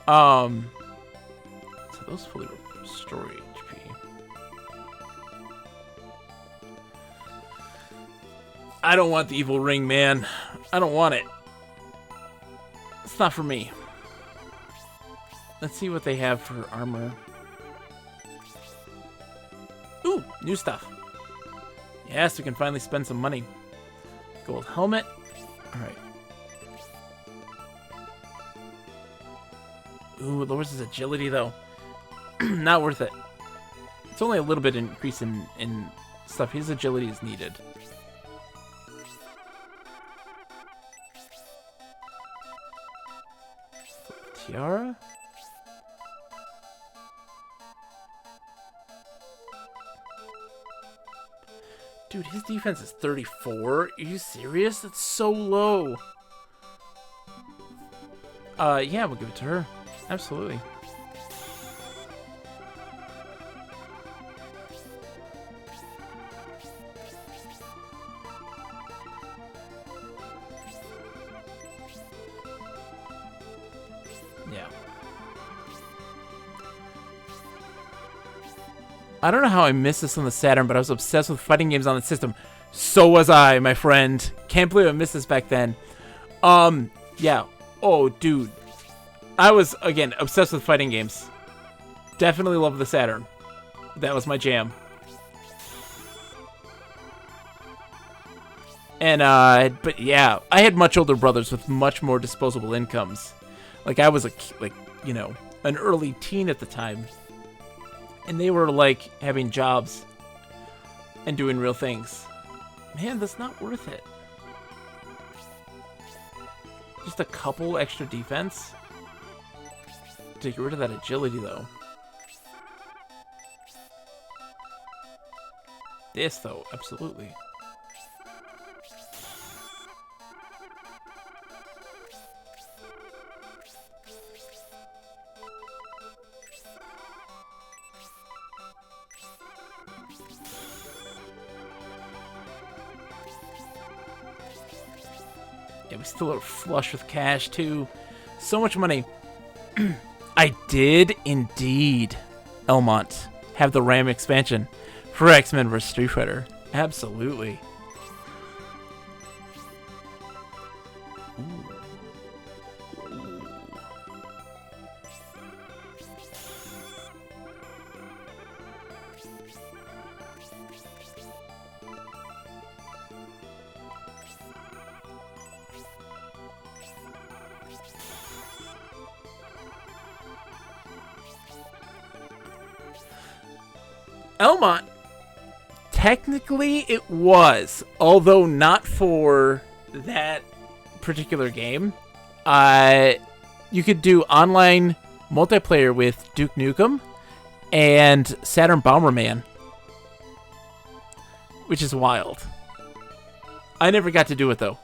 So those fully restore HP. I don't want the evil ring, man. I don't want it. It's not for me. Let's see what they have for armor. Ooh, new stuff. Yes, we can finally spend some money. Gold helmet. Alright. Ooh, it lowers his agility, though. Not worth it. It's only a little bit increase in stuff. His agility is needed. Tiara? Dude, his defense is 34? Are you serious? That's so low. Yeah, we'll give it to her. Absolutely. Yeah. I don't know how I missed this on the Saturn, but I was obsessed with fighting games on the system. So was I, my friend. Can't believe I missed this back then. Yeah. Oh, dude. I was, again, obsessed with fighting games. Definitely love the Saturn. That was my jam. And, but yeah, I had much older brothers with much more disposable incomes. Like, I was, an early teen at the time. And they were, like, having jobs and doing real things. Man, that's not worth it. Just a couple extra defense to get rid of that agility, though. This, though, absolutely. Yeah, we still are flush with cash, too. So much money. I did indeed, Elmont, have the RAM expansion for X-Men vs. Street Fighter. Absolutely. Elmont, technically it was, although not for that particular game. You could do online multiplayer with Duke Nukem and Saturn Bomberman, which is wild. I never got to do it though.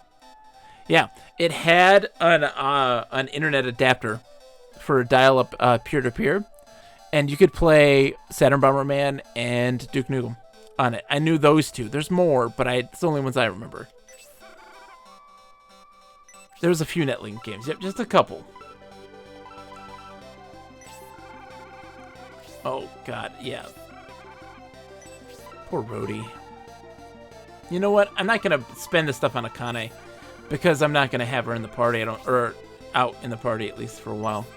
Yeah, it had an internet adapter for dial-up peer-to-peer. And you could play Saturn Bomberman and Duke Nukem on it. I knew those two. There's more, but it's the only ones I remember. There was a few Netlink games. Yep, just a couple. Oh, God, yeah. Poor Rhodey. You know what? I'm not going to spend this stuff on Akane because I'm not going to have her in the party. Or out in the party, at least for a while.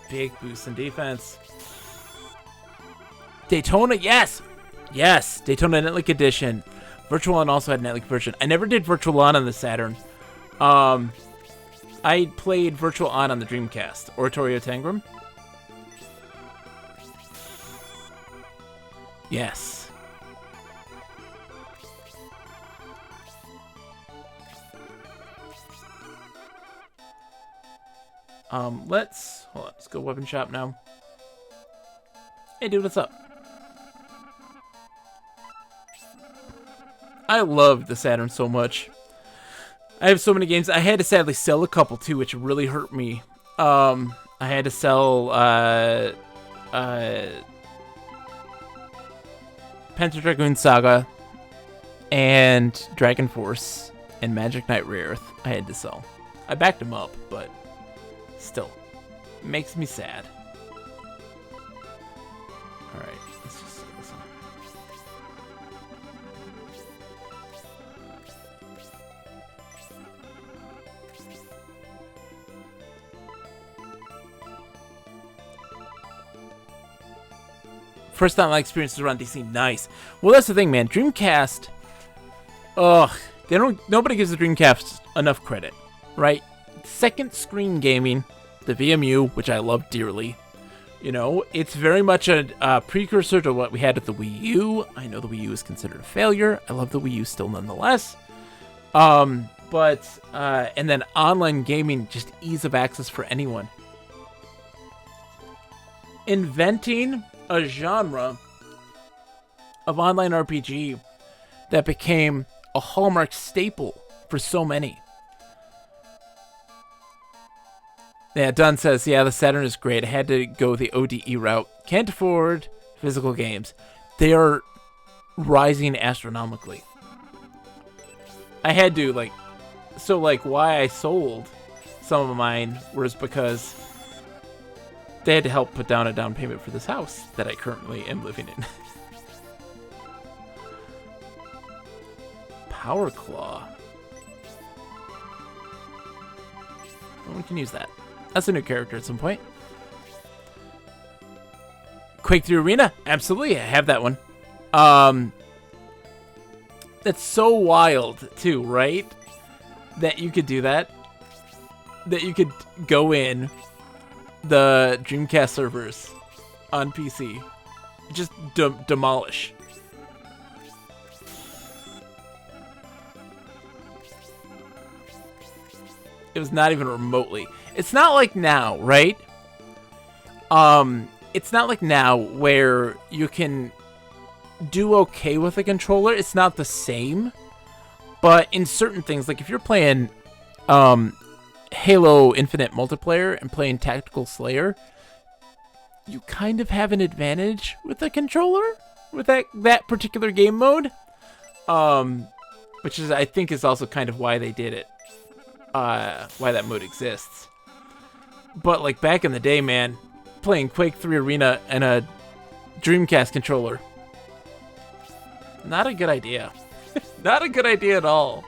Big boost in defense. Daytona, yes! Yes, Daytona Netlink Edition. Virtual On also had a Netlink version. I never did Virtual On the Saturn. I played Virtual On the Dreamcast. Oratorio Tangram. Yes. Let's go weapon shop now. Hey dude, what's up? I love the Saturn so much. I have so many games. I had to sadly sell a couple too, which really hurt me. I had to sell Panzer Dragoon Saga and Dragonforce and Magic Knight Rareath. I had to sell. I backed them up, but still, makes me sad. Alright, let's just listen. First time my experiences around DC, nice. Well, that's the thing, man. Dreamcast, nobody gives the Dreamcast enough credit, right? Second screen gaming, the VMU, which I love dearly. You know, it's very much a precursor to what we had with the Wii U. I know the Wii U is considered a failure. I love the Wii U still nonetheless. And then online gaming, just ease of access for anyone. Inventing a genre of online RPG that became a hallmark staple for so many. Yeah, Dunn says, yeah, the Saturn is great. I had to go the ODE route. Can't afford physical games. They are rising astronomically. I had to, why I sold some of mine was because they had to help put down a down payment for this house that I currently am living in. Power Claw. No one can use that. That's a new character at some point. Quake 3 Arena? Absolutely, I have that one. That's so wild, too, right? That you could do that. That you could go in the Dreamcast servers on PC. Just demolish. It was not even remotely. It's not like now, right? It's not like now where you can do okay with a controller. It's not the same, but in certain things, like if you're playing Halo Infinite multiplayer and playing Tactical Slayer, you kind of have an advantage with the controller with that particular game mode, which is, I think, is also kind of why they did it, why that mode exists. But like back in the day, man, playing Quake 3 Arena and a Dreamcast controller, not a good idea. Not a good idea at all.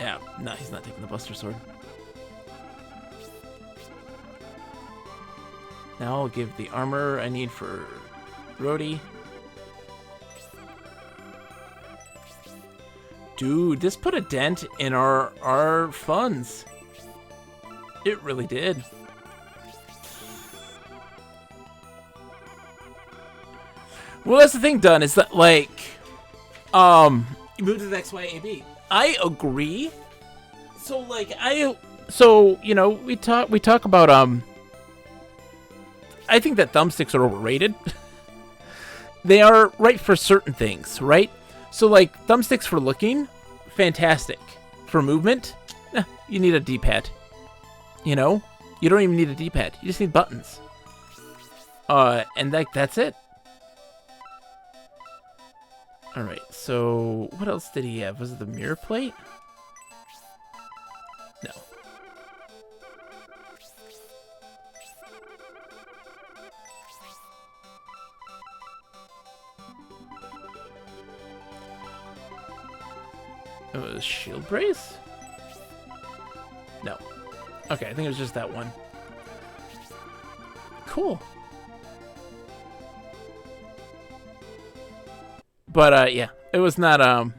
Yeah, no, he's not taking the Buster Sword. Now I'll give the armor I need for Rhodey. Dude, this put a dent in our funds. It really did. Well, that's the thing, Dunn, is that, like, you move to the X, Y, A, B. I agree. So, like, you know, we talk about, I think that thumbsticks are overrated. They are right for certain things, right? So, like, thumbsticks for looking, fantastic. For movement, you need a D-pad. You know? You don't even need a D-pad. You just need buttons. And, like, that's it. Alright, so what else did he have? Was it the mirror plate? No. It was shield brace? No. Okay, I think it was just that one. Cool. But, yeah, it was not, It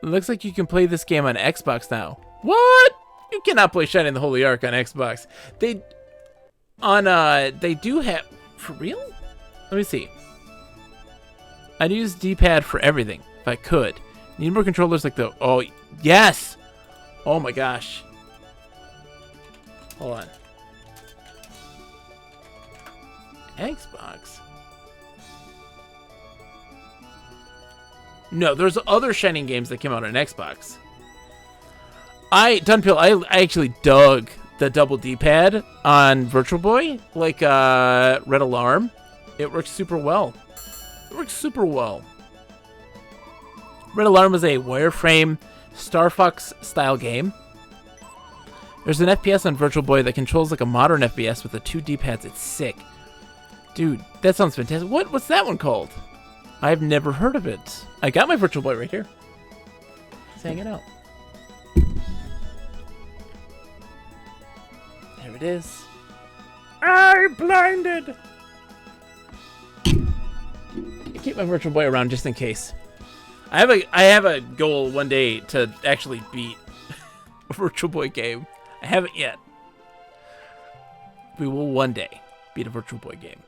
looks like you can play this game on Xbox now. What? You cannot play Shining the Holy Ark on Xbox. They do have... For real? Let me see. I'd use D-pad for everything, if I could. Need more controllers like the... Oh, yes! Oh my gosh. Hold on. Xbox? No, there's other Shining games that came out on Xbox. Dunpeel, I actually dug the double D-pad on Virtual Boy, like Red Alarm. It works super well. It works super well. Red Alarm is a wireframe Star Fox style game. There's an FPS on Virtual Boy that controls like a modern FPS with the 2 D-pads. It's sick. Dude, that sounds fantastic. What's that one called? I've never heard of it. I got my Virtual Boy right here. It's hanging out. There it is. I'm blinded! I keep my Virtual Boy around just in case. I have a goal one day to actually beat a Virtual Boy game. I haven't yet. We will one day beat a Virtual Boy game.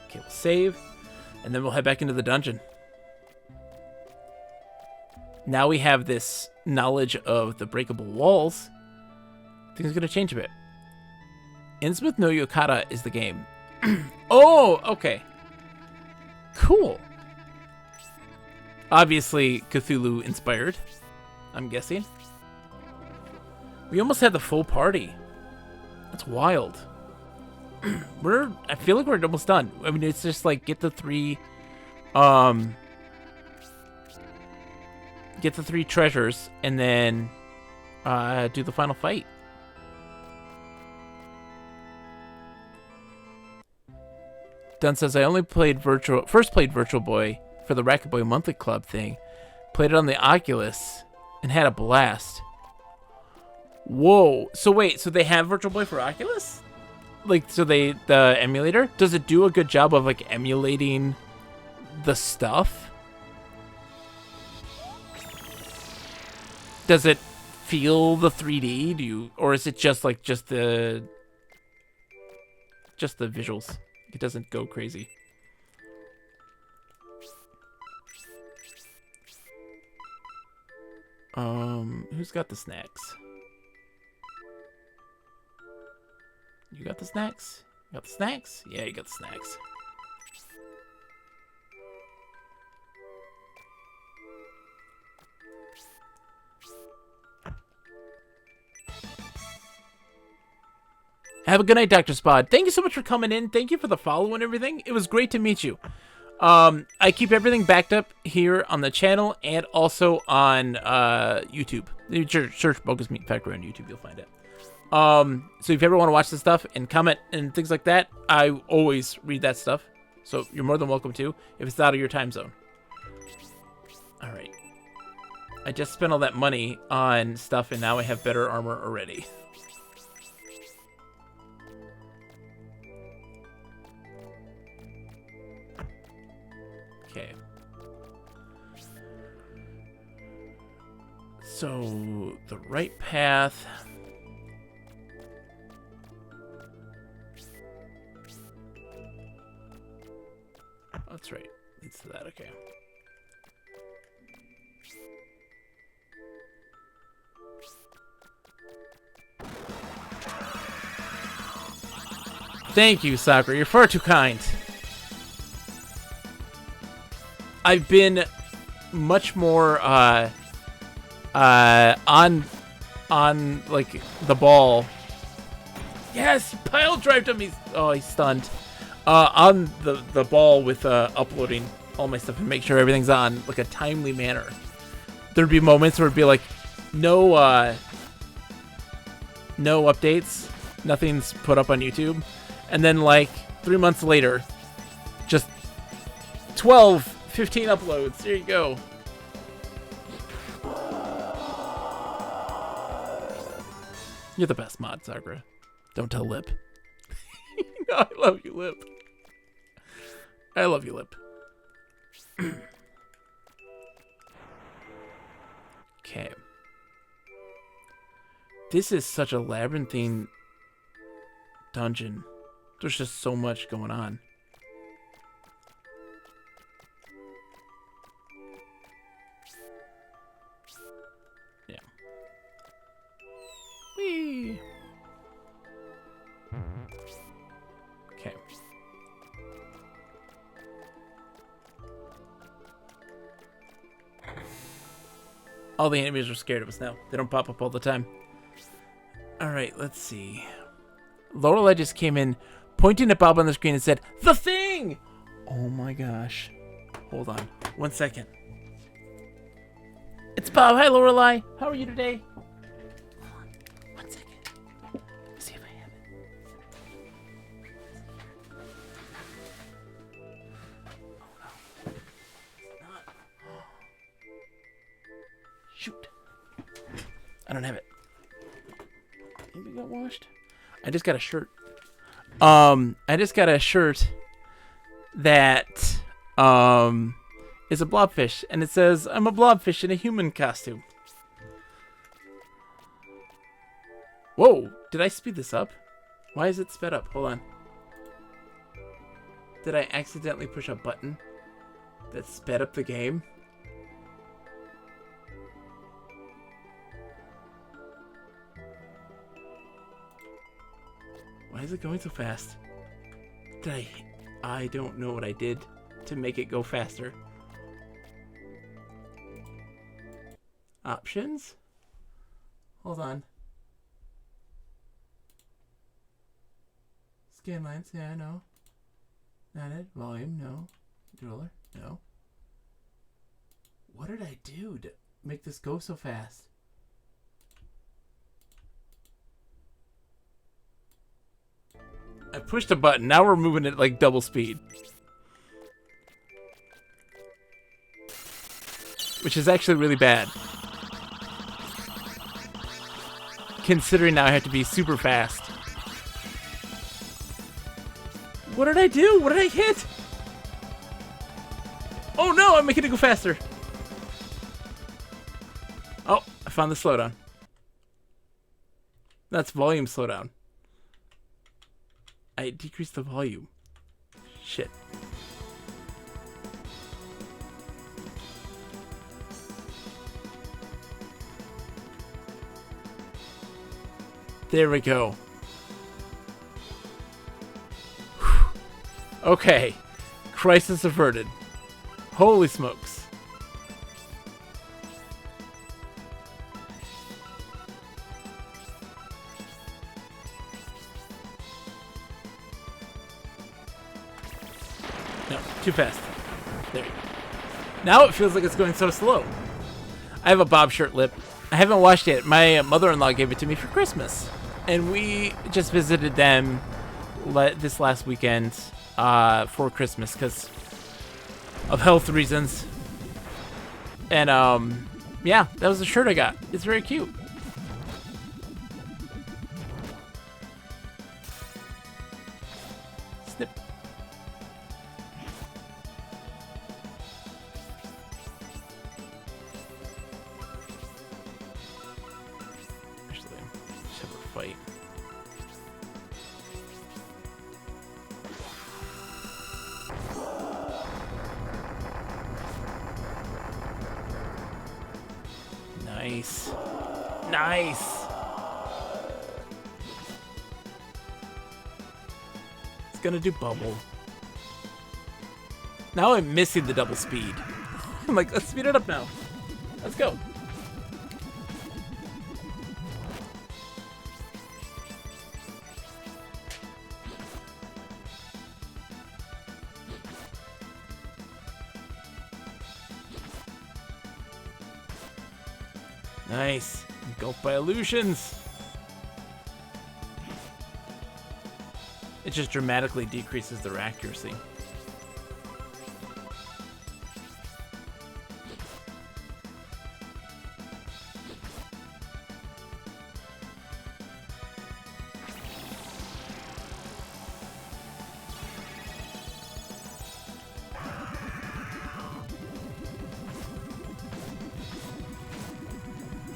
Okay, we'll save, and then we'll head back into the dungeon. Now we have this knowledge of the breakable walls. Things are going to change a bit. Innsmouth no Yokata is the game. Oh, okay. Cool. Obviously, Cthulhu inspired, I'm guessing. We almost had the full party. That's wild. I feel like we're almost done. I mean, it's just like get the three treasures and then do the final fight. Dunn says I only first played Virtual Boy for the Racket Boy Monthly Club thing. Played it on the Oculus and had a blast. Whoa. So wait, so they have Virtual Boy for Oculus? Like, so the emulator, does it do a good job of like emulating the stuff? Does it feel the 3D? Or is it just like the visuals? It doesn't go crazy. Who's got the snacks? You got the snacks? You got the snacks? Yeah, you got the snacks. Have a good night, Dr. Spod. Thank you so much for coming in. Thank you for the follow and everything. It was great to meet you. I keep everything backed up here on the channel and also on YouTube. Search Bogus Meat Factory on YouTube, you'll find it. So if you ever want to watch this stuff and comment and things like that, I always read that stuff. So you're more than welcome to, if it's out of your time zone. All right. I just spent all that money on stuff and now I have better armor already. Okay. So, the right path. Oh, that's right. Leads to that, okay. Thank you, Sakura. You're far too kind. I've been much more on like the ball. Yes, pile drived him. He's stunned. On the ball with uploading all my stuff and make sure everything's on like a timely manner. There'd be moments where it'd be like no updates, nothing's put up on YouTube, and then like 3 months later, just 15 uploads. There you go. You're the best mod, Sakura. Don't tell Lip. No, I love you, Lip. I love you, Lip. Okay. This is such a labyrinthine dungeon. There's just so much going on. Yeah. Whee! Okay. All the enemies are scared of us now. They don't pop up all the time. Alright, let's see. Lorelei just came in, pointing at Bob on the screen and said, "The thing!" Oh my gosh. Hold on. 1 second. It's Bob. Hi, Lorelei. How are you today? Hold on. 1 second. Let's see if I have it. Oh no. It's not. Shoot. I don't have it. Maybe it got washed. I just got a shirt. I just got a shirt that is a blobfish, and it says, "I'm a blobfish in a human costume." Whoa, did I speed this up? Why is it sped up? Hold on. Did I accidentally push a button that sped up the game? Why is it going so fast? I don't know what I did to make it go faster. Options? Hold on. Scan lines, yeah, I know. Not it. Volume, no. Controller, no. What did I do to make this go so fast? I pushed a button. Now we're moving at like double speed. Which is actually really bad. Considering now I have to be super fast. What did I do? What did I hit? Oh no, I'm making it go faster. Oh, I found the slowdown. That's volume slowdown. I decreased the volume. Shit. There we go. Whew. Okay. Crisis averted. Holy smokes. No, too fast. There you go. Now it feels like it's going so slow. I have a bob shirt lip. I haven't washed it. My mother-in-law gave it to me for Christmas. And we just visited them this last weekend for Christmas because of health reasons. And, yeah, that was the shirt I got. It's very cute. Snip. Actually, just have her fight. Nice. Nice. It's gonna do bubble. Now I'm missing the double speed. I'm like, let's speed it up now. Let's go. Nice. Engulfed by illusions. It just dramatically decreases their accuracy.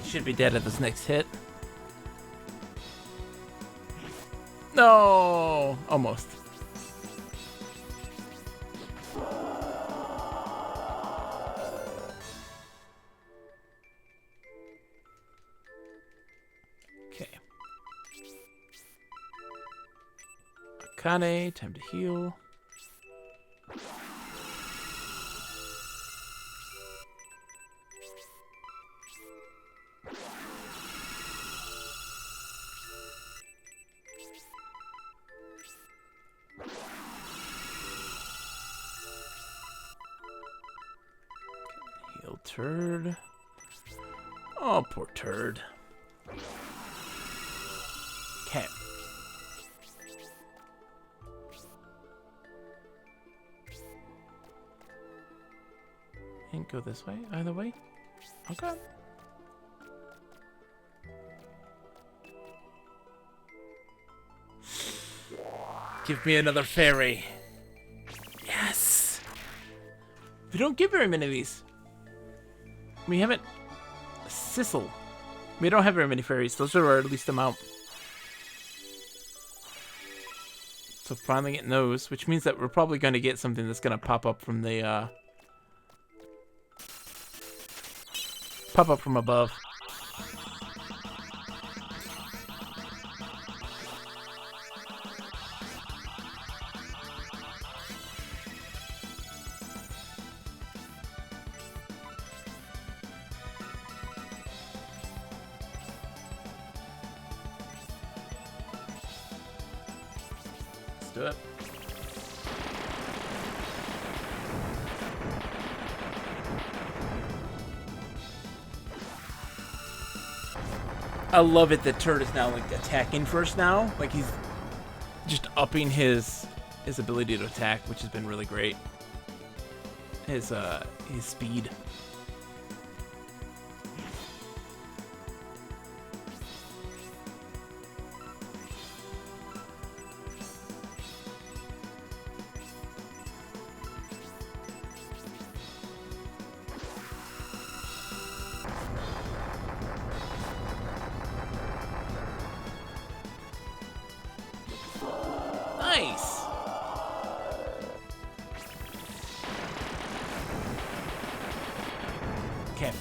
Should be dead at this next hit. No, almost. Okay. Akane, time to heal. Heal turd. Oh, poor turd. Okay. And go this way, either way. Okay. Give me another fairy. Yes. We don't get very many of these. We haven't. Sissel. We don't have very many fairies. Those are our least amount. So finally getting those, which means that we're probably going to get something that's going to pop up from the pop up from above. Let's do it. I love it that Turd is now like attacking first now. Like he's just upping his ability to attack, which has been really great. His speed. Nice. Okay.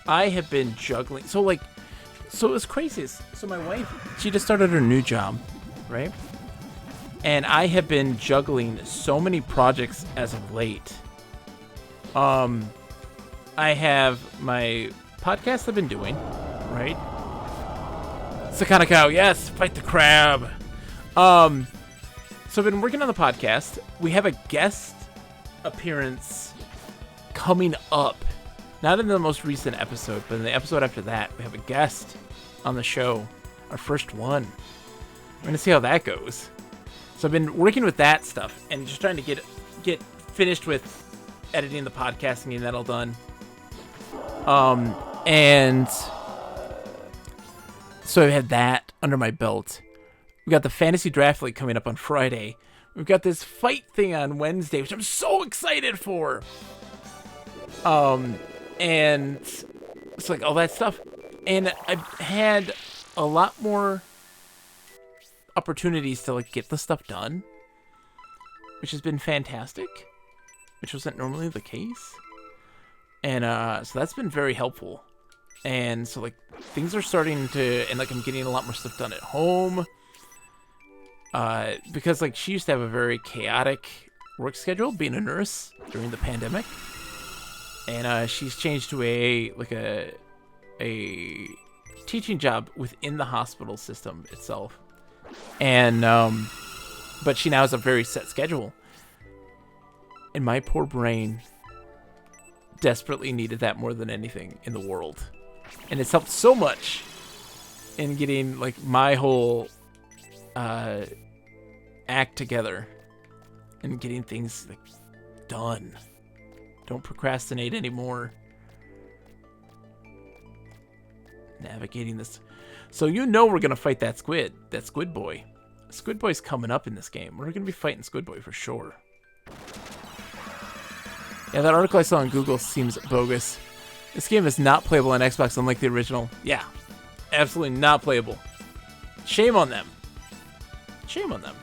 I have been juggling. So it was crazy. So my wife, she just started her new job, right? And I have been juggling so many projects as of late. I have my podcast I've been doing, right? Sakana Cow, yes, fight the crab. So I've been working on the podcast. We have a guest appearance coming up. Not in the most recent episode, but in the episode after that, we have a guest on the show. Our first one. We're going to see how that goes. So I've been working with that stuff and just trying to get finished with editing the podcast and getting that all done. And so I've had that under my belt. We got the Fantasy Draft League coming up on Friday. We've got this fight thing on Wednesday, which I'm so excited for. And it's like all that stuff. And I've had a lot more opportunities to get the stuff done, which has been fantastic, which wasn't normally the case. And so that's been very helpful. And so things are starting to, and I'm getting a lot more stuff done at home. Because she used to have a very chaotic work schedule being a nurse during the pandemic. And she's changed to a teaching job within the hospital system itself. And but she now has a very set schedule. And my poor brain desperately needed that more than anything in the world. And it's helped so much in getting my whole act together and getting things done. Don't procrastinate anymore. Navigating this. So we're going to fight that squid boy. Squid boy's coming up in this game. We're going to be fighting Squid Boy for sure. Yeah, that article I saw on Google seems bogus. This game is not playable on Xbox unlike the original. Yeah, absolutely not playable. Shame on them. Shame on them.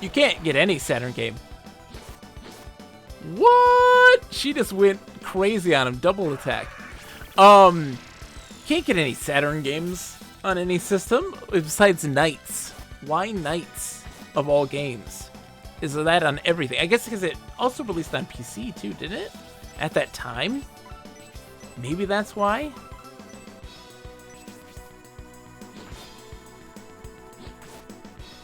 You can't get any Saturn game. What? She just went crazy on him. Double attack. Can't get any Saturn games on any system besides Knights. Why Knights of all games? Is that on everything? I guess because it also released on PC too, didn't it? At that time? Maybe that's why?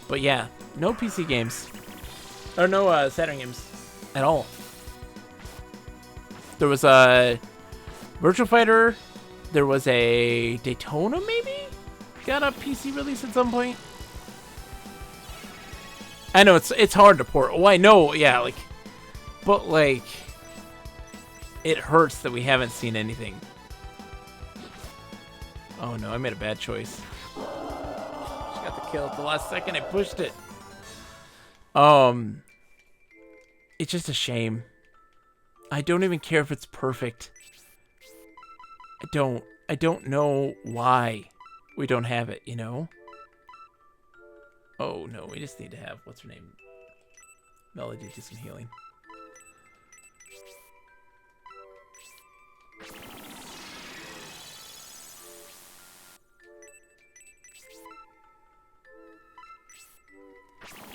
But yeah, no PC games. Or no Saturn games at all. There was a Virtua Fighter. There was a Daytona, maybe? Got a PC release at some point. I know it's hard to port. Oh, I know, yeah, but it hurts that we haven't seen anything. Oh no, I made a bad choice. She got the kill at the last second. I pushed it. It's just a shame. I don't even care if it's perfect. I don't know why we don't have it, Oh no, we just need to have, what's her name? Melody do some healing.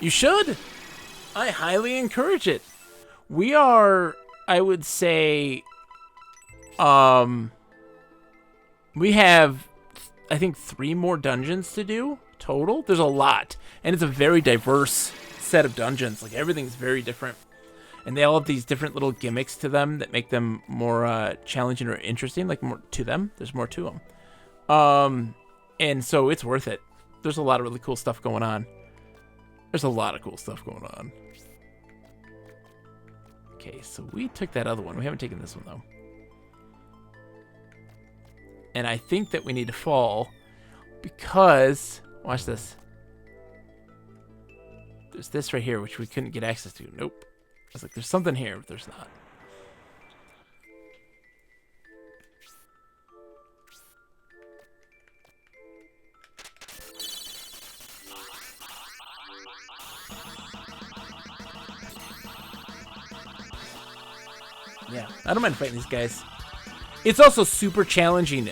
You should! I highly encourage it. We are, I would say, we have, I think, 3 more dungeons to do total. There's a lot, and it's a very diverse set of dungeons. Everything's very different, and they all have these different little gimmicks to them that make them more challenging or interesting. More to them. There's more to them. And so it's worth it. There's a lot of really cool stuff going on. Okay, so we took that other one. We haven't taken this one, though. And I think that we need to fall because... Watch this. There's this right here, which we couldn't get access to. Nope. I was like, there's something here, but there's not. Yeah, I don't mind fighting these guys. It's also super challenging.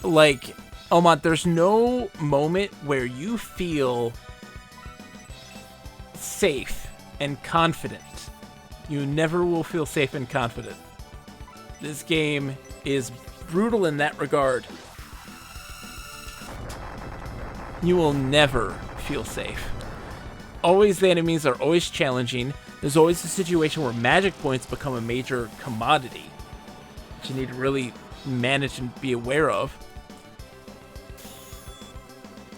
Like, Elmont, there's no moment where you feel safe and confident. You never will feel safe and confident. This game is brutal in that regard. You will never feel safe. Always, the enemies are always challenging. There's always a situation where magic points become a major commodity that you need to really manage and be aware of.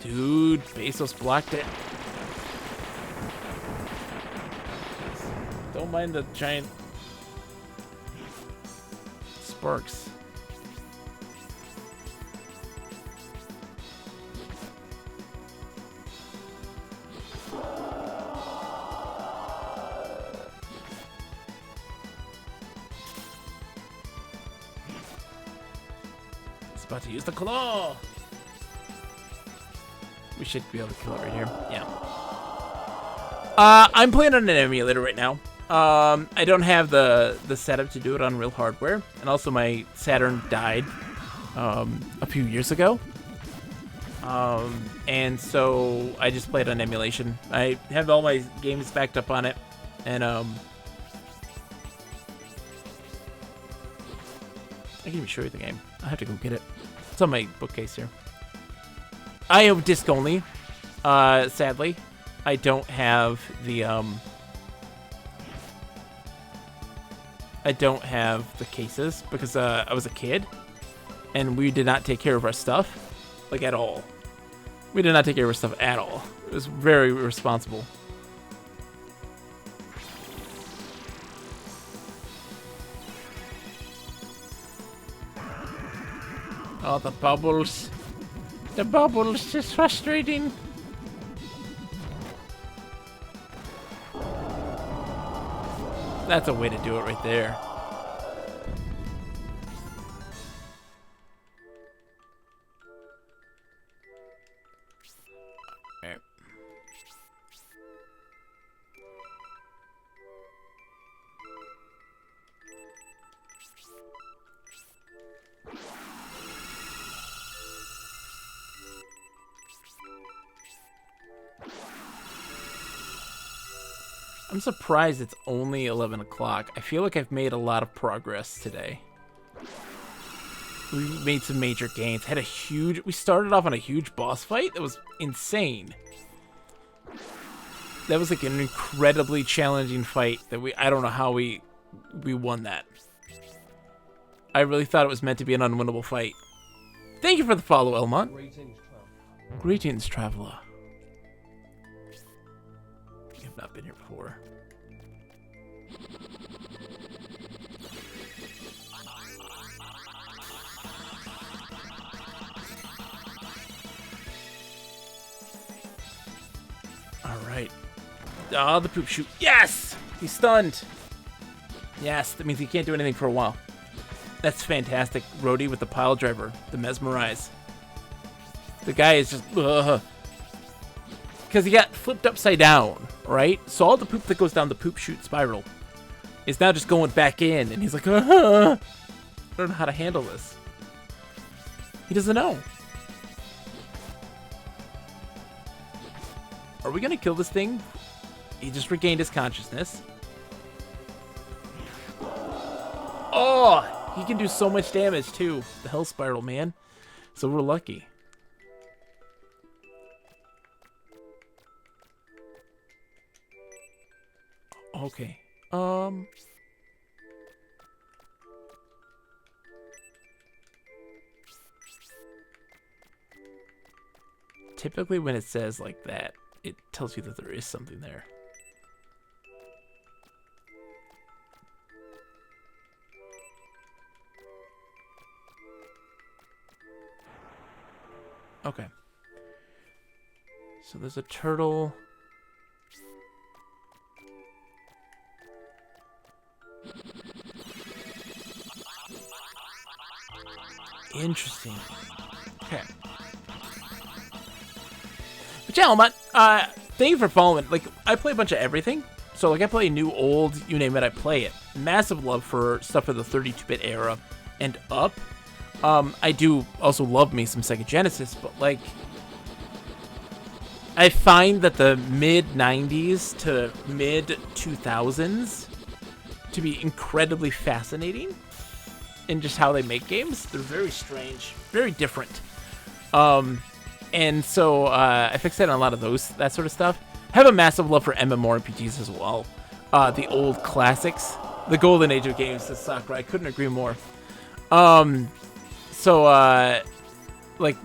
Dude, Bezos blocked it. Don't mind the giant sparks. It's about to use the claw. We should be able to kill it right here. Yeah. I'm playing on an emulator right now. I don't have the setup to do it on real hardware, and also my Saturn died a few years ago, and so I just played on emulation. I have all my games backed up on it, and I can even show you the game. I have to go get it. It's on my bookcase here. I have disc only, sadly. I don't have the cases because I was a kid and we did not take care of our stuff, like, at all. We did not take care of our stuff at all. It was very irresponsible. Oh, the bubbles. The bubbles, just frustrating. That's a way to do it right there. Alright. I'm surprised it's only 11 o'clock. I feel like I've made a lot of progress today. We made some major gains. We started off on a huge boss fight that was insane. That was like an incredibly challenging fight that I don't know how we won that. I really thought it was meant to be an unwinnable fight. Thank you for the follow, Elmont. Greetings, traveler. I've not been here before. Alright. Ah, the poop shoot. Yes! He's stunned. Yes, that means he can't do anything for a while. That's fantastic. Rhodey with the pile driver. The mesmerize. The guy is just... Because he got flipped upside down, right? So all the poop that goes down the poop chute spiral is now just going back in. And he's like, I don't know how to handle this. He doesn't know. Are we going to kill this thing? He just regained his consciousness. Oh, he can do so much damage too. The hell spiral, man. So we're lucky. Okay. Typically when it says like that, it tells you that there is something there. Okay. So there's a turtle. Interesting. Okay. But yeah, Elmont, thank you for following. Like, I play a bunch of everything, So like I play new, old, you name it, I play it. Massive love for stuff of the 32-bit era and up. I do also love me some Sega Genesis, but like I find that the mid 90s to mid 2000s to be incredibly fascinating in just how they make games. They're very strange, very different. And so I fixate on a lot of that sort of stuff. I have a massive love for MMORPGs as well. The old classics, the golden age of games, says Sakura. I couldn't agree more. So like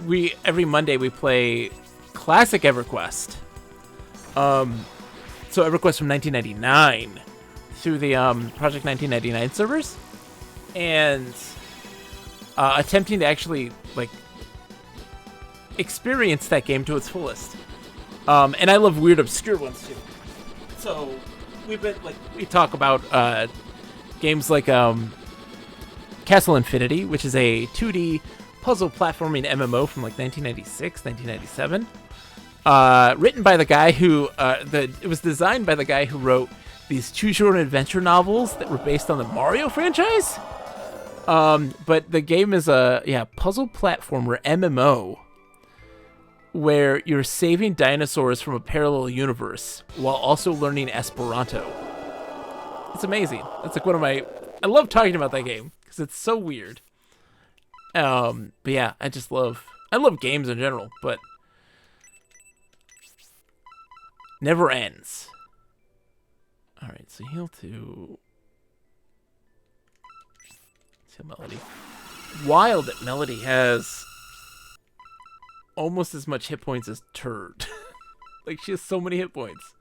every Monday we play classic EverQuest. So EverQuest from 1999 through the Project 1999 servers, and attempting to actually like experience that game to its fullest. And I love weird, obscure ones too. So we talk about games like Castle Infinity, which is a 2D puzzle platforming MMO from like 1996, 1997. Written by the guy who it was designed by the guy who wrote these choose your own adventure novels that were based on the Mario franchise. But the game is a puzzle platformer MMO where you're saving dinosaurs from a parallel universe while also learning Esperanto. It's amazing. It's like I love talking about that game because it's so weird. But yeah, I love games in general, but never ends. All right, so heal to Melody. Wild that Melody has almost as much hit points as Turd. Like, she has so many hit points.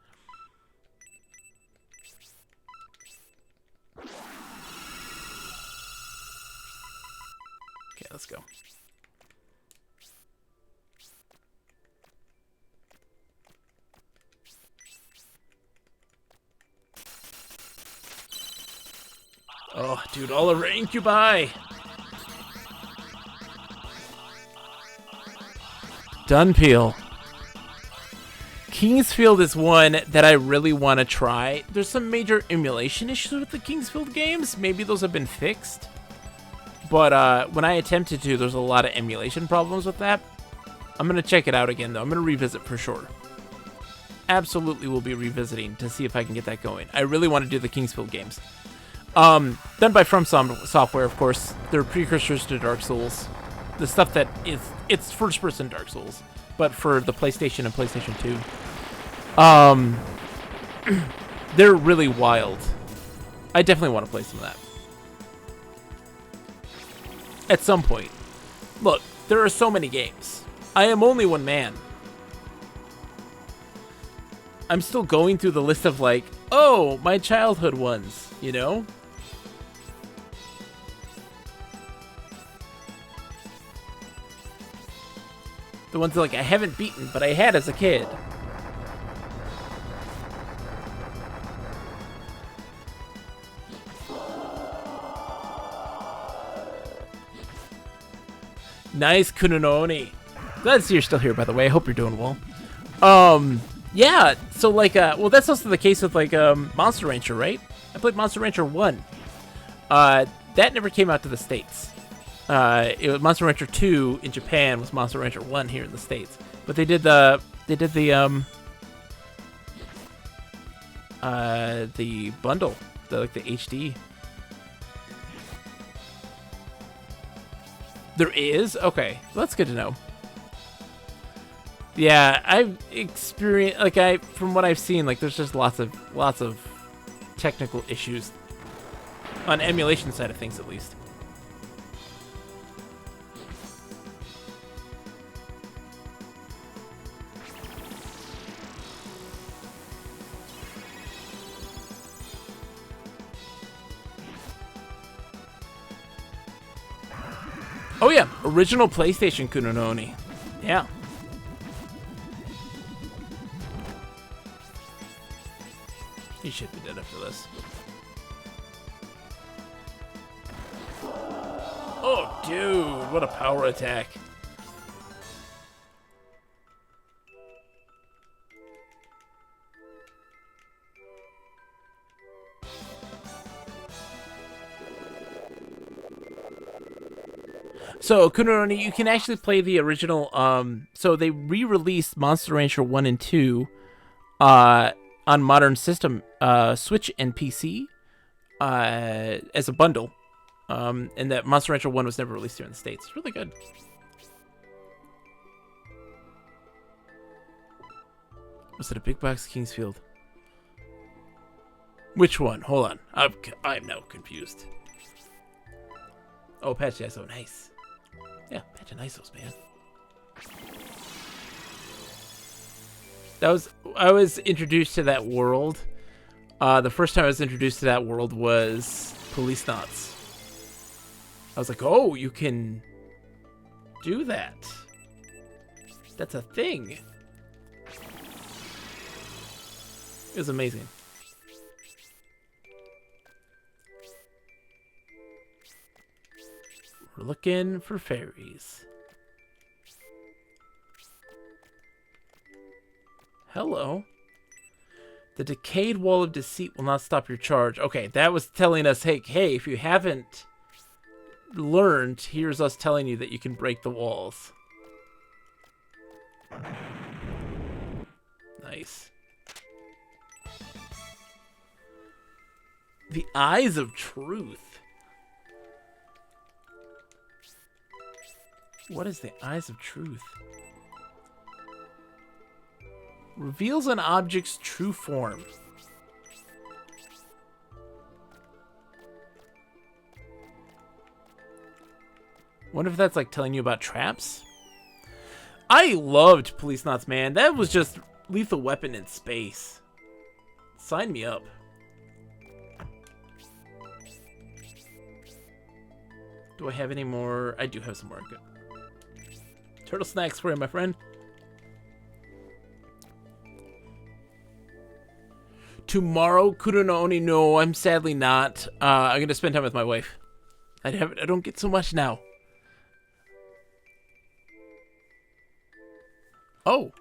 Okay, let's go. Oh, dude, all of our incubi! Dunpeel. Kingsfield is one that I really want to try. There's some major emulation issues with the Kingsfield games. Maybe those have been fixed. But when I attempted to, there's a lot of emulation problems with that. I'm going to check it out again, though. I'm going to revisit for sure. Absolutely will be revisiting to see if I can get that going. I really want to do the Kingsfield games. Done by From Software, of course. They're precursors to Dark Souls. The stuff that it's first-person Dark Souls, but for the PlayStation and PlayStation 2. They're really wild. I definitely want to play some of that. At some point. Look, there are so many games. I am only one man. I'm still going through the list of like, oh, my childhood ones, you know? The ones that, like, I haven't beaten, but I had as a kid. Nice, Kunononi. Glad to see you're still here, by the way. I hope you're doing well. Yeah, so, like, well, that's also the case with, like, Monster Rancher, right? I played Monster Rancher 1. That never came out to the States. It was Monster Rancher 2 in Japan was Monster Rancher 1 here in the States. But they did the bundle, the HD. There is? Okay. Well, that's good to know. Yeah, I've experienced, like, from what I've seen, like, there's just lots of technical issues on emulation side of things, at least. Oh yeah, original PlayStation Kunononi. Yeah. He should be dead after this. Oh, dude, what a power attack. So, Kunaroni, you can actually play the original. So they re-released Monster Rancher 1 and 2 on modern system, Switch and PC, as a bundle. And that Monster Rancher 1 was never released here in the States. It's really good. Was it a big box Kingsfield? Which one? Hold on. I'm now confused. Oh, Patch ISO. Nice. Yeah, Patch and ISOs, man. I was introduced to that world. The first time I was introduced to that world was Police Knots. I was like, oh, you can do that. That's a thing. It was amazing. We're looking for fairies. Hello. The decayed wall of deceit will not stop your charge. Okay, that was telling us, hey, if you haven't learned, here's us telling you that you can break the walls. Nice. The Eyes of Truth. What is the Eyes of Truth? Reveals an object's true form. Wonder if that's like telling you about traps? I loved Police Knots, man. That was just Lethal Weapon in space. Sign me up. Do I have any more? I do have some more. Good. Turtle snacks for you, my friend. Tomorrow, Kuro no Oni, no, I'm sadly not. I'm going to spend time with my wife. I don't get so much now. Oh.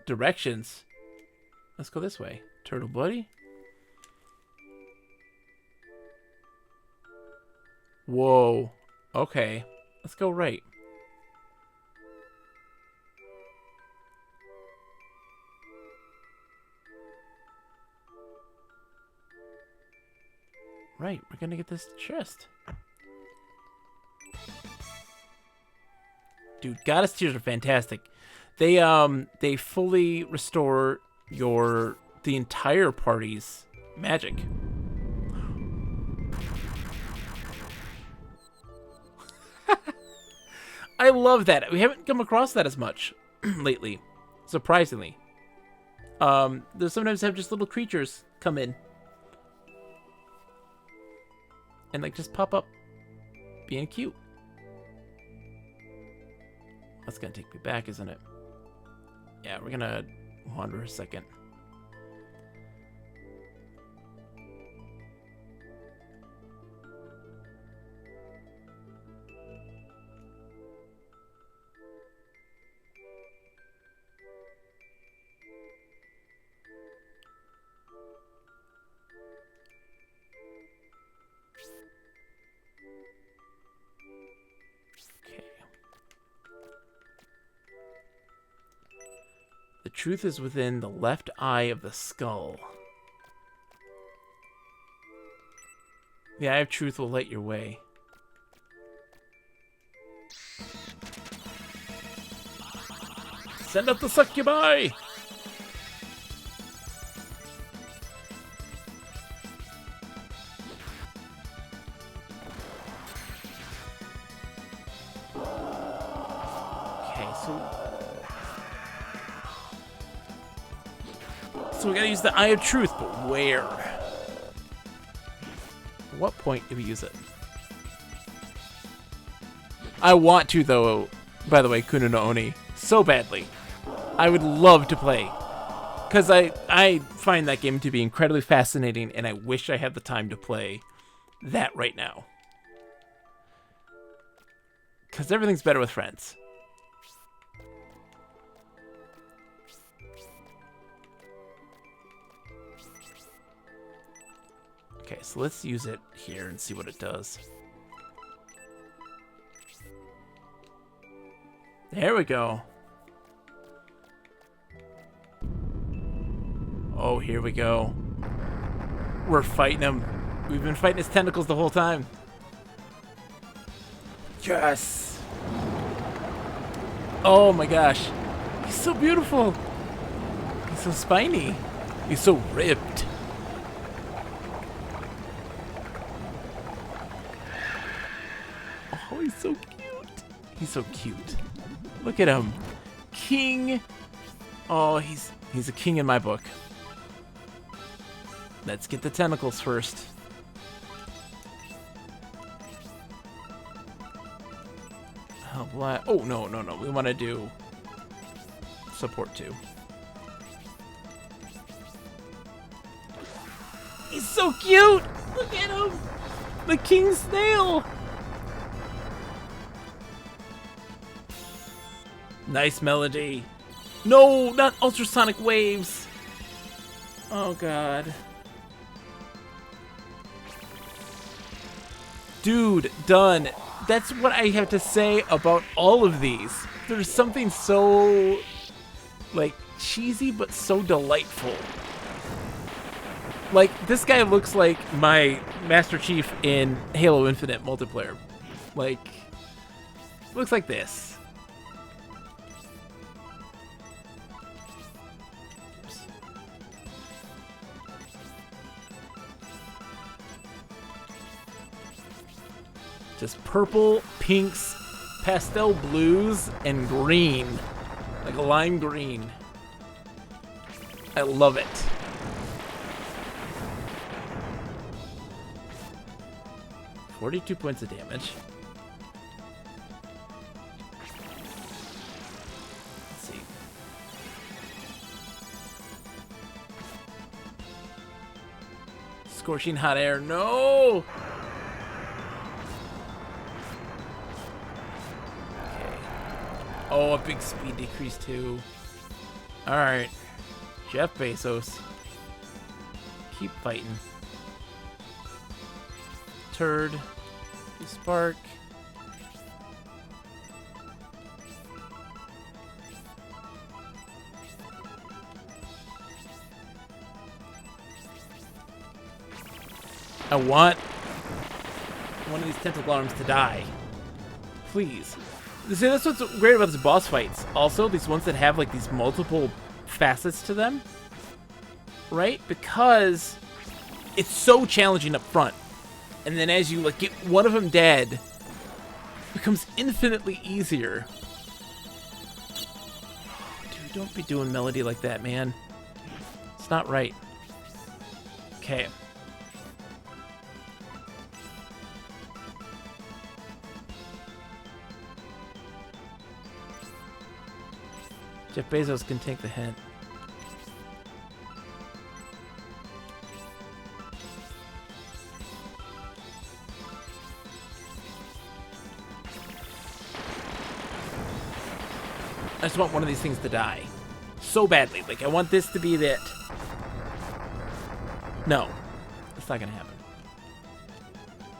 Directions. Let's go this way. Turtle buddy. Whoa. Okay. Let's go right. Right, we're gonna get this chest. Dude, Goddess Tears are fantastic. They fully restore the entire party's magic. I love that. We haven't come across that as much lately, surprisingly. They sometimes have just little creatures come in and like just pop up being cute. That's gonna take me back, isn't it? Yeah, we're gonna wander a second. The truth is within the left eye of the skull. The eye of truth will light your way. Send up the succubi! Okay, so we gotta use the Eye of Truth, but where? At what point do we use it? I want to, though, by the way, Kuno no Oni, so badly. I would love to play. Because I find that game to be incredibly fascinating, and I wish I had the time to play that right now. Because everything's better with friends. Okay, so let's use it here and see what it does. There we go. Oh, here we go. We're fighting him. We've been fighting his tentacles the whole time. Yes! Oh my gosh. He's so beautiful. He's so spiny. He's so ripped. Oh, he's so cute. He's so cute. Look at him. King. Oh, he's a king in my book. Let's get the tentacles first. Oh, no. We want to do support too. He's so cute! Look at him! The king snail! Nice melody. No, not ultrasonic waves. Oh, God. Dude, done. That's what I have to say about all of these. There's something so, like, cheesy but so delightful. Like, this guy looks like my Master Chief in Halo Infinite multiplayer. Like, looks like this. Just purple, pinks, pastel blues, and green. Like a lime green. I love it. $42 points of damage. Let's see. Scorching hot air. No! Oh, a big speed decrease too. Alright. Jeff Bezos. Keep fighting. Turd. Spark. I want one of these tentacle arms to die. Please. See, that's what's great about these boss fights. Also, these ones that have like these multiple facets to them, right? Because it's so challenging up front, and then as you like get one of them dead, it becomes infinitely easier. Dude, don't be doing melody like that, man. It's not right. Okay. Jeff Bezos can take the hint. I just want one of these things to die. So badly. Like, I want this to be it. No. That's not gonna happen.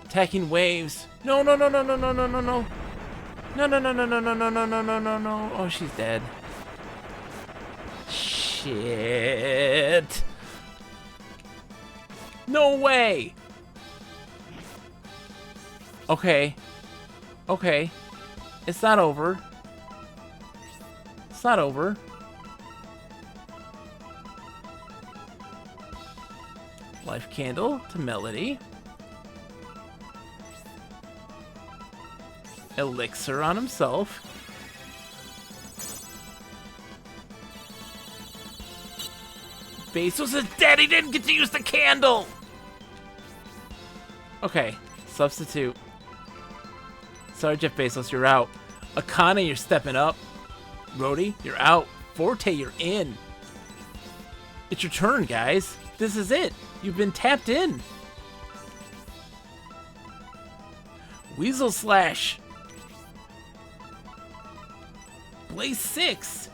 Attacking waves. No. No. No. Oh, she's dead. Shit. No way. Okay. It's not over. It's not over. Life candle to Melody. Elixir on himself. Bezos is dead. He didn't get to use the candle. Okay, substitute. Sorry, Jeff Bezos, you're out. Akane, you're stepping up. Rhodey, you're out. Forte, you're in. It's your turn, guys. This is it. You've been tapped in. Weasel Slash. Blaze 6.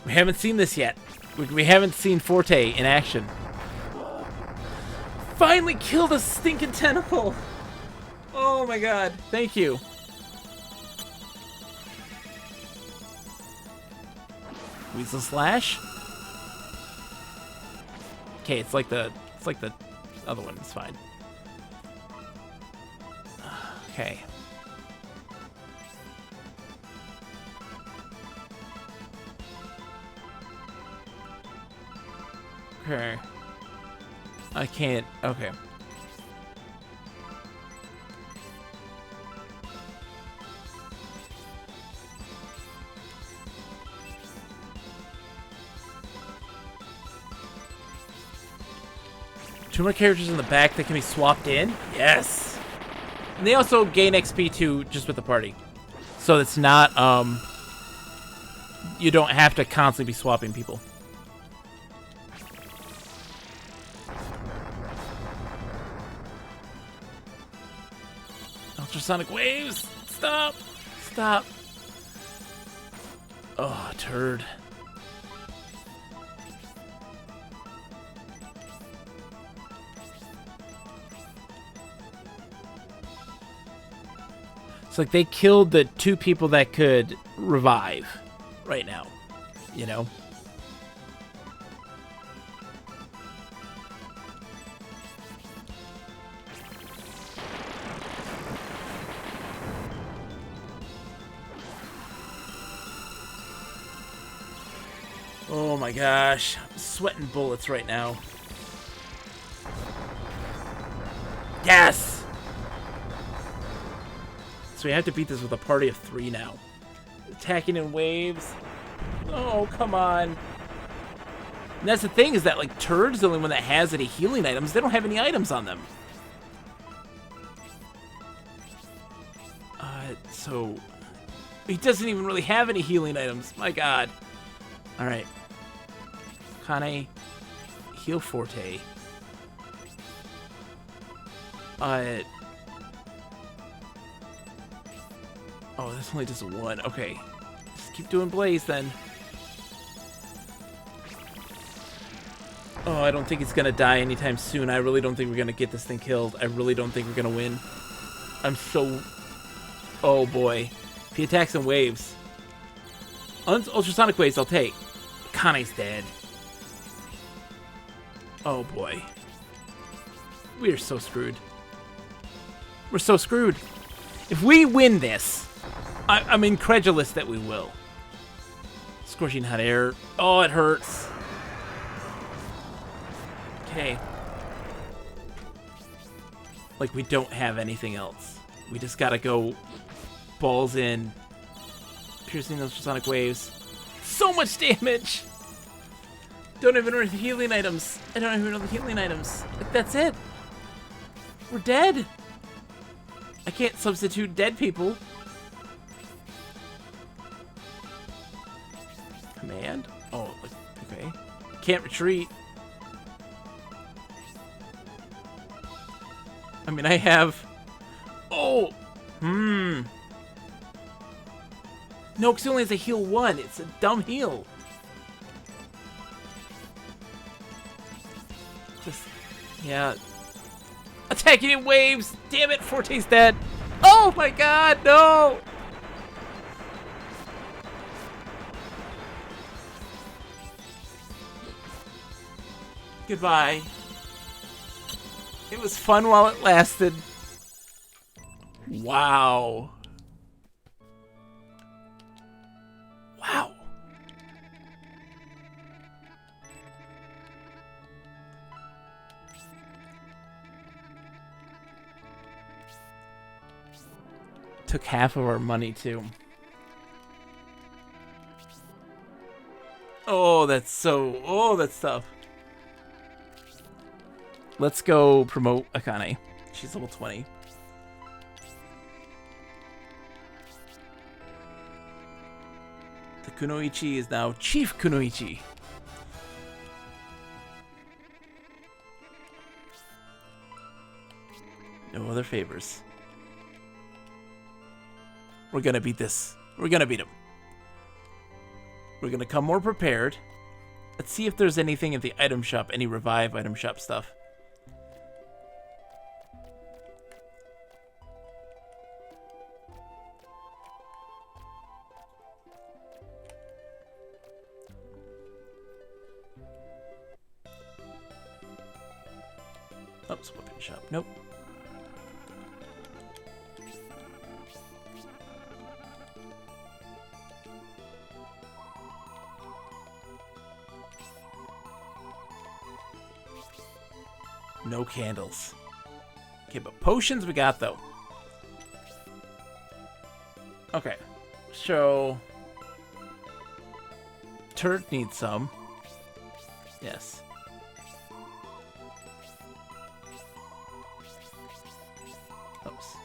We haven't seen this yet. We haven't seen Forte in action. finally killed a stinking tentacle. Oh my god. Thank you. Weasel Slash. Okay, it's like the other one. It's fine. Okay. Okay. I can't. Okay. Two more characters in the back that can be swapped in? Yes! And they also gain XP too, just with the party. So it's not, you don't have to constantly be swapping people. Ultrasonic waves! Stop! Stop! Oh, turd. It's like they killed the two people that could revive right now, you know? Oh my gosh, I'm sweating bullets right now. Yes! So we have to beat this with a party of 3 now. Attacking in waves. Oh, come on. And that's the thing, is that like Turd's the only one that has any healing items. They don't have any items on them. So he doesn't even really have any healing items. My god. Alright. Kane. Heal Forte. Oh, this only does 1. Okay. Just keep doing Blaze then. Oh, I don't think it's gonna die anytime soon. I really don't think we're gonna get this thing killed. I really don't think we're gonna win. I'm so... Oh boy. If he attacks in waves. Ultrasonic waves I'll take. Kane's dead. Oh boy. We are so screwed. We're so screwed. If we win this, I'm incredulous that we will. Scorching hot air. Oh, it hurts. Okay. Like, we don't have anything else. We just gotta go balls in. Piercing those sonic waves. So much damage! Don't even know the healing items. I don't even know the healing items. Like, that's it. We're dead. I can't substitute dead people. Command? Oh, okay. Can't retreat. I mean, I have... Oh! No, because he only has a heal 1. It's a dumb heal. Just... Yeah. Attacking in waves! Damn it, Forte's dead. Oh my god, no! Goodbye. It was fun while it lasted. Wow. Wow. Took half of our money too. Oh, that's so... Oh, that's tough. Let's go promote Akane. She's level 20. The Kunoichi is now Chief Kunoichi. No other favors. We're gonna beat this. We're gonna beat him. We're gonna come more prepared. Let's see if there's anything at the item shop, any revive item shop stuff. Oops, weapon shop. Nope. No candles. Okay, but potions we got, though. Okay. So... Turret needs some. Yes. Oops.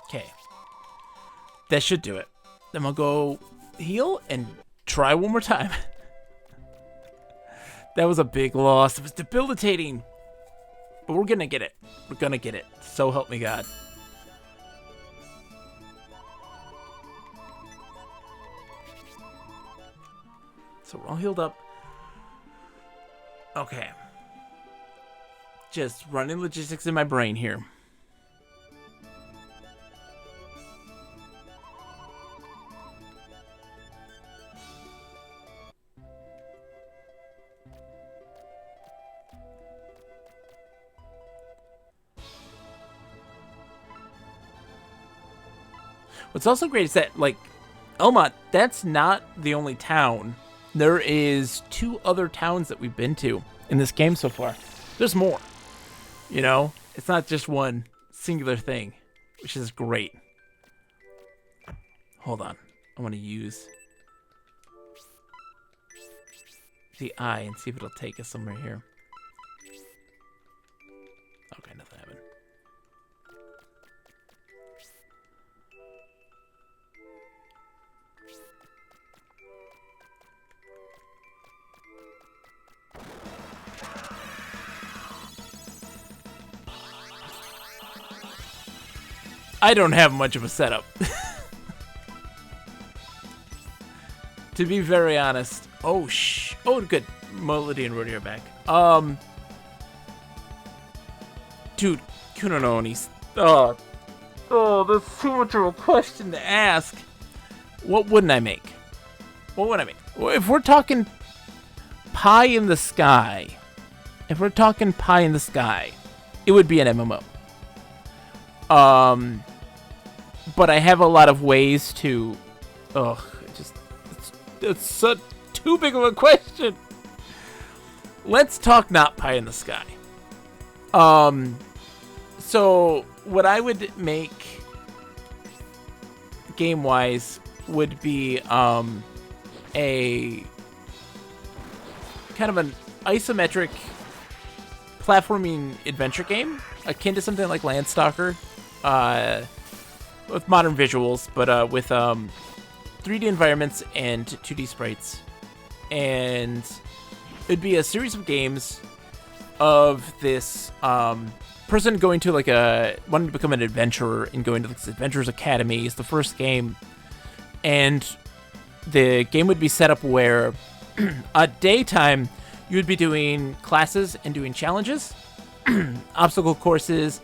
Okay. That should do it. Then we'll go heal and try one more time. That was a big loss. It was debilitating. But we're gonna get it. We're gonna get it. So help me God. So we're all healed up. Okay. Just running logistics in my brain here. What's also great is that, like, Elmont, that's not the only town. There is 2 other towns that we've been to in this game so far. There's more. You know? It's not just one singular thing, which is great. Hold on. I want to use the eye and see if it'll take us somewhere here. Okay, nothing happened. I don't have much of a setup. To be very honest. Oh, good. Melody and Rudy are back. Dude, Kunononi's. Oh, that's too much of a question to ask. What wouldn't I make? What would I make? Well, if we're talking pie in the sky, it would be an MMO. But I have a lot of ways to... it's so too big of a question. Let's talk not pie in the sky. So what I would make game-wise would be a kind of an isometric platforming adventure game, akin to something like Landstalker, with modern visuals, but with 3D environments and 2D sprites. And it'd be a series of games of this person going to wanting to become an adventurer and going to this Adventurers Academy. It's the first game, and the game would be set up where at daytime you would be doing classes and doing challenges, obstacle courses,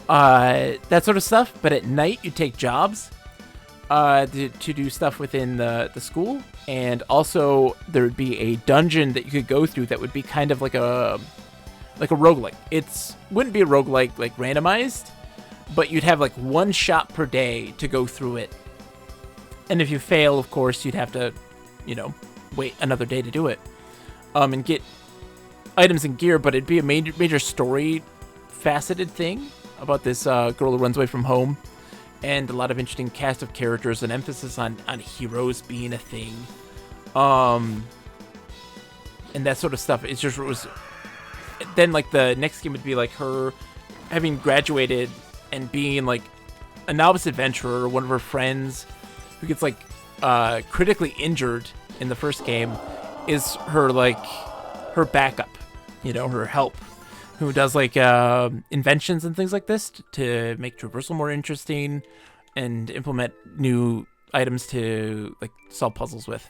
that sort of stuff. But at night you take jobs to do stuff within the school, and also there would be a dungeon that you could go through that would be kind of like a roguelike. Wouldn't be a roguelike like randomized, but you'd have like 1 shot per day to go through it. And if you fail, of course, you'd have to, wait another day to do it. And get items and gear, but it'd be a major story faceted thing about this girl who runs away from home, and a lot of interesting cast of characters, and emphasis on heroes being a thing, and that sort of stuff. It was then like the next game would be like her having graduated and being like a novice adventurer, or one of her friends who gets like critically injured in the first game is her backup, her help, who does like inventions and things like this to make traversal more interesting and implement new items to like solve puzzles with.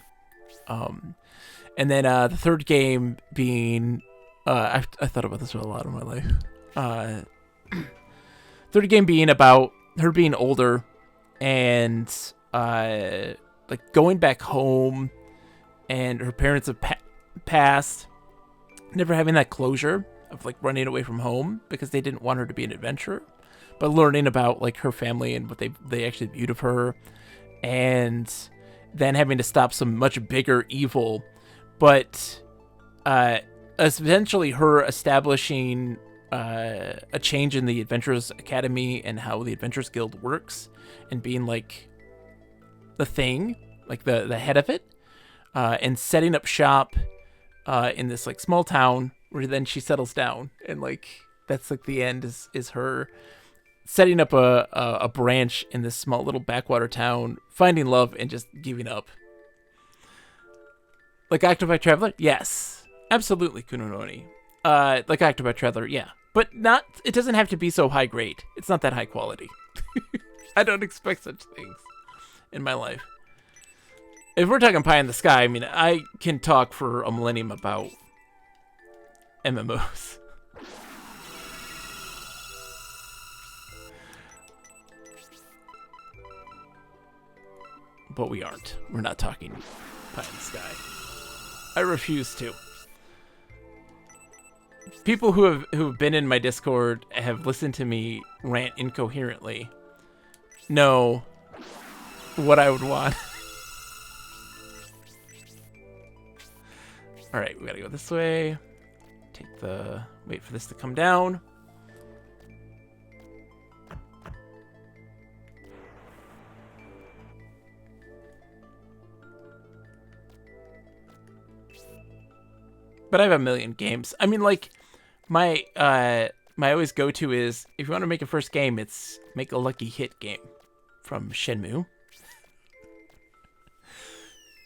And then the third game being, I thought about this for a lot of my life. Third game being about her being older and like going back home, and her parents have passed, never having that closure of like running away from home because they didn't want her to be an adventurer, but learning about like her family and what they actually viewed of her, and then having to stop some much bigger evil, but essentially her establishing a change in the Adventurers Academy and how the Adventurers Guild works, and being like the thing, like the head of it, and setting up shop in this like small town where then she settles down, and like that's like the end is her setting up a branch in this small little backwater town, finding love and just giving up. Like Octopi Traveler? Yes. Absolutely, Kunononi. Like Octopi Traveler, yeah. But not, it doesn't have to be so high grade. It's not that high quality. I don't expect such things in my life. If we're talking pie in the sky, I mean, I can talk for a millennium about MMOs. But we aren't. We're not talking pie in the sky. I refuse to. People who've been in my Discord have listened to me rant incoherently know what I would want. Alright, we gotta go this way. Wait for this to come down. But I have a million games. I mean, like, my always go-to is, if you want to make a first game, it's make a lucky hit game from Shenmue.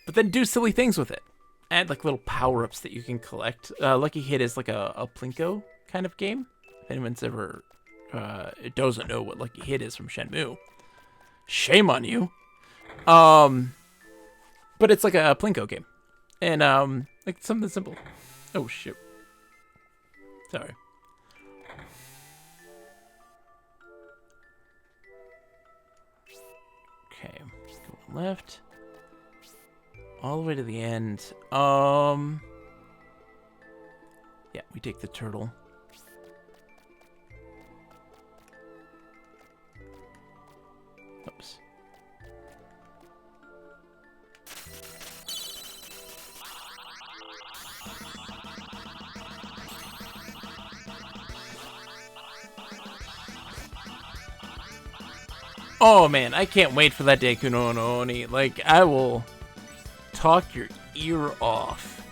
But then do silly things with it. Add, like, little power-ups that you can collect. Lucky Hit is like a Plinko kind of game. If anyone's ever doesn't know what Lucky Hit is from Shenmue, shame on you. But it's like a Plinko game. And, like, something simple. Oh, shit. Sorry. Okay, going left. All the way to the end. Yeah, we take the turtle. Oops. Oh man, I can't wait for that day, Kunononi. Like, I will talk your ear off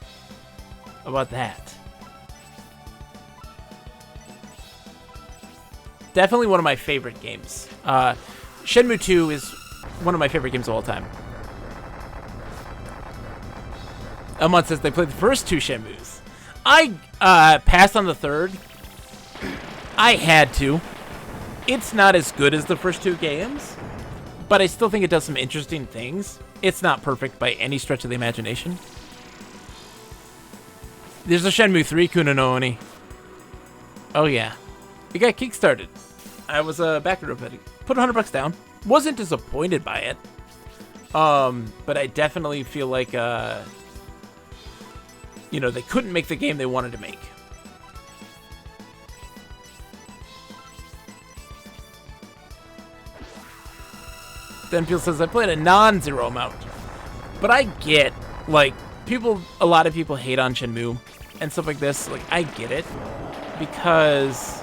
about that. Definitely one of my favorite games. Shenmue 2 is one of my favorite games of all time. Amon says they played the first two Shenmues. I passed on the third. I had to. It's not as good as the first two games, but I still think it does some interesting things. It's not perfect by any stretch of the imagination. There's a Shenmue 3, Kunononi. Oh yeah. It got kickstarted. I was a backer of it. Put $100 down. Wasn't disappointed by it. But I definitely feel like, you know, they couldn't make the game they wanted to make. Denfield says, I played a non-zero amount. But I get, like, a lot of people hate on Shenmue and stuff like this. Like, I get it. Because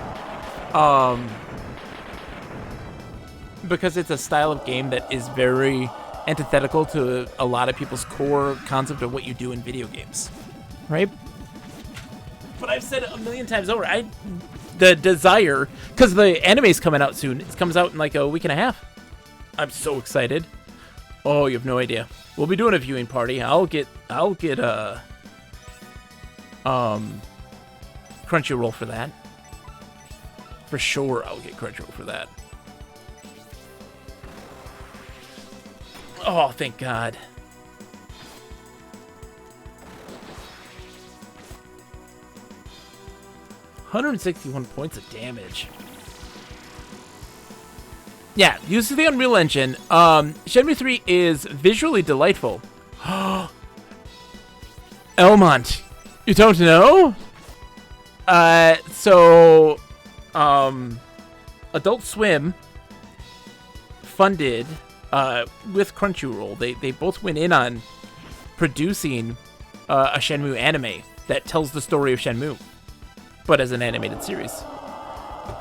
it's a style of game that is very antithetical to a lot of people's core concept of what you do in video games. Right? But I've said it a million times over. The desire, because the anime's coming out soon. It comes out in like a week and a half. I'm so excited. Oh, you have no idea. We'll be doing a viewing party. I'll get Crunchyroll for that. For sure I'll get Crunchyroll for that. Oh, thank God. 161 points of damage. Yeah, uses the Unreal Engine. Shenmue 3 is visually delightful. Elmont, you don't know? Adult Swim funded with Crunchyroll. They both went in on producing a Shenmue anime that tells the story of Shenmue, but as an animated series.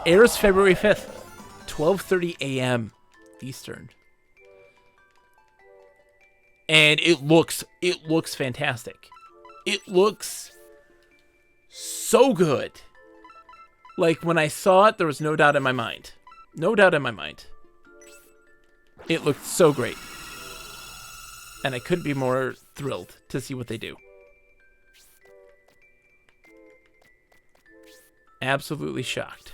Airs February 5th, 12:30 a.m. Eastern. And it looks fantastic. It looks so good. Like, when I saw it, there was no doubt in my mind. No doubt in my mind. It looked so great. And I couldn't be more thrilled to see what they do. Absolutely shocked.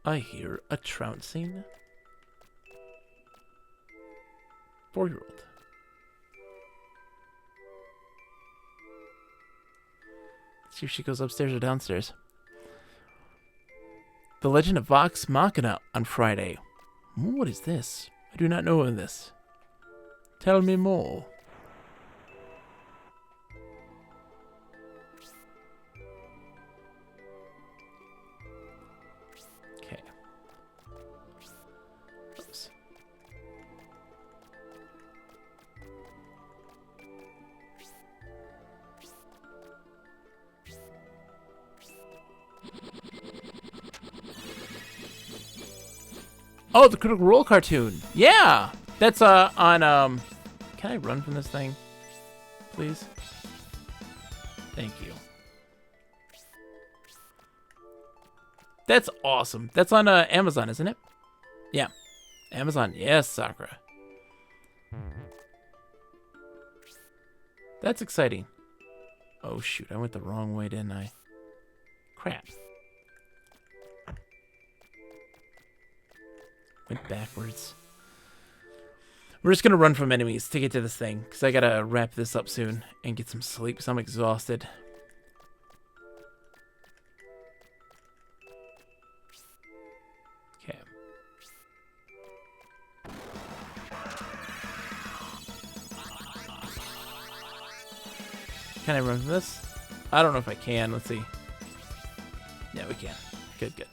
I hear a trouncing 4-year-old. See if she goes upstairs or downstairs. The Legend of Vox Machina on Friday. What is this? I do not know of this. Tell me more. Okay. Oops. Oh, the Critical Role cartoon. Yeah, that's on Can I run from this thing, please? Thank you. That's awesome. That's on Amazon, isn't it? Yeah, Amazon. Yes, Sakura. That's exciting. Oh shoot, I went the wrong way, didn't I? Crap. Went backwards. We're just gonna run from enemies to get to this thing, because I gotta wrap this up soon and get some sleep, because I'm exhausted. Okay. Can I run from this? I don't know if I can. Let's see. Yeah, we can. Good, good.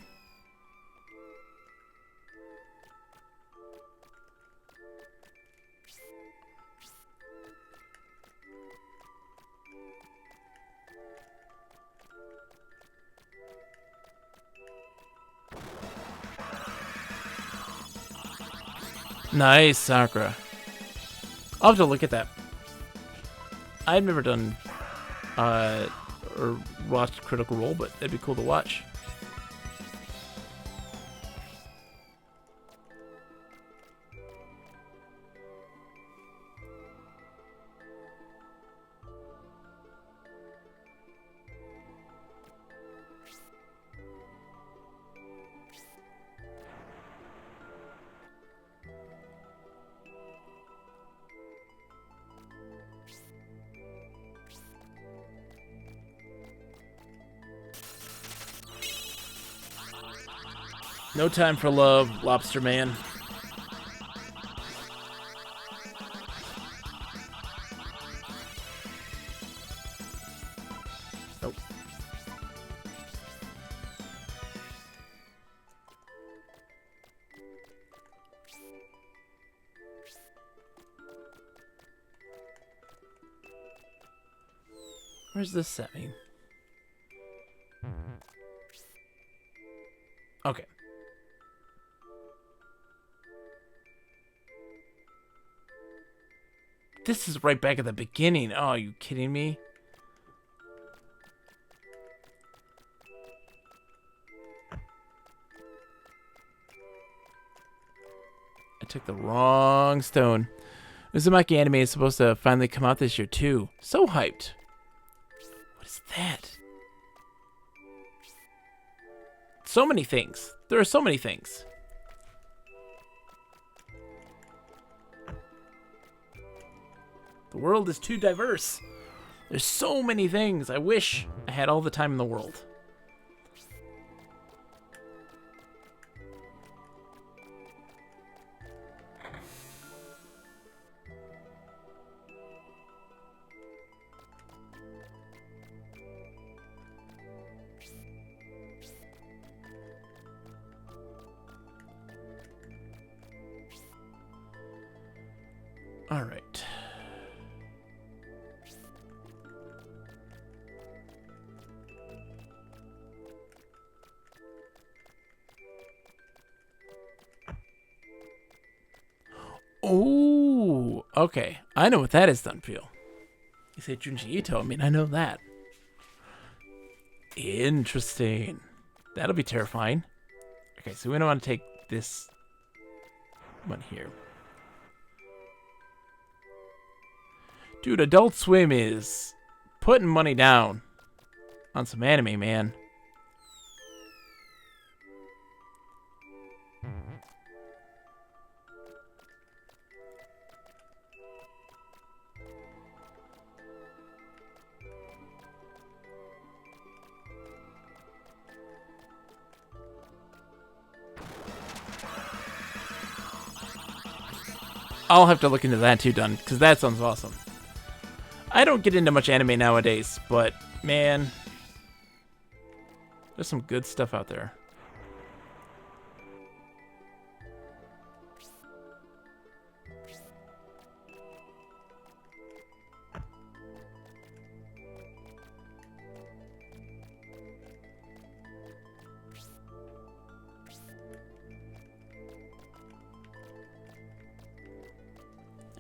Nice, Sakura. I'll have to look at that. I've never done or watched Critical Role, but that'd be cool to watch. No time for love, Lobster Man. Nope. Where's this set me? Okay. This is right back at the beginning. Oh, are you kidding me? I took the wrong stone. Uzumaki anime is supposed to finally come out this year too. So hyped. What is that? So many things. There are so many things. The world is too diverse. There's so many things. I wish I had all the time in the world. All right. Oh, okay. I know what that is, Dunpeel. You say Junji Ito. I mean, I know that. Interesting. That'll be terrifying. Okay, so we don't want to take this one here. Dude, Adult Swim is putting money down on some anime, man. I'll have to look into that too, Dun, because that sounds awesome. I don't get into much anime nowadays, but man, there's some good stuff out there.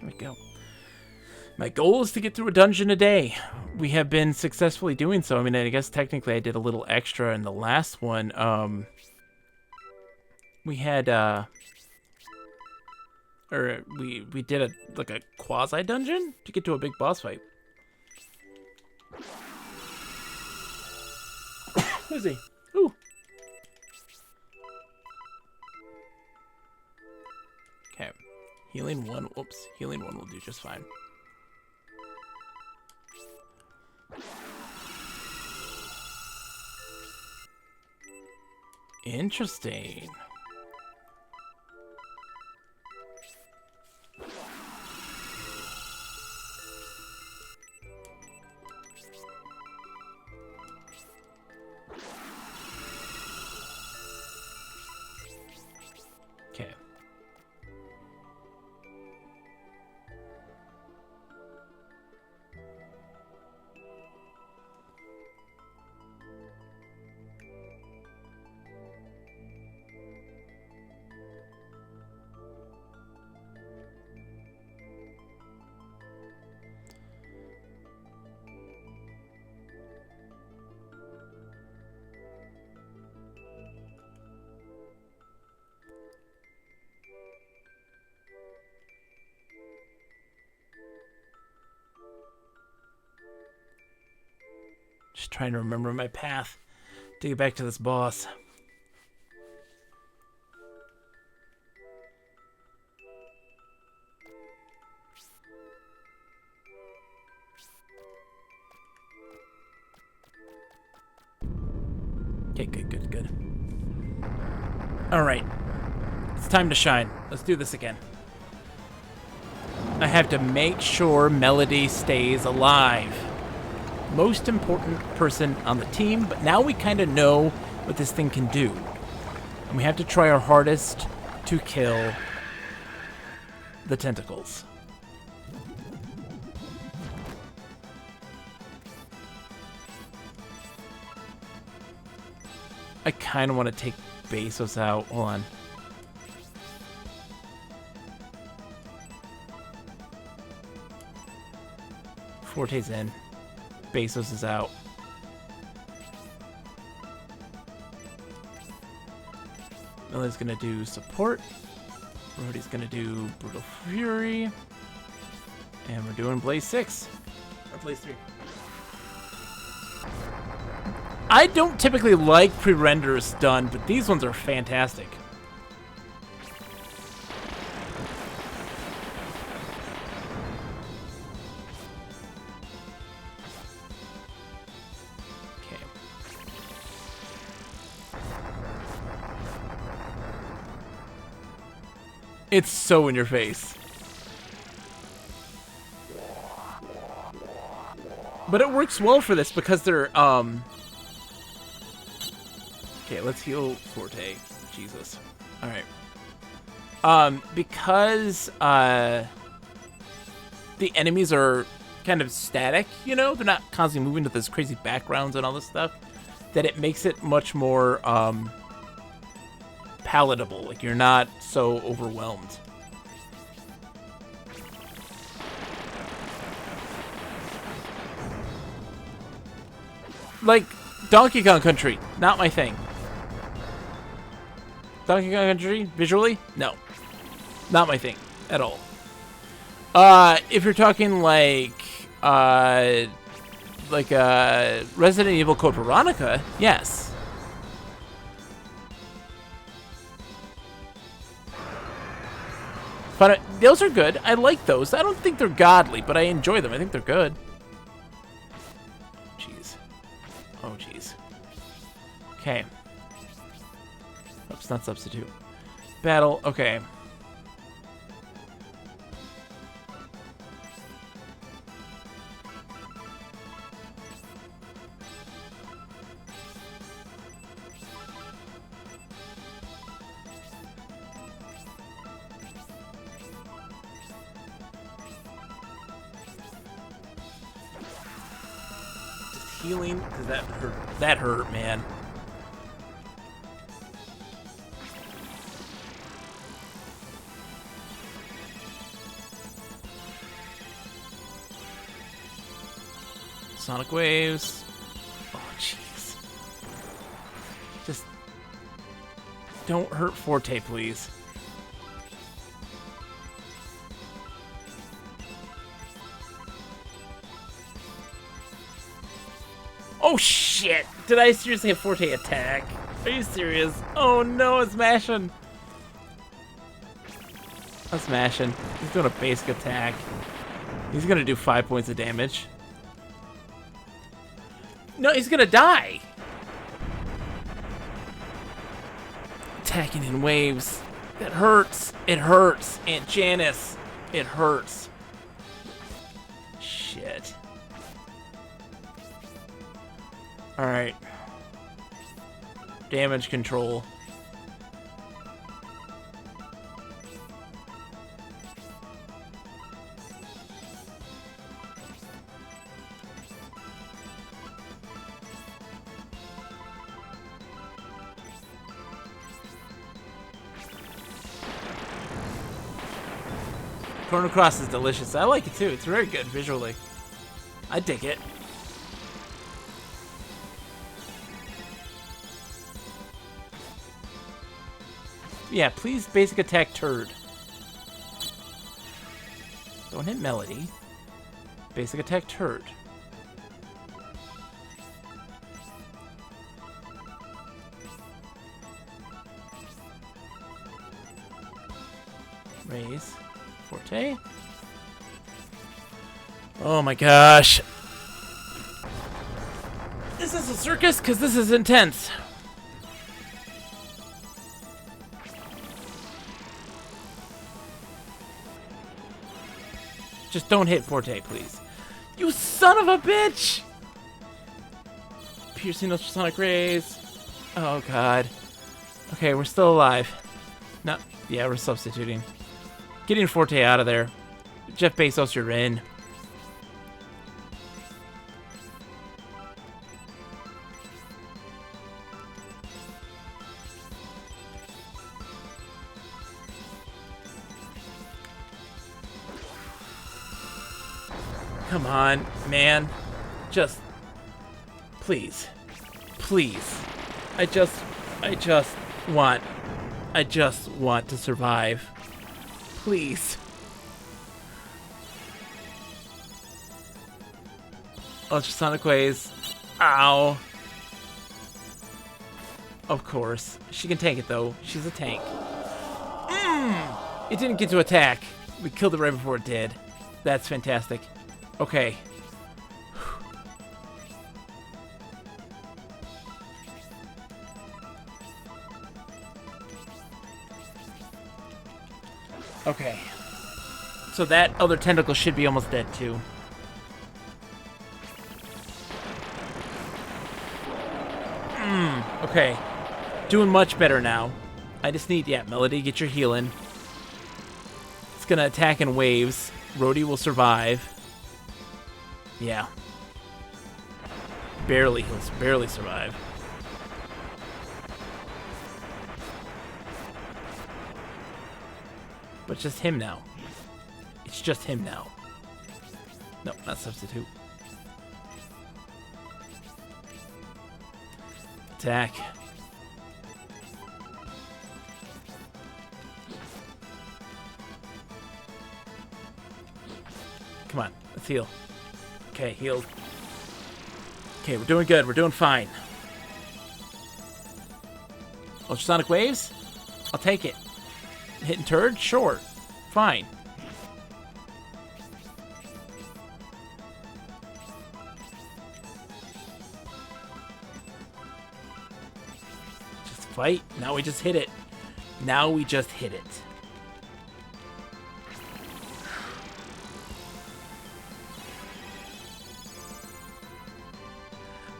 There we go. My goal is to get through a dungeon a day. We have been successfully doing so. I mean, I guess technically I did a little extra in the last one. We had, we did a quasi dungeon to get to a big boss fight. Who's he? Ooh. Okay. Healing one. Whoops. Healing one will do just fine. Interesting. Okay. Just trying to remember my path to get back to this boss. Okay, good. All right. It's time to shine. Let's do this again. I have to make sure Melody stays alive. Most important person on the team, but now we kind of know what this thing can do. And we have to try our hardest to kill the tentacles. I kind of want to take Bezos out. Hold on. Forte's in. Bezos is out. Millie's gonna do support. Brody's gonna do Brutal Fury. And we're doing Blaze 6. Or Blaze 3. I don't typically like pre-renders done, but these ones are fantastic. It's so in your face. But it works well for this because they're, Okay, let's heal Forte. Jesus. Alright. Because, the enemies are kind of static, you know? They're not constantly moving to this crazy backgrounds and all this stuff. That it makes it much more, palatable. Like, you're not so overwhelmed. Like, Donkey Kong Country, not my thing. Donkey Kong Country, visually? No. Not my thing, at all. If you're talking like Resident Evil Code Veronica, yes. But those are good. I like those. I don't think they're godly, but I enjoy them. I think they're good. Jeez. Oh, jeez. Okay. Oops, not substitute. Battle. Okay. Healing? Does that hurt? That hurt, man. Sonic waves. Oh, jeez. Just don't hurt Forte, please. Oh shit! Did I seriously have Forte attack? Are you serious? Oh no, it's smashing. I'm smashing. He's doing a basic attack. He's gonna do 5 points of damage. No, he's gonna die. Attacking in waves. That hurts. It hurts. Aunt Janice. It hurts. Shit. Alright. Damage control. Chrono Cross is delicious. I like it too. It's very good visually. I dig it. Yeah, please basic attack turd. Don't hit Melody. Basic attack turd. Raise. Forte. Oh my gosh. Is this a circus? Because this is intense. Just don't hit Forte, please. You son of a bitch! Piercing ultrasonic rays. Oh god. Okay, we're still alive. No, yeah, we're substituting. Getting Forte out of there. Jeff Bezos, you're in. Come on, man. Just... Please. Please. I just want to survive. Please. Ultrasonic waves. Ow. Of course. She can tank it, though. She's a tank. It didn't get to attack. We killed it right before it did. That's fantastic. Okay. Okay. So that other tentacle should be almost dead too. Okay. Doing much better now. I just need, Melody, get your healing. It's gonna attack in waves. Rhodey will survive. Yeah. Barely, he'll barely survive. But it's just him now. It's just him now. No, not substitute. Attack. Come on, let's heal. Okay, healed. Okay, we're doing good. We're doing fine. Ultrasonic waves? I'll take it. Hitting turd? Sure. Fine. Just fight. Now we just hit it. Now we just hit it.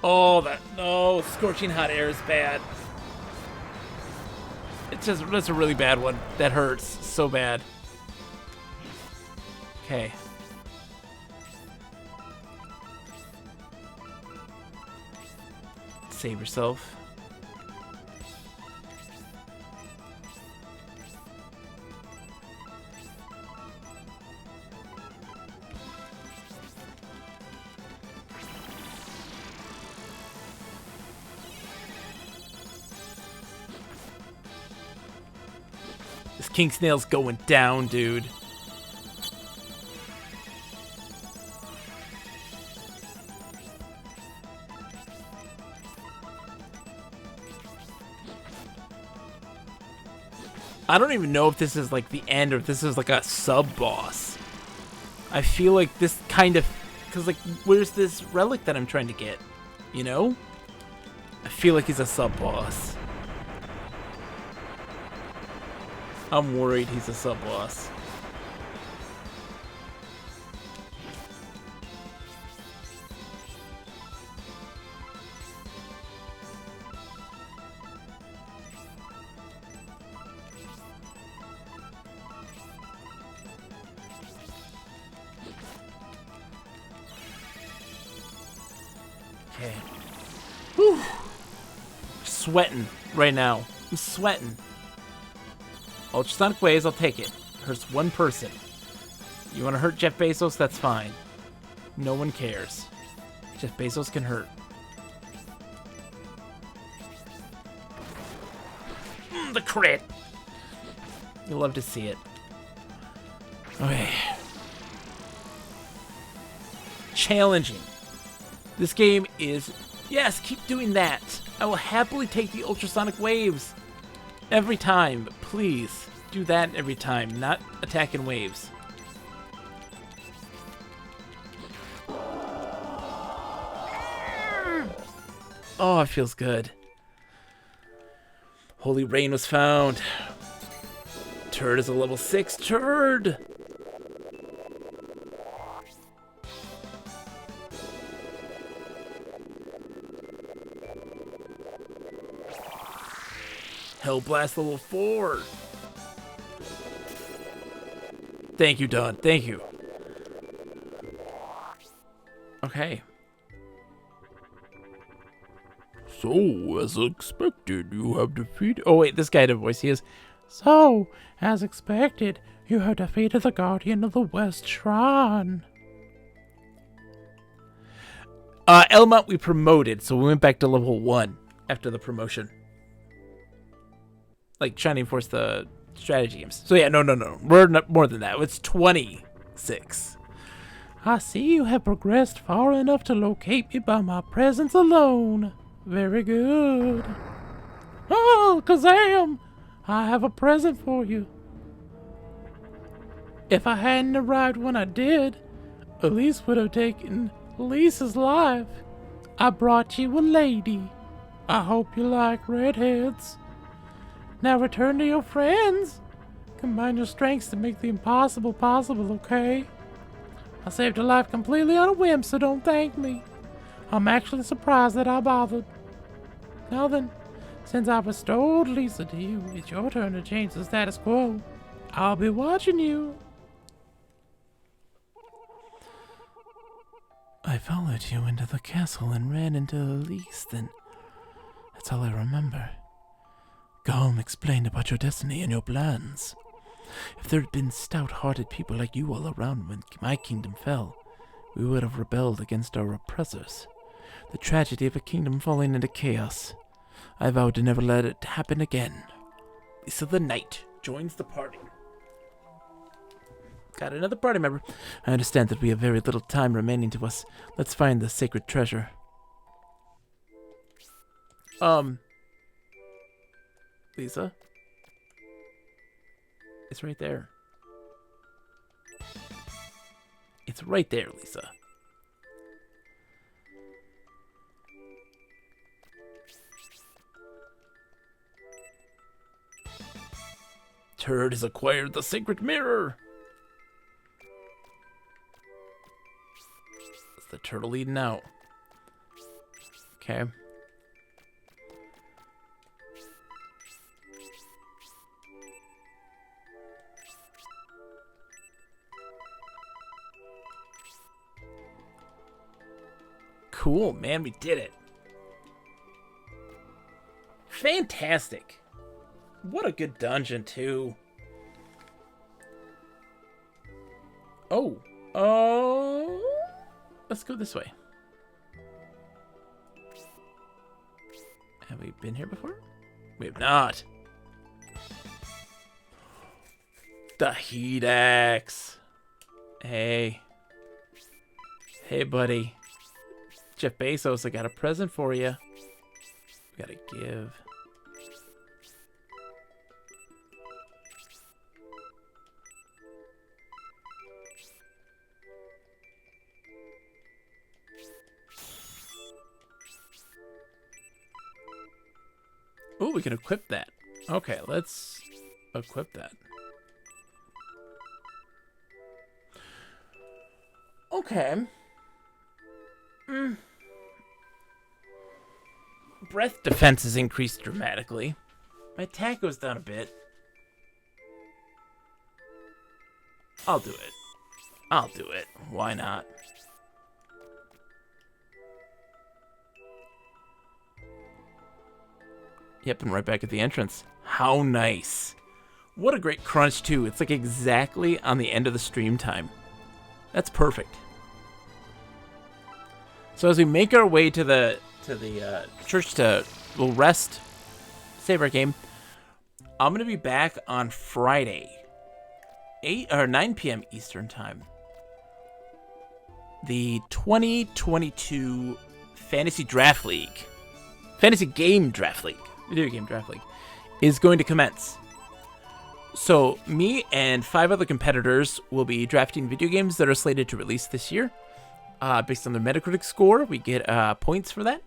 Oh, no, scorching hot air is bad. That's a really bad one. That hurts so bad. Okay. Save yourself. King Snail's going down, dude. I don't even know if this is like the end or if this is like a sub-boss. I feel like this kind of... Because like, where's this relic that I'm trying to get? You know? I feel like he's a sub-boss. I'm worried he's a sub-boss. Okay. Whew. Sweating right now. I'm sweating. Ultrasonic waves, I'll take it. Hurts one person. You want to hurt Jeff Bezos? That's fine. No one cares. Jeff Bezos can hurt. The crit! You'll love to see it. Okay. Challenging. This game is... Yes, keep doing that. I will happily take the ultrasonic waves. Every time, please do that every time, not attacking waves. Oh, it feels good. Holy Rain was found. Turd is a level 6 turd. Hellblast level 4. Thank you, Don. Thank you. Okay. So, as expected, you have defeated... Oh, wait, this guy had a voice. He is... So, as expected, you have defeated the Guardian of the West Shrine. Elmont we promoted, so we went back to level 1 after the promotion. Like, Shining Force, the strategy games. So yeah, no. We're not more than that. It's 26. I see you have progressed far enough to locate me by my presence alone. Very good. Oh, Kazam! I have a present for you. If I hadn't arrived when I did, Elise would have taken Lisa's life. I brought you a lady. I hope you like redheads. Now return to your friends Combine your strengths to make the impossible possible, okay? I saved your life completely on a whim, so don't thank me. I'm actually surprised that I bothered. Now then, since I've restored Lisa to you, it's your turn to change the status quo. I'll be watching you. I followed you into the castle and ran into Elise, then that's all I remember. Garm explained about your destiny and your plans. If there had been stout-hearted people like you all around when my kingdom fell, we would have rebelled against our oppressors. The tragedy of a kingdom falling into chaos. I vowed to never let it happen again. Lisa the Knight joins the party. Got another party member. I understand that we have very little time remaining to us. Let's find the sacred treasure. Lisa? It's right there. It's right there, Lisa. Turd has acquired the sacred mirror. It's the turtle eating out. Okay. Cool, man, we did it. Fantastic. What a good dungeon, too. Oh. Let's go this way. Have we been here before? We have not. The heat axe. Hey. Hey, buddy. Jeff Bezos, I got a present for you. We gotta give. Ooh, we can equip that. Okay, let's equip that. Okay. Breath defense is increased dramatically. My attack goes down a bit. I'll do it. I'll do it. Why not? Yep, and right back at the entrance. How nice. What a great crunch, too. It's like exactly on the end of the stream time. That's perfect. So as we make our way to the church we'll rest, save our game. I'm going to be back on Friday, 9 p.m. Eastern Time. The 2022 Fantasy Draft League, Fantasy Game Draft League, Video Game Draft League, is going to commence. So me and 5 other competitors will be drafting video games that are slated to release this year. Based on their Metacritic score, we get points for that.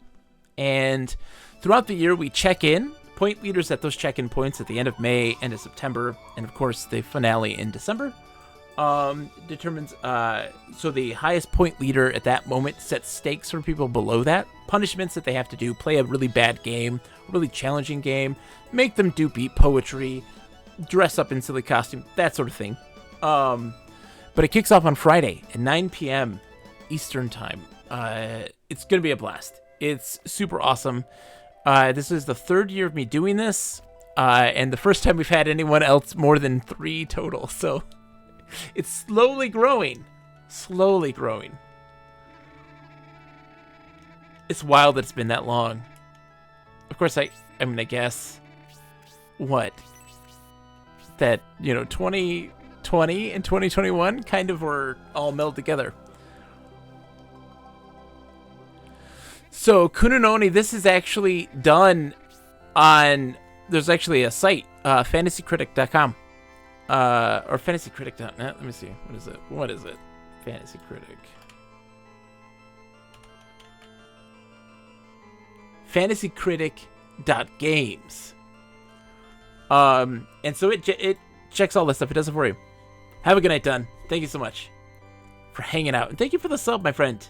And throughout the year, we check in. Point leaders at those check-in points at the end of May, end of September, and of course the finale in December. Determines, so the highest point leader at that moment sets stakes for people below that. Punishments that they have to do, play a really bad game, a really challenging game, make them do beat poetry, dress up in silly costume, that sort of thing. But it kicks off on Friday at 9 p.m. Eastern Time. It's going to be a blast. It's super awesome. This is the 3rd year of me doing this, and the first time we've had anyone else more than 3 total, so it's slowly growing. Slowly growing. It's wild that it's been that long. Of course, I guess, what? That, 2020 and 2021 kind of were all melded together. So, Kununoni, this is actually done on, there's actually a site, fantasycritic.com, or fantasycritic.net, let me see, what is it, Fantasy Critic, fantasycritic.games, and so it checks all that stuff. It does it for you. Have a good night, Dunn. Thank you so much for hanging out. And thank you for the sub, my friend.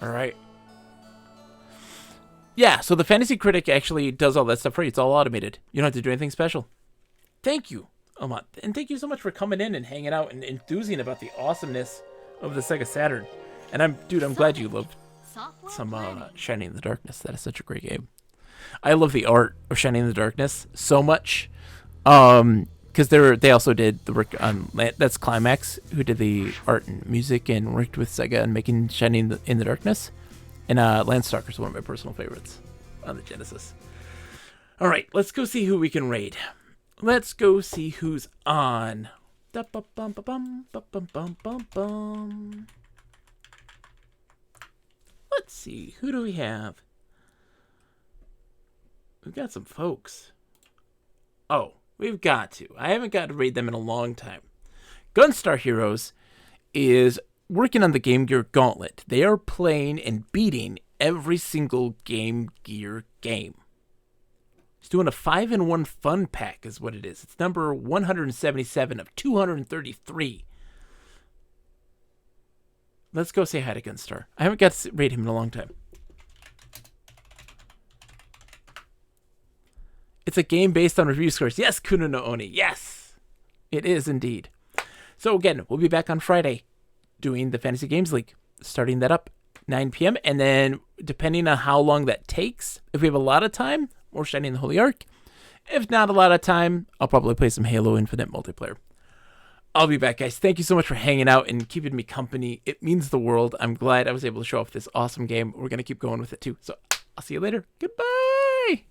All right. Yeah, so the Fantasy Critic actually does all that stuff for you. It's all automated. You don't have to do anything special. Thank you a lot. And thank you so much for coming in and hanging out and enthusing about the awesomeness of the Sega Saturn. And I'm glad you loved some Shining in the Darkness. That is such a great game. I love the art of Shining in the Darkness so much. Because they also did the work on that's Climax, who did the art and music and worked with Sega on making Shining in the Darkness. And Landstalker is one of my personal favorites on the Genesis. All right, let's go see who we can raid. Let's go see who's on. Let's see, who do we have? We've got some folks. Oh, we've got to. I haven't got to raid them in a long time. Gunstar Heroes is working on the Game Gear Gauntlet. They are playing and beating every single Game Gear game. He's doing a 5-in-1 fun pack is what it is. It's number 177 of 233. Let's go say hi to Gunstar. I haven't got to raid him in a long time. It's a game based on review scores. Yes, Kuno no Oni. Yes, it is indeed. So again, we'll be back on Friday doing the Fantasy Games League, starting that up 9 p.m. And then depending on how long that takes, if we have a lot of time, more Shining the Holy Ark. If not a lot of time, I'll probably play some Halo Infinite multiplayer. I'll be back, guys. Thank you so much for hanging out and keeping me company. It means the world. I'm glad I was able to show off this awesome game. We're going to keep going with it too. So I'll see you later. Goodbye.